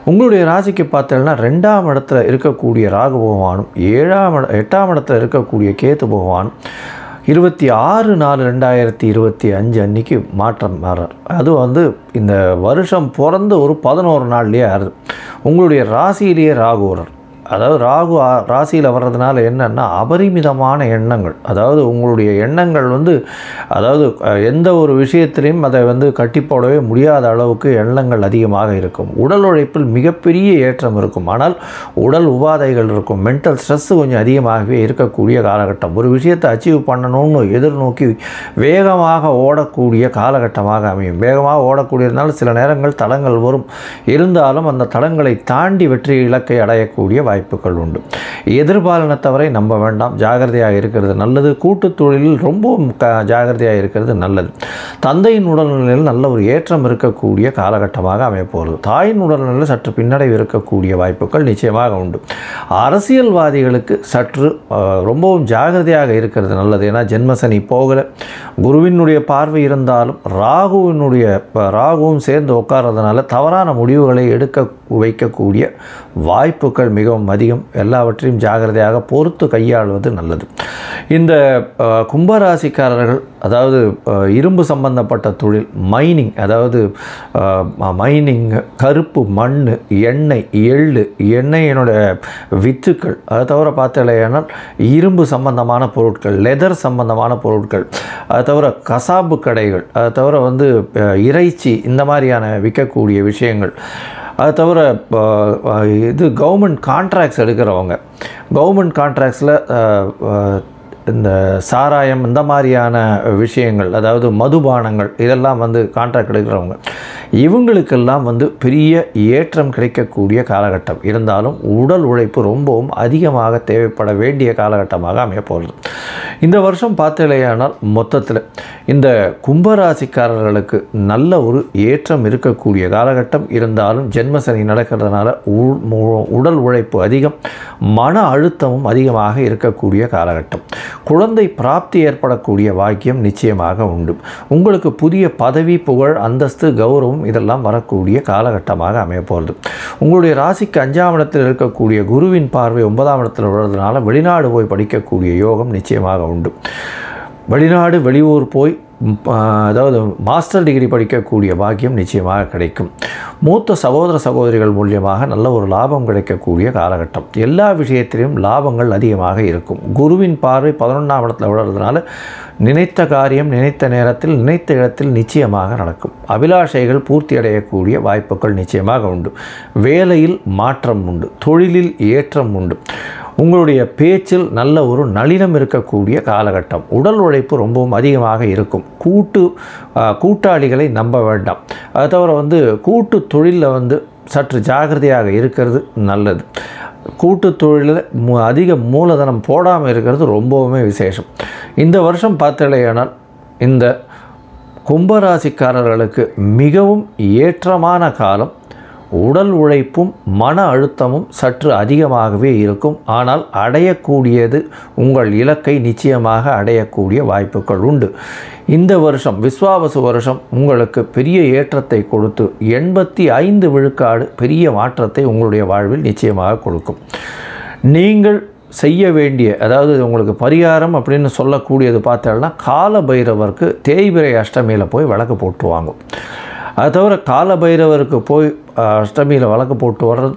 உங்களுடைய ராசிக்கு பார்த்தீங்கன்னா 2ஆம் இடத்துல இருக்கக்கூடிய ராகு பகவானும் 8ஆம் இடத்துல இருக்கக்கூடிய கேது பகவானும் 26/4/2025 அன்னைக்கு மாற்றம் மாறார். அது இந்த வருஷம் பிறந்து ஒரு 11 நாள்லேயே ஆறுது. உங்களுடைய ராசியிலேயே ராகு வரார். அதாவது ராகு ராசியில் வர்றதுனால என்னென்னா, அபரிமிதமான எண்ணங்கள். அதாவது உங்களுடைய எண்ணங்கள் அதாவது எந்த ஒரு விஷயத்திலையும் அதை கட்டி போடவே முடியாத அளவுக்கு எண்ணங்கள் அதிகமாக இருக்கும். உடல் உழைப்பில் மிகப்பெரிய ஏற்றம் இருக்கும். ஆனால் உடல் உபாதைகள் இருக்கும். மென்டல் ஸ்ட்ரெஸ்ஸு கொஞ்சம் அதிகமாகவே இருக்கக்கூடிய காலகட்டம். ஒரு விஷயத்தை அச்சீவ் பண்ணணும்னு எதிர்நோக்கி வேகமாக ஓடக்கூடிய காலகட்டமாக அமையும். வேகமாக ஓடக்கூடியதுனால சில நேரங்கள் தடங்கள் வரும். இருந்தாலும் அந்த தடங்களை தாண்டி வெற்றி இலக்கை அடையக்கூடிய வாய்ப்புகள் உண்டு. எதிர்பாலனத்தவரை நம்ப வேண்டாம். ஜாகிரதையாக இருக்கிறது நல்லது. கூட்டுத் தொழிலில் ரொம்பவும் ஜாகிரதையாக இருக்கிறது நல்லது. தந்தையின் உடல்நிலையில் நல்ல ஒரு ஏற்றம் இருக்கக்கூடிய காலகட்டமாக அமையப்போகிறது. தாயின் உடல்நிலையில் சற்று பின்னடைவு இருக்கக்கூடிய வாய்ப்புகள் நிச்சயமாக உண்டு. அரசியல்வாதிகளுக்கு சற்று ரொம்பவும் ஜாகிரதையாக இருக்கிறது நல்லது. ஏன்னா ஜென்மசனி போகலை. குருவினுடைய பார்வை இருந்தாலும் ராகுவும் சேர்ந்து உட்கார்றதுனால தவறான முடிவுகளை எடுக்க வைக்கக்கூடிய வாய்ப்புகள் மிகவும் அதிகம். எல்லாவற்றையும் ஜாகிரதையாக பொறுத்து கையாளுவது நல்லது. இந்த கும்பராசிக்காரர்கள் அதாவது இரும்பு சம்பந்தப்பட்ட தொழில், மைனிங், அதாவது மைனிங், கருப்பு மண், எண்ணெய், எள்ளு, எண்ணெயினுடைய வித்துக்கள், அதை தவிர பார்த்தாலேயானால் இரும்பு சம்பந்தமான பொருட்கள், லெதர் சம்பந்தமான பொருட்கள், அதை தவிர கசாப்பு கடைகள், அதை தவிர இறைச்சி, இந்த மாதிரியான விற்கக்கூடிய விஷயங்கள், அது தவிர இது கவர்மெண்ட் கான்ட்ராக்ட்ஸ் எடுக்கிறவங்க, கவர்மெண்ட் கான்ட்ராக்ட்ஸில் இந்த சாராயம் இந்த மாதிரியான விஷயங்கள், அதாவது மதுபானங்கள், இதெல்லாம் கான்ட்ராக்ட் எடுக்கிறவங்க, இவங்களுக்கெல்லாம் வந்து பெரிய ஏற்றம் கிடைக்கக்கூடிய காலகட்டம். இருந்தாலும் உடல் உழைப்பு ரொம்பவும் அதிகமாக தேவைப்பட வேண்டிய காலகட்டமாக அமைய போகிறது. இந்த வருஷம் பார்த்தலையானால் மொத்தத்தில் இந்த கும்பராசிக்காரர்களுக்கு நல்ல ஒரு ஏற்றம் இருக்கக்கூடிய காலகட்டம். இருந்தாலும் ஜென்மசனி நடக்கிறதுனால உடல் உழைப்பு அதிகம், மன அழுத்தமும் அதிகமாக இருக்கக்கூடிய காலகட்டம். குழந்தை பிராப்தி ஏற்படக்கூடிய வாக்கியம் நிச்சயமாக உண்டு. உங்களுக்கு புதிய பதவி, புகழ், அந்தஸ்து, கௌரவம் இதெல்லாம் வரக்கூடிய காலகட்டமாக அமைய போகிறது. உங்களுடைய ராசிக்கு 5ஆம் இடத்தில் இருக்கக்கூடிய குருவின் பார்வை 9ஆம் இடத்தில் உள்ளதுனால வெளிநாடு போய் படிக்கக்கூடிய யோகம் நிச்சயமாக உண்டு. வெளிநாடு வெளியூர் போய் அதாவது மாஸ்டர் டிகிரி படிக்கக்கூடிய பாக்கியம் நிச்சயமாக கிடைக்கும். மூத்த சகோதர சகோதரிகள் மூலியமாக நல்ல ஒரு லாபம் கிடைக்கக்கூடிய காலகட்டம். எல்லா விஷயத்திலும் லாபங்கள் அதிகமாக இருக்கும். குருவின் பார்வை 11ஆம் இடத்தில் விழுறதுனால நினைத்த காரியம் நினைத்த நேரத்தில் நினைத்த இடத்தில் நிச்சயமாக நடக்கும். அபிலாஷைகள் பூர்த்தி அடையக்கூடிய வாய்ப்புகள் நிச்சயமாக உண்டு. வேலையில் மாற்றம் உண்டு. தொழிலில் ஏற்றம் உண்டு. உங்களுடைய பேச்சில் நல்ல ஒரு நளினம் இருக்கக்கூடிய காலகட்டம். உடல் உழைப்பு ரொம்பவும் அதிகமாக இருக்கும். கூட்டாளிகளை நம்ப வேண்டாம். அதை தவிர கூட்டு தொழிலில் சற்று ஜாகிரதையாக இருக்கிறது நல்லது. கூட்டு தொழிலில் அதிக மூலதனம் போடாமல் இருக்கிறது ரொம்பவுமே விசேஷம். இந்த வருஷம் பார்த்தலையானால் இந்த கும்பராசிக்காரர்களுக்கு மிகவும் ஏற்றமான காலம். உடல் உழைப்பும் மன அழுத்தமும் சற்று அதிகமாகவே இருக்கும். ஆனால் அடையக்கூடியது உங்கள் இலக்கை நிச்சயமாக அடையக்கூடிய வாய்ப்புகள் உண்டு. இந்த வருஷம் விஸ்வாவசு வருஷம் உங்களுக்கு பெரிய ஏற்றத்தை கொடுத்து 85 விழுக்காடு பெரிய மாற்றத்தை உங்களுடைய வாழ்வில் நிச்சயமாக கொடுக்கும். நீங்கள் செய்ய வேண்டிய அதாவது உங்களுக்கு பரிகாரம் அப்படின்னு சொல்லக்கூடியது பார்த்தோம்னா கால பைரவருக்கு தேய்பிறை அஷ்டமியில் போய் விளக்கு போட்டு வாங்கும். அது தவிர கால பைரவருக்கு போய் அஷ்டமியில் விளக்கு போட்டு வர்றது,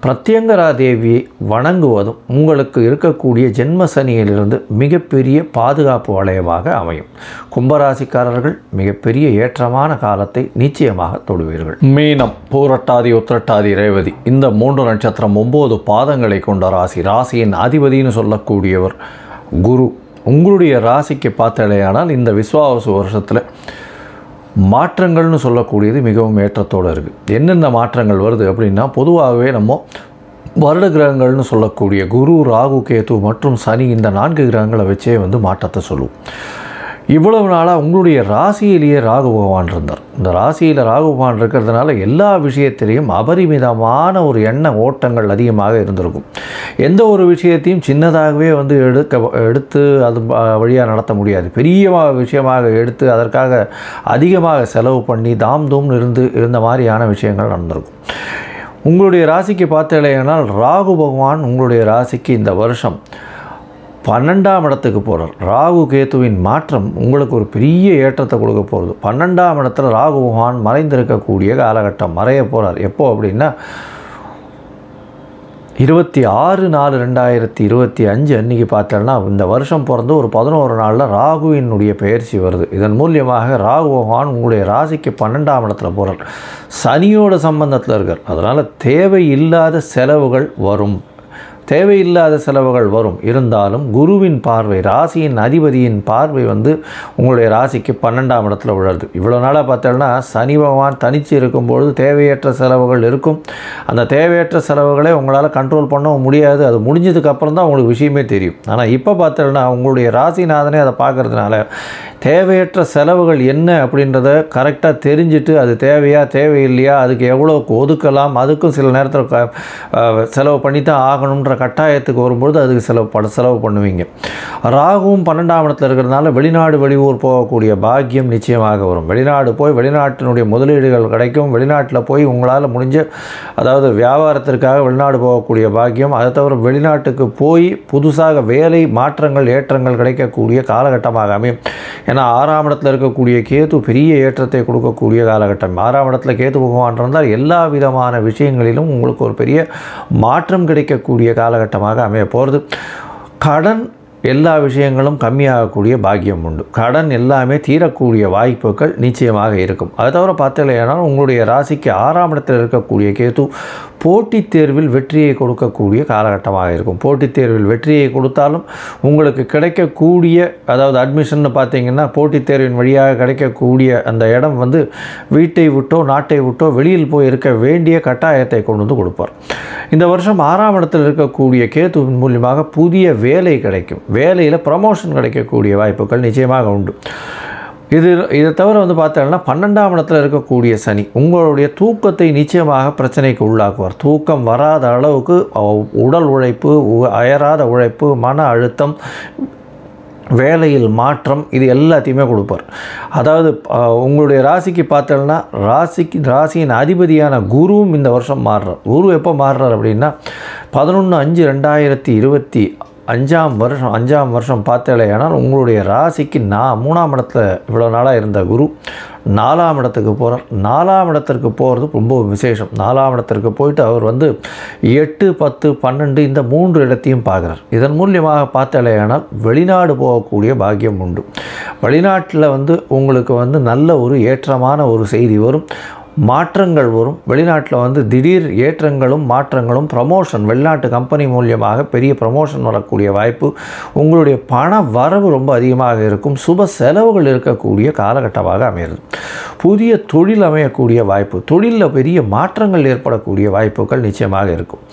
பிரத்யங்கரா தேவியை வணங்குவதும் உங்களுக்கு இருக்கக்கூடிய ஜென்ம சனியிலிருந்து மிகப்பெரிய பாதுகாப்பு வளையமாக அமையும். கும்பராசிக்காரர்கள் மிகப்பெரிய ஏற்றமான காலத்தை நிச்சயமாக தொடுவீர்கள். மீனம், பூரட்டாதி, உத்திரட்டாதி, ரேவதி இந்த 3 நட்சத்திரம் 9 பாதங்களை கொண்ட ராசி. ராசியின் அதிபதினு சொல்லக்கூடியவர் குரு. உங்களுடைய ராசிக்கு பார்த்தலையானால் இந்த விஸ்வாவசு வருஷத்தில் மாற்றங்கள்னு சொல்லக்கூடியது மிகவும் ஏற்றத்தோடு இருக்குது. என்னென்ன மாற்றங்கள் வருது அப்படின்னா, பொதுவாகவே நம்ம வருட கிரகங்கள்னு சொல்லக்கூடிய குரு, ராகு, கேது மற்றும் சனி இந்த 4 கிரகங்களை வச்சே மாற்றத்தை சொல்லுவோம். இவ்வளவு நாளாக உங்களுடைய ராசியிலேயே ராகு பகவான் இருந்தார். இந்த ராசியில் ராகு பகவான் இருக்கிறதுனால எல்லா விஷயத்திலையும் அபரிமிதமான ஒரு எண்ண ஓட்டங்கள் அதிகமாக இருந்திருக்கும். எந்த ஒரு விஷயத்தையும் சின்னதாகவே எடுத்து அது வழியாக நடத்த முடியாது. பெரிய விஷயமாக எடுத்து அதற்காக அதிகமாக செலவு பண்ணி தாம் தூம்னு இருந்த மாதிரியான விஷயங்கள் நடந்திருக்கும். உங்களுடைய ராசிக்கு பார்த்தீங்கன்னா ராகு பகவான் உங்களுடைய ராசிக்கு இந்த வருஷம் 12ஆம் இடத்துக்கு போகிறார். ராகு கேத்துவின் மாற்றம் உங்களுக்கு ஒரு பெரிய ஏற்றத்தை கொடுக்க போகிறது. 12ஆம் இடத்துல ராகு பகவான் மறைந்திருக்கக்கூடிய காலகட்டம். மறைய போகிறார். எப்போ அப்படின்னா 26/4/2025 அன்றைக்கி பார்த்தோன்னா இந்த வருஷம் பிறந்து ஒரு 11 நாளில் ராகுவினுடைய பெயர்ச்சி வருது. இதன் மூலியமாக ராகு பகவான் உங்களுடைய ராசிக்கு 12ஆம் இடத்துல போகிறார். சனியோட சம்பந்தத்தில் இருக்கார். அதனால் தேவையில்லாத செலவுகள் வரும். இருந்தாலும் குருவின் பார்வை, ராசியின் அதிபதியின் பார்வை உங்களுடைய ராசிக்கு 12ஆம் இடத்துல விழுறது. இவ்வளோ நாளாக பார்த்தோன்னா சனி பகவான் தனித்து இருக்கும்பொழுது தேவையற்ற செலவுகள் இருக்கும். அந்த தேவையற்ற செலவுகளை உங்களால் கண்ட்ரோல் பண்ணவும் முடியாது. அது முடிஞ்சதுக்கப்புறம் தான் உங்களுக்கு விஷயமே தெரியும். ஆனால் இப்போ பார்த்தோன்னா உங்களுடைய ராசிநாதனே அதை பார்க்குறதுனால தேவையற்ற செலவுகள் என்ன அப்படின்றத கரெக்டாக தெரிஞ்சுட்டு அது தேவையா தேவையில்லையா, அதுக்கு எவ்வளோ ஒதுக்கலாம், அதுக்கும் சில நேரத்தில் செலவு பண்ணி தான் ஆகணுன்ற கட்டாயத்துக்கு வரும்பொழுது அதுக்கு செலவு பண்ணுவீங்க. ராகுவும் 12ஆம் இடத்துல இருக்கிறதுனால வெளிநாடு வெளியூர் போகக்கூடிய பாக்கியம் நிச்சயமாக வரும். வெளிநாடு போய் வெளிநாட்டினுடைய முதலீடுகள் கிடைக்கும். வெளிநாட்டில் போய் உங்களால் முடிஞ்ச அதாவது வியாபாரத்திற்காக வெளிநாடு போகக்கூடிய பாக்கியம். அதை தவிர வெளிநாட்டுக்கு போய் புதுசாக வேலை மாற்றங்கள் ஏற்றங்கள் கிடைக்கக்கூடிய காலகட்டமாக அமையும். ஏன்னா 6ஆம் இடத்துல இருக்கக்கூடிய கேது பெரிய ஏற்றத்தை கொடுக்கக்கூடிய காலகட்டம். 6ஆம் இடத்துல கேது பகவான் இருந்தால் எல்லா விதமான விஷயங்களிலும் உங்களுக்கு ஒரு பெரிய மாற்றம் கிடைக்கக்கூடிய காலகட்டமாக அமைய போகிறது. கடன் எல்லா விஷயங்களும் கம்மியாகக்கூடிய பாக்கியம் உண்டு. கடன் எல்லாமே தீரக்கூடிய வாய்ப்புகள் நிச்சயமாக இருக்கும். அதை தவிர பார்த்தீங்கன்னா உங்களுடைய ராசிக்கு 6ஆம் இடத்தில் இருக்கக்கூடிய கேது போட்டித் தேர்வில் வெற்றியை கொடுக்கக்கூடிய காலகட்டமாக இருக்கும். போட்டித் தேர்வில் வெற்றியை கொடுத்தாலும் உங்களுக்கு கிடைக்கக்கூடிய, அதாவது அட்மிஷன் பார்த்தீங்கன்னா போட்டித் தேர்வின் வழியாக கிடைக்கக்கூடிய அந்த இடம் வந்து வீட்டை விட்டோ நாட்டை விட்டோ வெளியில் போய் இருக்க வேண்டிய கட்டாயத்தை கொண்டு வந்து கொடுப்பார். இந்த வருஷம் 6ஆம் இடத்தில் இருக்கக்கூடிய கேதுவின் மூலியமாக புதிய வேலை கிடைக்கும். வேலையில் ப்ரமோஷன் கிடைக்கக்கூடிய வாய்ப்புகள் நிச்சயமாக உண்டு. இதை தவிர வந்து பார்த்தோம்னா 12ஆம் இடத்தில் இருக்கக்கூடிய சனி உங்களுடைய தூக்கத்தை நிச்சயமாக பிரச்சனைக்கு உள்ளாக்குவார். தூக்கம் வராத அளவுக்கு உடல் உழைப்பு, அயராத உழைப்பு, மன அழுத்தம், வேலையில் மாற்றம், இது எல்லாத்தையுமே கொடுப்பார். அதாவது உங்களுடைய ராசிக்கு பார்த்தோம்னா ராசியின் அதிபதியான குருவும் இந்த வருஷம் மாறுறார். குரு எப்போ மாறுறார் அப்படின்னா 11/5/2025 வருஷம் பார்த்தேலையானால் உங்களுடைய ராசிக்கு 3ஆம் இடத்துல இவ்வளோ நாளாக இருந்த குரு 4ஆம் இடத்துக்கு போகிறார். 4ஆம் இடத்திற்கு போகிறது ரொம்ப விசேஷம். 4ஆம் இடத்திற்கு போயிட்டு அவர் வந்து 8, 10, 12 இந்த 3 இடத்தையும் பார்க்குறார். இதன் மூலியமாக பார்த்தேலையானால் வெளிநாடு போகக்கூடிய பாக்கியம் உண்டு. வெளிநாட்டில் வந்து உங்களுக்கு வந்து நல்ல ஒரு ஏற்றமான ஒரு செய்தி வரும், மாற்றங்கள் வரும். வெளிநாட்டில் வந்து திடீர் ஏற்றங்களும் மாற்றங்களும், ப்ரமோஷன், வெளிநாட்டு கம்பெனி மூலியமாக பெரிய ப்ரமோஷன் வரக்கூடிய வாய்ப்பு, உங்களுடைய பண வரவு ரொம்ப அதிகமாக இருக்கும். சுப செலவுகள் இருக்கக்கூடிய காலகட்டமாக அமைகிறது. புதிய தொழில் அமையக்கூடிய வாய்ப்பு, தொழிலில் பெரிய மாற்றங்கள் ஏற்படக்கூடிய வாய்ப்புகள் நிச்சயமாக இருக்கும்.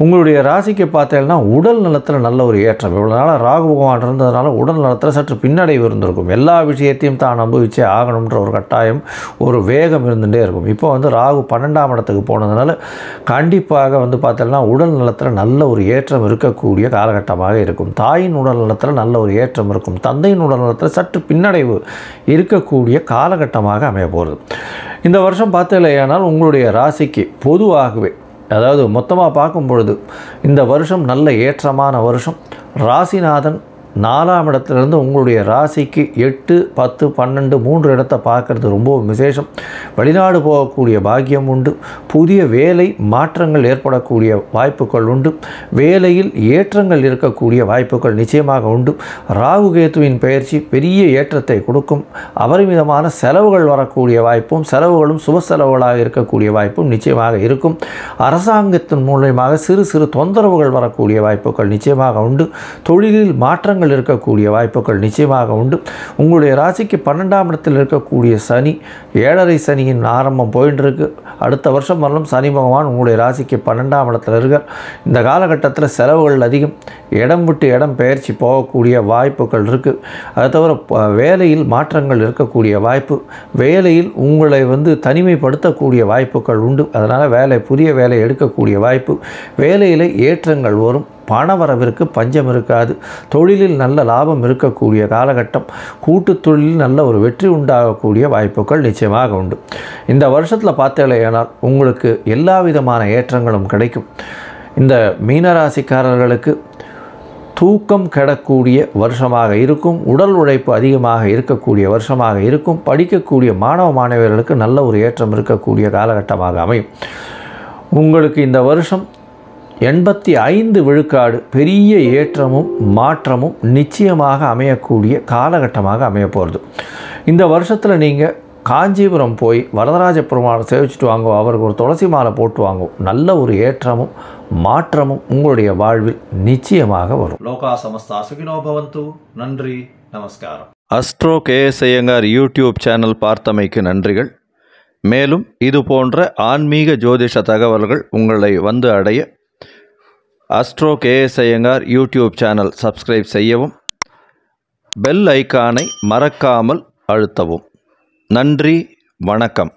உங்களுடைய ராசிக்கு பார்த்தீங்கன்னா உடல் நலத்தில் நல்ல ஒரு ஏற்றம். இவ்வளோ நாளாக ராகு பகவான் இருந்ததுனால உடல் நலத்தில் சற்று பின்னடைவு இருந்திருக்கும். எல்லா விஷயத்தையும் தான் அனுபவிச்சே ஆகணுன்ற ஒரு கட்டாயம், ஒரு வேகம் இருந்துகிட்டே இருக்கும். இப்போ வந்து ராகு 12ஆம் இடத்துக்கு போனதுனால கண்டிப்பாக வந்து பார்த்தோம்னா உடல் நலத்தில் நல்ல ஒரு ஏற்றம் இருக்கக்கூடிய காலகட்டமாக இருக்கும். தாயின் உடல் நலத்தில் நல்ல ஒரு ஏற்றம் இருக்கும். தந்தையின் உடல் நலத்தில் சற்று பின்னடைவு இருக்கக்கூடிய காலகட்டமாக அமைய போகிறது. இந்த வருஷம் பார்த்தீங்களேயானால் உங்களுடைய ராசிக்கு பொதுவாகவே, அதாவது மொத்தமாக பார்க்கும் பொழுது இந்த வருஷம் நல்ல ஏற்றமான வருஷம். ராசிநாதன் 4ஆம் இடத்துலேருந்து உங்களுடைய ராசிக்கு 8, 10, 12 3 இடத்தை பார்க்குறது ரொம்ப விசேஷம். வெளிநாடு போகக்கூடிய பாக்கியம் உண்டு. புதிய வேலை மாற்றங்கள் ஏற்படக்கூடிய வாய்ப்புகள் உண்டு. வேலையில் ஏற்றங்கள் இருக்கக்கூடிய வாய்ப்புகள் நிச்சயமாக உண்டு. ராகு கேதுவின் பெயர்ச்சி பெரிய ஏற்றத்தை கொடுக்கும். அபரிமிதமான செலவுகள் வரக்கூடிய வாய்ப்பும், செலவுகளும் சுப செலவுகளாக இருக்கக்கூடிய வாய்ப்பும் நிச்சயமாக இருக்கும். அரசாங்கத்தின் மூலமாக சிறு சிறு தொந்தரவுகள் வரக்கூடிய வாய்ப்புகள் நிச்சயமாக உண்டு. தொழிலில் மாற்றங்கள் இருக்கக்கூடிய வாய்ப்புகள் நிச்சயமாக உண்டு. உங்களுடைய ராசிக்கு 12ஆம் இடத்தில் இருக்கக்கூடிய சனி, 7.5 சனியின் ஆரம்பம் போயிட்டு இருக்கு. அடுத்த வருஷம் வரலும் சனி பகவான் உங்களுடைய ராசிக்கு 12ஆம் இடத்தில் இருக்கார். இந்த காலகட்டத்தில் செலவுகள் அதிகம், இடம் விட்டு இடம் பெயர்ச்சி போகக்கூடிய வாய்ப்புகள் இருக்குது. அதை தவிர வேலையில் மாற்றங்கள் இருக்கக்கூடிய வாய்ப்பு, வேலையில் உங்களை வந்து தனிமைப்படுத்தக்கூடிய வாய்ப்புகள் உண்டு. அதனால் புதிய வேலை எடுக்கக்கூடிய வாய்ப்பு, வேலையில் ஏற்றங்கள் வரும். பணவரவிற்கு பஞ்சம் இருக்காது. தொழிலில் நல்ல லாபம் இருக்கக்கூடிய காலகட்டம். கூட்டு தொழிலில் நல்ல ஒரு வெற்றி உண்டாகக்கூடிய வாய்ப்புகள் நிச்சயமாக உண்டு. இந்த வருஷத்தில் பார்த்தேனால் உங்களுக்கு எல்லா விதமான ஏற்றங்களும் கிடைக்கும். இந்த மீனராசிக்காரர்களுக்கு தூக்கம் கெடக்கூடிய வருஷமாக இருக்கும். உடல் உழைப்பு அதிகமாக இருக்கக்கூடிய வருஷமாக இருக்கும். படிக்கக்கூடிய மாணவ மாணவியர்களுக்கு நல்ல ஒரு ஏற்றம் இருக்கக்கூடிய காலகட்டமாக அமையும். உங்களுக்கு இந்த வருஷம் 85 விழுக்காடு பெரிய ஏற்றமும் மாற்றமும் நிச்சயமாக அமையக்கூடிய காலகட்டமாக அமைய போகிறது. இந்த வருஷத்தில் நீங்கள் காஞ்சிபுரம் போய் வரதராஜ பெருமாளை சேவிச்சுட்டு வாங்க, அவருக்கு ஒரு துளசி மாலை போட்டு வாங்க. நல்ல ஒரு ஏற்றமும் மாற்றமும் உங்களுடைய வாழ்வில் நிச்சயமாக வரும். லோகா சமஸ்தா சுகினோ பவந்து. நன்றி, நமஸ்காரம். Astro KS Iyengar YouTube channel பார்த்தமைக்கு நன்றிகள். மேலும் இது போன்ற ஆன்மீக ஜோதிஷ தகவல்கள் உங்களை வந்து அடைய astro KS Iyengar YouTube channel subscribe செய்யவும், பெல் ஐக்கானை மறக்காமல் அழுத்தவும். நன்றி, வணக்கம்.